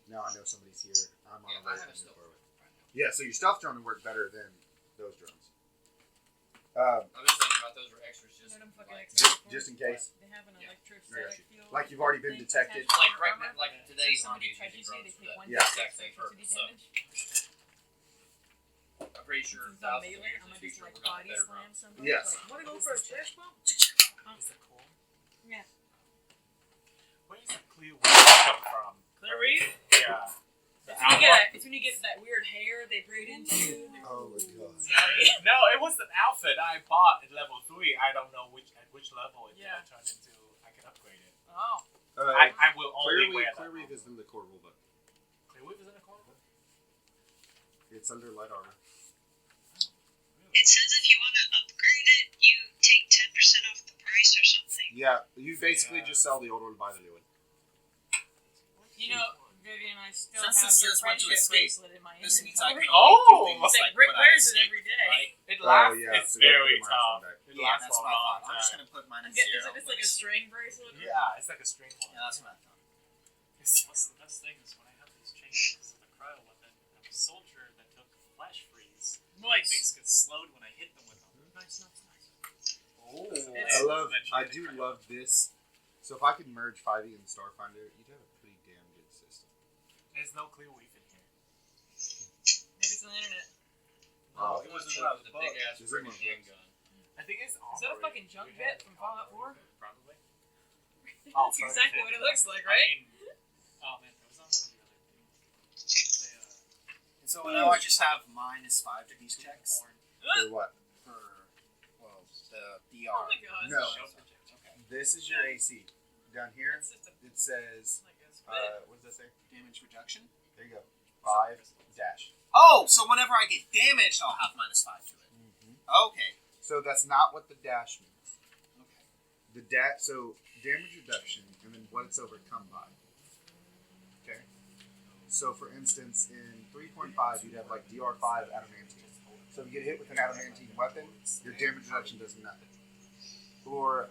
Now I know somebody's here. I'm on Yeah, I alert. have a to stealth move forward. right now. Yeah, so your stealth drone would work better than those drones. I'm just thinking about those were extras just Let 'em fucking like, extend. Just in case. They have an Yeah. electrostatic I field. like you've already been thing detected. attached to like your right armor. now, like So today's if somebody zombies touches using you, they drones for take that one Yeah. exact d6 same electricity purpose. So damage. I'm pretty sure Since I'm thousands of melee, years I'm in the gonna just future like we're gonna body better slam drones. somebody. Yes. Like, wanna go for a chest bump? Is it cool? Yeah. Where is that clear weed come from? Clear weed? Yeah. It's when you get that weird hair they braid into. Oh my god. No, it was an outfit I bought at level 3. I don't know at which level it turned into. I can upgrade it. Oh. I will only wear that. Clearweave is in the core rulebook. Clearweave is in the core? It's under light armor. It says if you want to upgrade it, you take 10% off the price or something. Yeah, you basically just sell the old one, buy the new one. You know, Vivian, I still Since have this your says when to friendship escape, bracelet in my This means I can inventory. only do things Like like Rick when I wears it escape, every day. right? It lasts. yeah, It's so you very have to put mine tough. back. It Yeah, lasts that's for what a I long thought. I'm just time. gonna put mine at Is it zero. just like a string bracelet? Yeah, it's like a string one. Yeah, that's what I thought. What's the best thing is when I have these chains because of the cryo weapon, I have a soldier that took flash freeze. Nice. Things get slowed when I hit them with them. Nice. Oh, I do love this. So if I could merge 5e and Starfinder, you'd have a pretty damn good system. There's no clear weave in here. Maybe it's on the internet. Oh, it was a big ass Is it freaking one of handgun. I think it's Is that a fucking junk jet from Fallout 4? Probably. That's exactly what it looks like, right? Oh man, it was on one of the other things. It was And so now I just have -5 to these checks For what? for, well, the DR. Oh my god. No. Okay. This is your AC. Down here, It's just a, it says, like a spit. what does that say? Damage reduction. There you go. 5 dash. Oh, so whenever I get damaged, I'll have -5 to it. Okay. So that's not what the dash means. Okay. The so damage reduction and then what it's overcome by. Okay. So for instance, in 3.5, you'd have like DR5 adamantine. So if you get hit with an adamantine weapon, your damage reduction does nothing. Or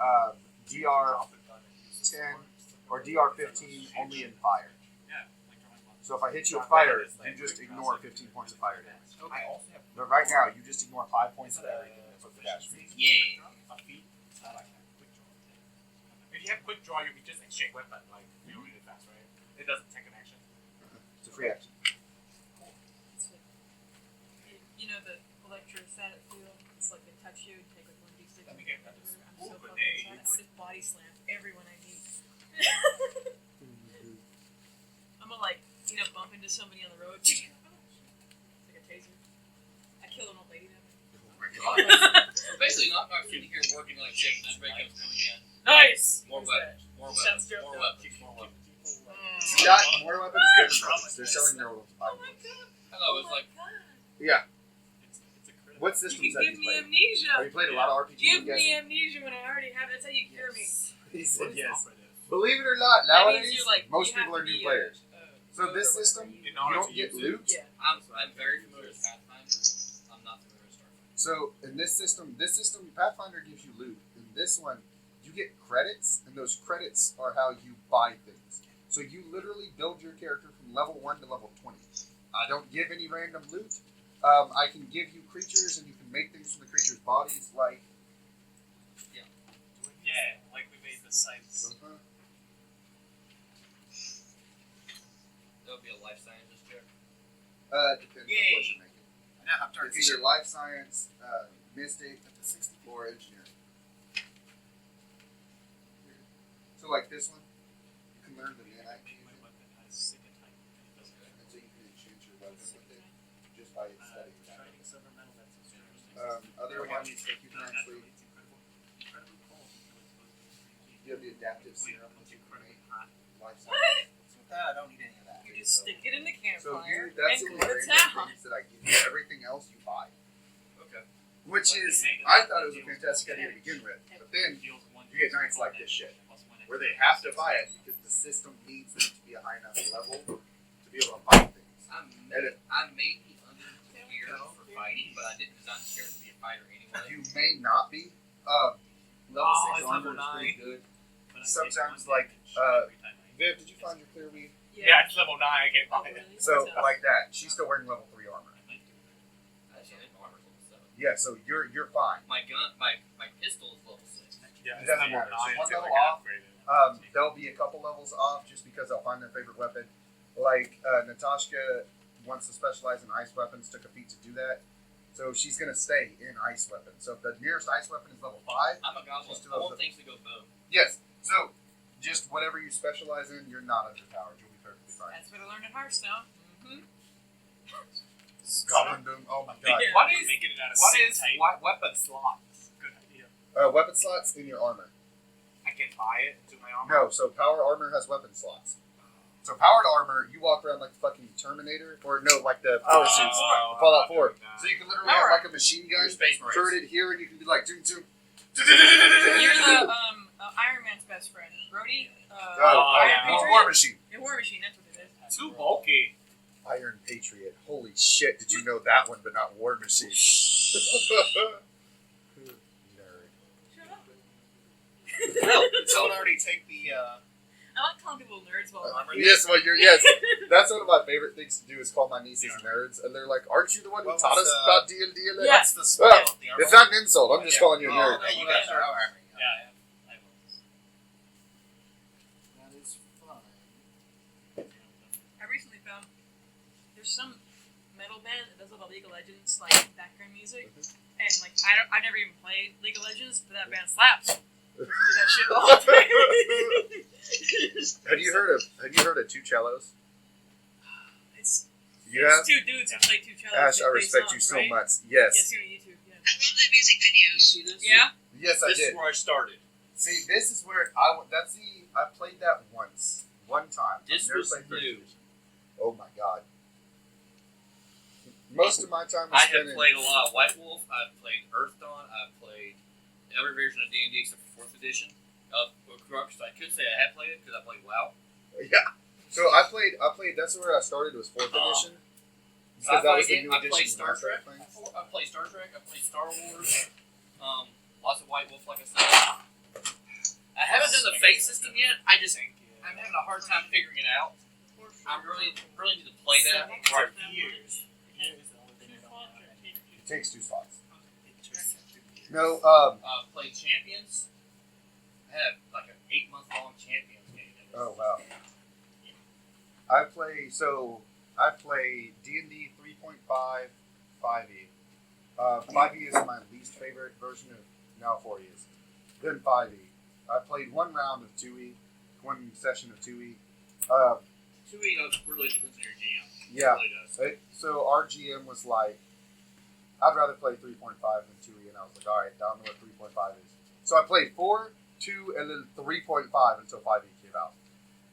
DR10 or DR15 only in fire. So if I hit you with fire, you just ignore 15 points of fire damage. Okay. But right now, you just ignore 5 points of everything. That's what the dash means. Yeah. If you have quick draw, you can just exchange weapon like really fast, right? It doesn't take an action. It's a free action. You know the electrostatic field? It's like they touch you and take like 1d6. Let me get that. I'm so fucking Grenades. excited. I'm gonna just body slam everyone I meet. I'm gonna like, bump into somebody on the road. It's like a taser. I killed an old lady that way. So basically, Nok Gnok's sitting here working like shit, and then Ray comes coming in. Nice! More Who's weapons, more Sounds weapons, more dope. weapons, more weapons. You got more weapons, good weapons. They're selling their old Oh my weapons. god! Hello, it's like, Yeah. it's a critical. What You systems can have give you me played? amnesia! Have you played a lot of RPGs? Give I'm me guessing? amnesia when I already have it. That's how you cure me. He said yes. Operative. Believe it or not, That means nowadays, you, like, most you have people are to new be, players. So good this or whatever system, you- you In order don't to get use it. loot. Yeah. I'm very familiar with Pathfinder. I'm not familiar with Starfinder. So in this system, Pathfinder gives you loot. In this one, you get credits, and those credits are how you buy things. So you literally build your character from level 1 to level 20. I don't give any random loot. I can give you creatures, and you can make things from the creatures' bodies, like. Yeah, like we made the sites. That would be a life scientist chair. Depends on what Yay. you're making. I now have dark It's either vision. life science, mystic, or engineering. So like this one, you can learn the nanite My fusion, weapon has second type. It doesn't and so you can exchange your weapon with it just by studying that. shining silver metal. That's interesting. Other ones, like you can actually, It's incredibly cold. you have the adaptive serum, It's which you can incredibly make hot. life science. So with that, I don't need any of that. You just stick it in the So campfire you, that's the and only put it random down. things that I give you. Everything else you buy. Okay. Which Like is, they make it I up, thought it was a deals fantastic with idea to begin with. But then, Deals one you get plus nights like one this shit, plus one where they extra have to plus buy it six. because the system needs them to be a high enough level to be able to buy things. I may be under here for fighting, but I didn't design the character to be a fighter anyway. You may not be. Level 6 it's armor level is pretty 9. good. But I Sometimes, take one like, damage every time I Viv, did you find your clear weave? Yeah, it's level 9. I can't Oh, buy it. really? So, What's that? like that. She's still wearing level 3 armor. I might do that. Actually, I didn't know armor's level 7. Yeah, so you're fine. My gun, my pistol is level 6. Yeah, It it's doesn't level matter. So 9 one until level I off, upgrade it. They'll be a couple levels off just because I'll find their favorite weapon. Like, Natashka wants to specialize in ice weapons, took a feat to do that. So she's going to stay in ice weapons. So if the nearest ice weapon is level 5, I'm a goblin. Just I want about things to go boom. yes. So just whatever you specialize in, you're not underpowered. You'll be perfectly fine. That's what I learned at Hearthstone. Goblindom. Oh my god. Yeah. What is Making it out of what same is type. weapon slots? Good idea. Weapon slots in your armor. I can buy it into my armor. No, so power armor has weapon slots. So powered armor, you walk around like the fucking Terminator, or no, like the power suits, the Fallout 4. So you can literally have like a machine gun Space Marines. turreted here, and you can be like, zoom, zoom. You're the Iron Man's best friend, Brody. Iron Patriot. War Machine. Yeah, War Machine. That's what it is. Too bulky. Iron Patriot. Holy shit, did you know that one, but not War Machine? Nerd. Shut up. Well, don't already take the. I like calling people nerds while I'm Yes, well, yes. That's one of my favorite things to do is call my nieces nerds, and they're like, "Aren't you the one who What taught was, us about D&D?" And Yeah. What's the spell of the armor? It's not an insult. I'm just Yeah. calling you a nerd. Oh, you got your armor. Yeah, I will. That is fun. I recently found there's some metal band that does all the League of Legends like background music, and like I never even played League of Legends, but that band slaps. I do that shit all day. Have you heard of Two Cellos? It's You have? two dudes who play two cellos. Ash, that I play respect you songs, so right? much. Yes, Yes. see on YouTube. Yeah. I love the music videos. See this? Yeah. Yes, I This did. is where I started. See, this is where I played that one time. This I've never was played first new. edition. Oh my god. Most of my time I was have spent in. played a lot of White Wolf. I've played Earth Dawn. I've played every version of D&D except for 4th edition. Crux, I could say I had played it because I played WoW. Yeah. So I played. That's where I started. Was 4th edition. Because that was the new I edition. played when Star I started Trek. playing. I played Star Trek. I played Star Wars. Lots of White Wolf, like I said. I haven't done the Fate system yet. I'm having a hard time figuring it out. I really need to play that. For years. It takes 2 slots. No. Played Champions. I had like an 8-month-long Champions game. Oh wow. I play D&D 3.5, 5e. 5e is my least favorite version of now 4e is. Then 5e. I played one round of 2e, one session of 2e. 2E does really depends on your GM. Yeah. It really does. So our GM was like, I'd rather play 3.5 than 2e, and I was like, all right, down to what 3.5 is. So I played 4, 2, and then 3.5 until 5e came out.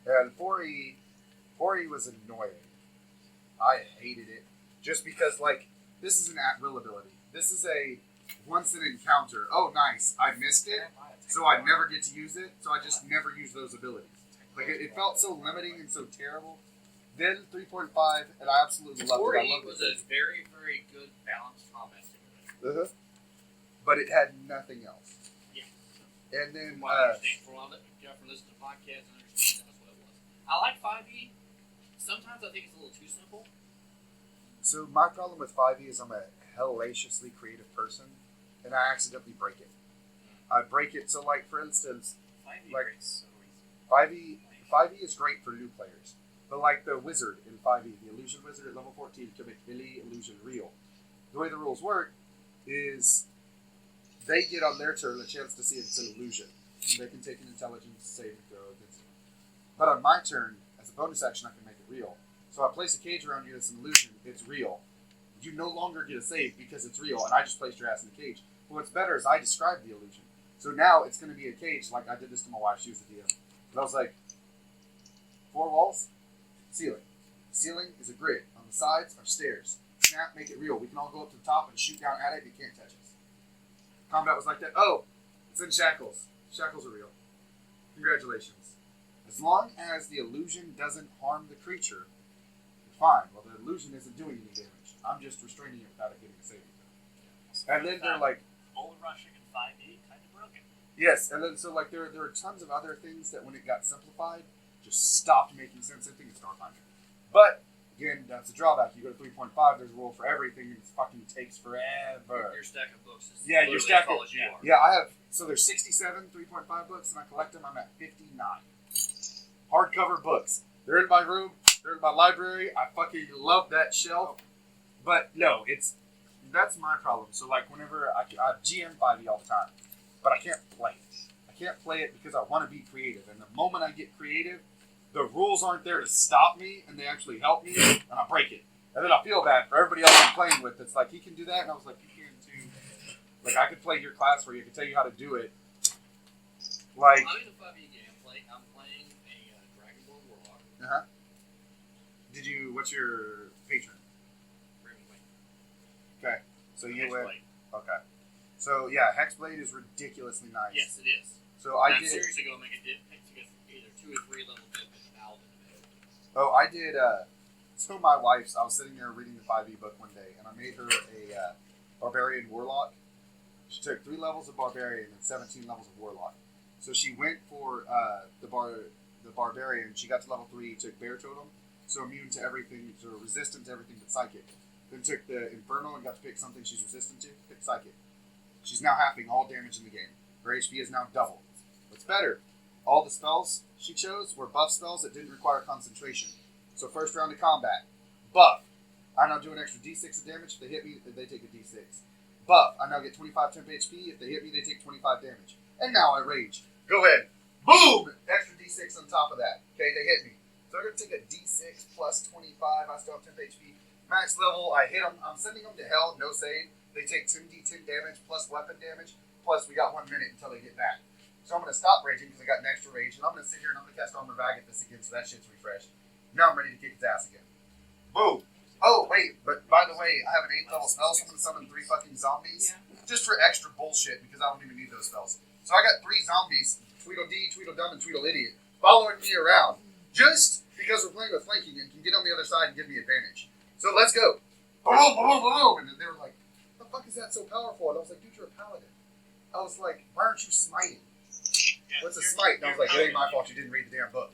And 4e was annoying. I hated it just because, like, this is an at-will ability. This is a once an encounter. Oh, nice. I missed it, so I never get to use it, so I just never use those abilities. Like, it felt so limiting and so terrible. Then 3.5, and I absolutely loved it. I 4E loved was it. a very, very good balanced combat simulator. But it had nothing else. Yeah. And then, From what I understand, for a while, you have to listen to podcasts and understand that's what it was. I like 5E. Sometimes I think it's a little too simple. so my problem with 5e is I'm a hellaciously creative person, and I accidentally break it. I break it, so like, for instance, 5e Like- breaks so easy. 5e is great for new players. But like the wizard in 5e, the illusion wizard at level 14 can make any illusion real. The way the rules work is they get on their turn a chance to see if it's an illusion. And they can take an intelligence saving throw against it. But on my turn, as a bonus action, I can make it real. So I place a cage around you that's an illusion, it's real. You no longer get a save because it's real, and I just placed your ass in the cage. But what's better is I described the illusion. So now it's going to be a cage, like I did this to my wife, she was the DM. But I was like, 4 walls, ceiling. Ceiling is a grid. On the sides are stairs. Snap, make it real. We can all go up to the top and shoot down at it. It can't touch us. Combat was like that. Oh, it's in shackles. Shackles are real. Congratulations. As long as the illusion doesn't harm the creature, you're fine. Well, the illusion isn't doing any damage. I'm just restraining it without it getting a saving throw. And then they're like, Bull rushing in 5e kind of broken. yes. And then so like there are tons of other things that when it got simplified, just stopped making sense. I think it's Starfinder. But again, that's the drawback. You go to 3.5, there's a rule for everything, and it fucking takes forever. Your stack of books is Yeah, your stack as tall of- as you are. Yeah, I have. So there's 67 3.5 books, and I collect them. I'm at 59 hardcover books. They're in my room. They're in my library. I fucking love that shelf. But no, that's my problem. So like whenever I GM 5e all the time, but I can't play it. I can't play it because I want to be creative. And the moment I get creative, the rules aren't there to stop me, and they actually help me, and I break it. And then I feel bad for everybody else I'm playing with. It's like, he can do that, and I was like, you can too. Like, I could play your class for you. I could tell you how to do it. Like, I'm in a 5e game. I'm playing a Dragon Ball Warlock. uh-huh. What's your patron? Okay, so you went. Okay. So, yeah, Hexblade is ridiculously nice. Yes, it is. So I'm did. seriously going to make a dip to get either 2 or 3 level dip in Paladin. Oh, I did. So my wife's. I was sitting there reading the 5e book one day, and I made her a Barbarian Warlock. She took 3 levels of Barbarian and 17 levels of Warlock. So she went for the Barbarian. She got to level 3, took Bear Totem, so immune to everything, so resistant to everything but Psychic. Then took the Infernal and got to pick something she's resistant to, pick Psychic. She's now halving all damage in the game. Her HP is now double. What's better, all the spells she chose were buff spells that didn't require concentration. So first round of combat, buff. I now do an extra d6 of damage. If they hit me, they take a d6. Buff. I now get 25 temp HP. If they hit me, they take 25 damage. And now I rage. Go ahead. Boom! Extra d6 on top of that. Okay, they hit me. So I'm going to take a d6 plus 25. I still have temp HP. Max level, I hit them. I'm sending them to hell, no save. They take 10d10 damage plus weapon damage. Plus, we got 1 minute until they get back. So I'm going to stop raging because I got an extra rage. And I'm going to sit here and I'm going to cast Armor Vag at this again so that shit's refreshed. Now I'm ready to kick its ass again. Boom! Oh, wait, but by the way, I have an 8th level spell, so I'm going to summon 3 fucking zombies. Just for extra bullshit because I don't even need those spells. So I got 3 zombies, Tweedledee, Tweedledum, and Tweedleidiot, following me around. Just because we're playing with flanking and can get on the other side and give me advantage. So let's go. Boom, boom, boom. And then they were like, the fuck is that so powerful? And I was like, dude, you're a paladin. I was like, why aren't you smiting? What's a smite? And I was like, it ain't my fault you didn't read the damn book.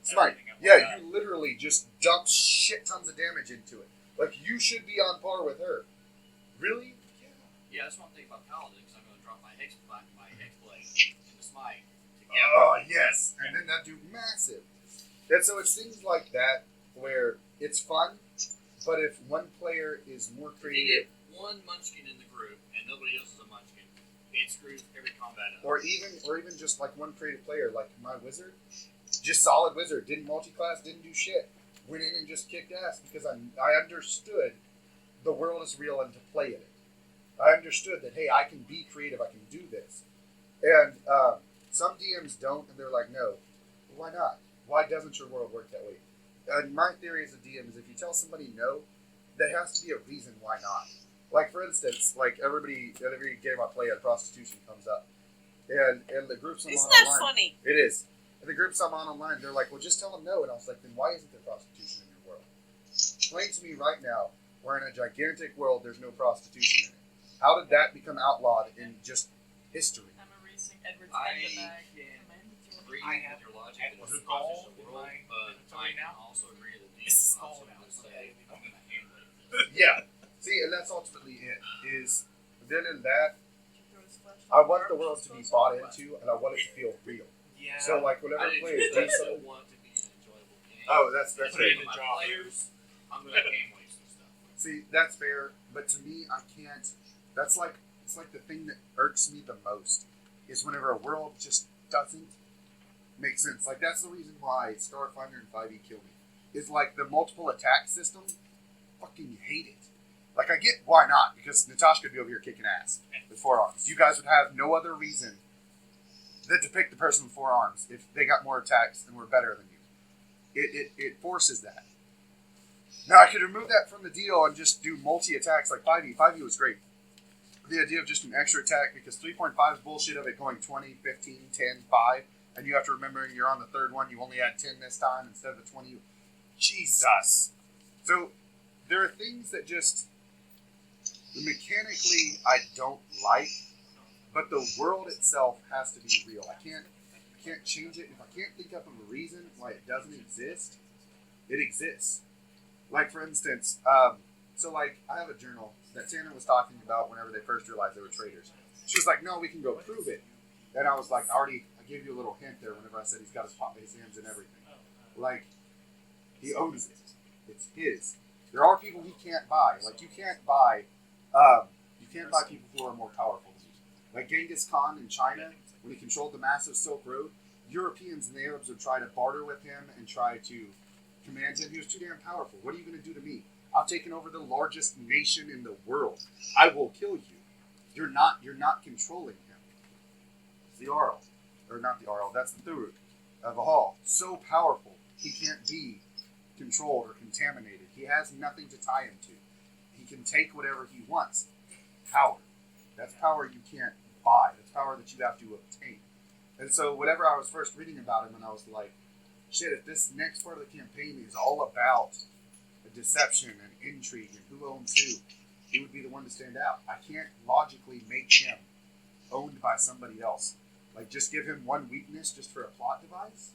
Smite. Yeah, you literally just dump shit tons of damage into it. Like, you should be on par with her. Really? Yeah, that's what I'm thinking about Paladin, because I'm going to drop my Hexblade into Smite. Oh, yes. And then that do massive. And so it's things like that where it's fun, but if one player is more creative... If you get one Munchkin in the group, and nobody else is a Munchkin, it screws every combat up. Or even just like one creative player, like my wizard, just solid wizard, didn't multi-class, didn't do shit. Went in and just kicked ass because I understood the world is real and to play in it. I understood that, hey, I can be creative, I can do this. And some DMs don't, and they're like, no. Well, why not? Why doesn't your world work that way? And my theory as a DM is if you tell somebody no, there has to be a reason why not. Like, for instance, like every game I play, prostitution comes up. And the groups I'm on online... Isn't that funny? It is. And the groups I'm on online, they're like, well, just tell them no. And I was like, then why isn't there prostitution in your world? Explain to me right now, we're in a gigantic world, there's no prostitution in it. How did that become outlawed in just history? I'm erasing Edward's I bag. can agree I with have your logic at that the there's skull a in world, my but inventory I can now. also agree that the It's DM skull also now, would so say, they- I'm going to handle it. Yeah. See, and that's ultimately it. Is then in that, I want the world to be bought into, and I want it to feel real. Yeah. So, like, whenever I players didn't do still something... want to be an enjoyable game. Oh, that's Put fair. it in the job. Players, I'm going to hand waste some stuff. See, that's fair, but to me, I can't... It's like the thing that irks me the most, is whenever a world just doesn't make sense. Like, that's the reason why Starfinder and 5e kill me. Is, like, the multiple attack system, fucking hate it. Like, I get why not, because Natashka would be over here kicking ass with 4 arms. You guys would have no other reason than to pick the person with 4 arms if they got more attacks and were better than you. It forces that. Now, I could remove that from the deal and just do multi-attacks like 5e. 5e was great. The idea of just an extra attack, because 3.5 is bullshit of it going 20, 15, 10, 5, and you have to remember you're on the 3rd one, you only had 10 this time instead of the 20. Jesus. So, there are things that just... mechanically, I don't like, but the world itself has to be real. I can't change it. If I can't think up of a reason why it doesn't exist, it exists. Like, for instance, so, like, I have a journal that Tana was talking about whenever they first realized they were traitors. She was like, no, we can go prove it. And I was like, I gave you a little hint there whenever I said he's got his hands in everything. Like, he owns it. It's his. There are people he can't buy. Like, you can't buy people who are more powerful than you. Like Genghis Khan in China, when he controlled the massive Silk Road, Europeans and the Arabs would try to barter with him and try to command him. He was too damn powerful. What are you going to do to me? I've taken over the largest nation in the world. I will kill you. You're not controlling him. It's the Arl. Or not the Arl, that's the Thuruk of Ahal. So powerful, he can't be controlled or contaminated. He has nothing to tie him to. He can take whatever he wants. Power. That's power you can't buy. That's power that you have to obtain. And so whenever I was first reading about him, and I was like, shit, if this next part of the campaign is all about deception and intrigue and who owns who, he would be the one to stand out. I can't logically make him owned by somebody else. Like, just give him one weakness just for a plot device?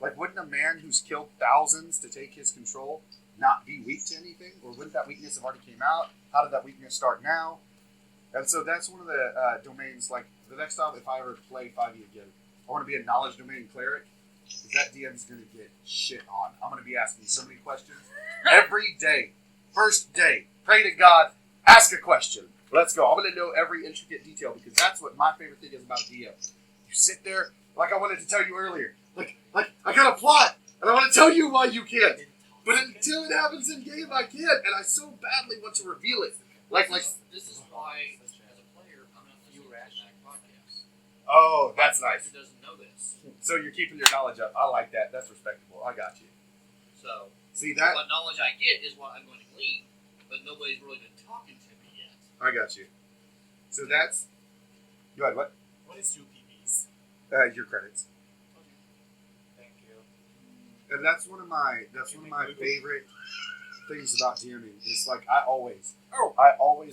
Like, wouldn't a man who's killed thousands to take his control not be weak to anything? Or wouldn't that weakness have already came out? How did that weakness start now? And so that's one of the domains, like, the next time if I ever play 5e again, I want to be a knowledge domain cleric, because that DM's going to get shit on. I'm going to be asking so many questions. Every day, first day, pray to God, ask a question. Let's go. I'm going to know every intricate detail, because that's what my favorite thing is about a DM. You sit there, like I wanted to tell you earlier, like I got a plot, and I want to tell you why you can't. But until it happens in game, I can't, and I so badly want to reveal it. This is why, as a player, I'm not listening to that podcast. Oh, that's nice. Who doesn't know this? So you're keeping your knowledge up. I like that. That's respectable. I got you. So, see that? What knowledge I get is what I'm going to glean, but nobody's really been talking to me yet. I got you. So that's. Go ahead. What? What is UPBs? Your credits. Thank you. And that's one of my favorite things about DMing. Is like I always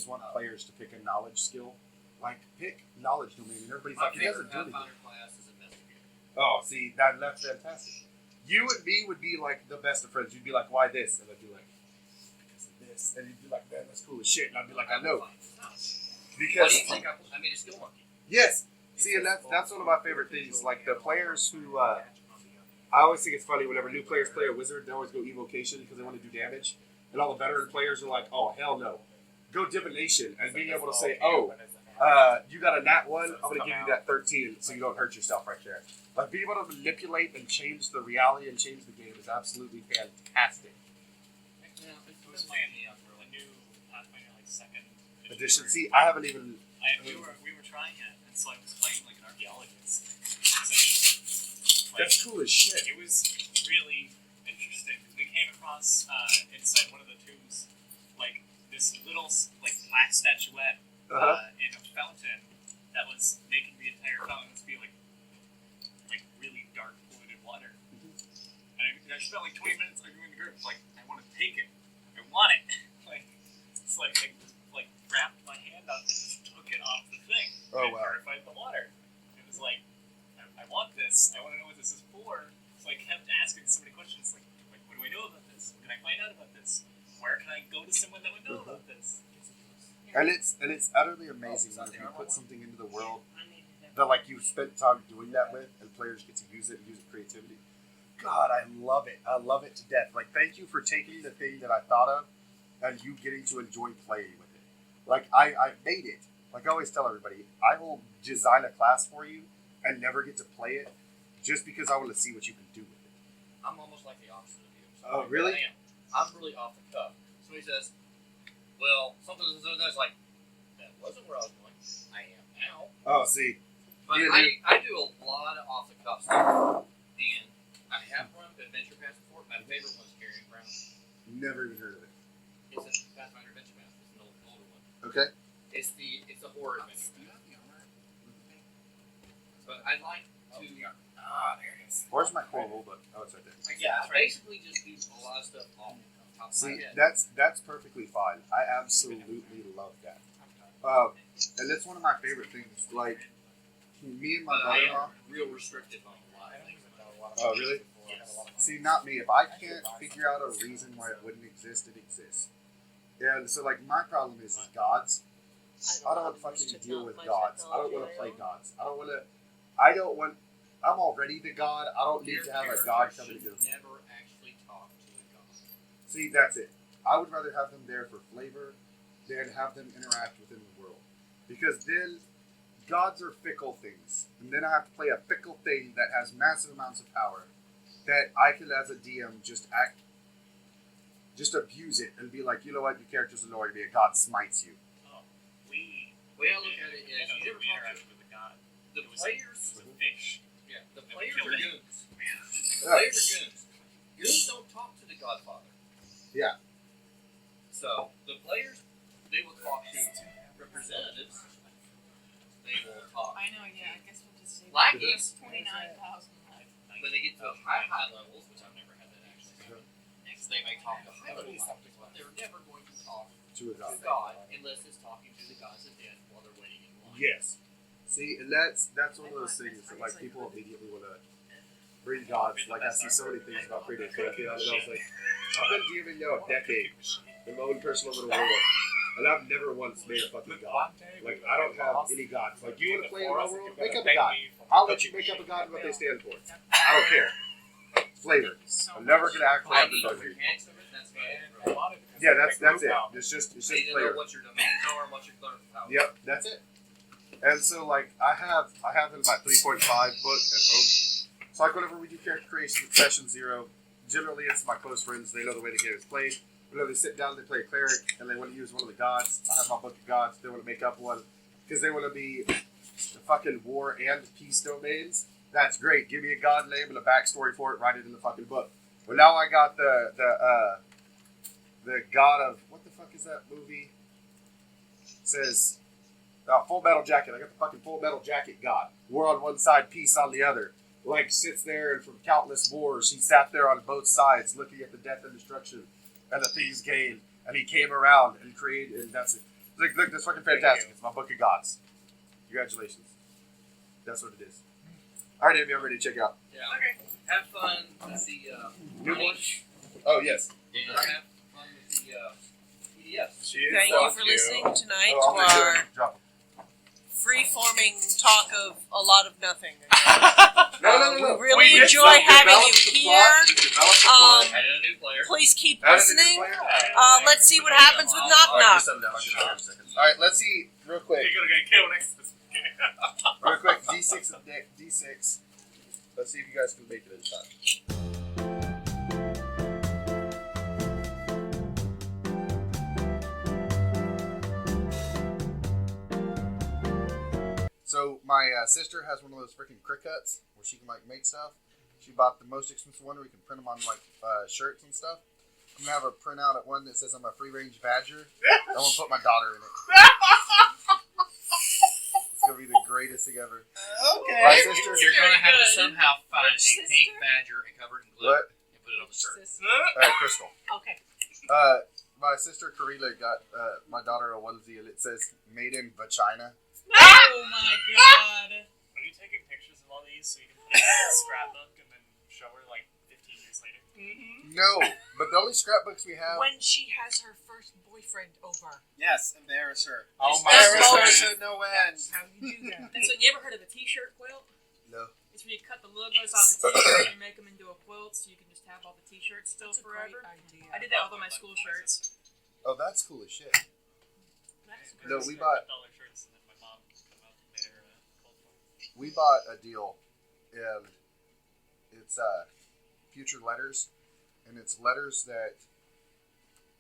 want players to pick a knowledge skill. Like pick knowledge domain, and everybody's like, it doesn't do anything. Class is investigator. Oh, see, that's fantastic. You and me would be like the best of friends. You'd be like, why this? And I'd be like, because of this. And you'd be like, man, that's cool as shit. And I'd be like, I know. Because what do you think? I made a skill monkey. Yes. See, and that's one of my favorite things. Like the players who, I always think it's funny whenever new players play a wizard, they always go evocation because they want to do damage. And all the veteran players are like, oh, hell no. Go divination. And being able to say, oh, you got a nat 1, I'm going to give you that 13 so you don't hurt yourself right there. Like being able to manipulate and change the reality and change the game is absolutely fantastic. I was playing a new Pathfinder, like second edition. See, I haven't even. We were trying it, and so I was playing like an archaeologist, essentially. Like, that's cool as shit. It was really interesting. We came across inside one of the tombs, like this little like black statuette in a fountain that was making the entire fountain be like really dark polluted water. And I spent like 20 minutes arguing with the group, like I want to take it, I want it. It's like I wrapped my hand up and just took it off the thing. Oh, and wow. purified the water. It was like, I want this. I want to know what this is for. So I kept asking so many questions, like what do I know about this? What can I find out about this? Where can I go to someone that would know about this? And it's utterly amazing when you put something into the world that like you spent time doing that with, and players get to use it creativity. God, I love it. I love it to death. Like, thank you for taking the thing that I thought of and you getting to enjoy playing with it. Like, I made it. Like I always tell everybody, I will design a class for you and never get to play it just because I want to see what you can do with it. I'm almost like the opposite of you. So Oh, really? I am. I'm really off the cuff. Somebody says, well, something that's like, that wasn't where I was going. I am now. Oh, see. But Yeah, I do a lot of off the cuff stuff. And I have run Adventure Pass before. My favorite one's Carrying Ground. Never even heard of it. It's a Pathfinder Adventure Pass. It's an older one. Okay. It's the horror adventure. But I like to. There it is. Where's my core rule book? Oh, it's right there. Yeah, I basically just do a lot of stuff off the top of my See, head. that's perfectly fine. I absolutely love that. And that's one of my favorite things. Like, me and my But I am brother-in-law. real restrictive on a lot of things. Oh, really? See, not me. If I can't figure out a reason why it wouldn't exist, it exists. And so, like, my problem is gods. I don't want to fucking deal with gods. I don't want to play gods. I'm already the god. I don't need to have a god coming to do it. Never actually talk to a god. See, that's it. I would rather have them there for flavor than have them interact within the world. Because then gods are fickle things, and then I have to play a fickle thing that has massive amounts of power that I can, as a DM, just abuse it and be like, you know what, your character's annoying me, a god smites you. Oh, we. The way I look at it is, you never we talk interacted to with a god. the It was players. a fish. Yeah, the we players killed are it. goons. The players are goons. Goons don't talk to the Godfather. Yeah. So the players, they will talk to representatives. They will talk. I know, yeah, I guess we'll just say Lackeys. 29,000. When they get to high levels, which I've never had that actually. Next, they may talk to high level Lackeys, but they're never going to talk To a god. to God unless it's talking to the gods of death while they're waiting in line. Yes. See, and that's one of those things that like people immediately want to bring gods. Like I see so many things about Predator Pantheon, and I was like, I've been DMing now a decade in my own personal little world, and I've never once made a fucking god. Like I don't have any gods. Like you want to play in my world, make up a god. I'll let you make up a god and what they stand for. I don't care. Flavor. I'm never gonna actually have the Your ability. mechanics of it, that's fine. Yeah, that's it. It's just You need to flavor. know what your domains are and what your clerical power. Yep, that's it. And so like I have in my 3.5 book at home. So like whenever we do character creation at session 0, generally it's my close friends. They know the way the game is played. Whenever they sit down, they play a cleric, and they want to use one of the gods. I have my book of gods. They want to make up one because they want to be the fucking war and peace domains. That's great. Give me a god name and a backstory for it. Write it in the fucking book. Well, now I got the god of what the fuck is that movie? It says Full Metal Jacket. I got the fucking Full Metal Jacket god. War on one side, peace on the other. Like sits there, and from countless wars, he sat there on both sides, looking at the death and destruction and the things gained. And he came around and created, and that's it. Look, that's fucking fantastic. It's my book of gods. Congratulations. That's what it is. All right, Amy, I'm ready to check out. Yeah. Okay. Have fun with the New one? Oh yes. Yeah. Have fun with the PDFs. Thank you for listening tonight Oh, to our drop 'em. free-forming talk of a lot of nothing. No. We really did enjoy some. having Developed you the here. plot. We developed the plot. Added a new player. Please keep Added a new listening. player. Let's see what happens with Nok All right, Gnok. just settle down. I'll get out in a second. All right, let's see real quick. You're gonna get killed next to this. Real quick, D6 of deck, D6. Let's see if you guys can make it in time. So my sister has one of those freaking Cricuts where she can like make stuff. She bought the most expensive one where you can print them on like shirts and stuff. I'm gonna have her print out at one that says I'm a free range badger. I'm gonna put my daughter in it. It's gonna be the greatest thing ever. Okay. My sister. You're going to have to good. somehow find Which a pink sister? badger and cover it in glue What? and put it on the shirt. Crystal. Okay. My sister Karila got my daughter a onesie and it says "Made in Vagina." Oh my god. Are you taking pictures of all these so you can put it in a scrapbook and then show her like 15 years later? Mm-hmm. No, but the only scrapbooks we have. When she has her first boyfriend over. Yes, embarrass her. Oh my Embarrass her god. to no end. That's how you do that. That's what, you ever heard of a t-shirt quilt? No. It's where you cut the logos off the t-shirt and make them into a quilt so you can just have all the t-shirts still That's a great forever. idea. I did that with all my school shirts. Oh, that's cool as shit. That's No, we bought $10 shirts and then my mom came up and made her a cold one. we bought a deal, and it's future letters, and it's letters that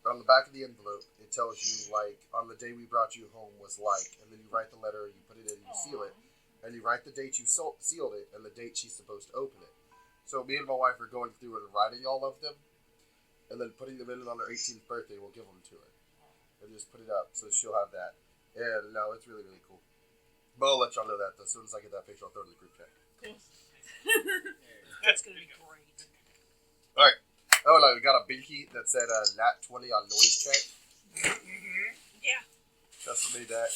on the back of the envelope it tells you like on the day we brought you home was like, and then you write the letter, you put it in, you seal it, and you write the date you sealed it and the date she's supposed to open it. So me and my wife are going through and writing all of them, and then putting them in on her 18th birthday. We'll give them to her and just put it up so she'll have that. And no, it's really really cool. But I'll let y'all know that as soon as I get that picture, I'll throw it in the group chat. That's gonna be great. Alright. Oh, no, we got a binky that said nat 20 on noise check. Yeah. Custom made that.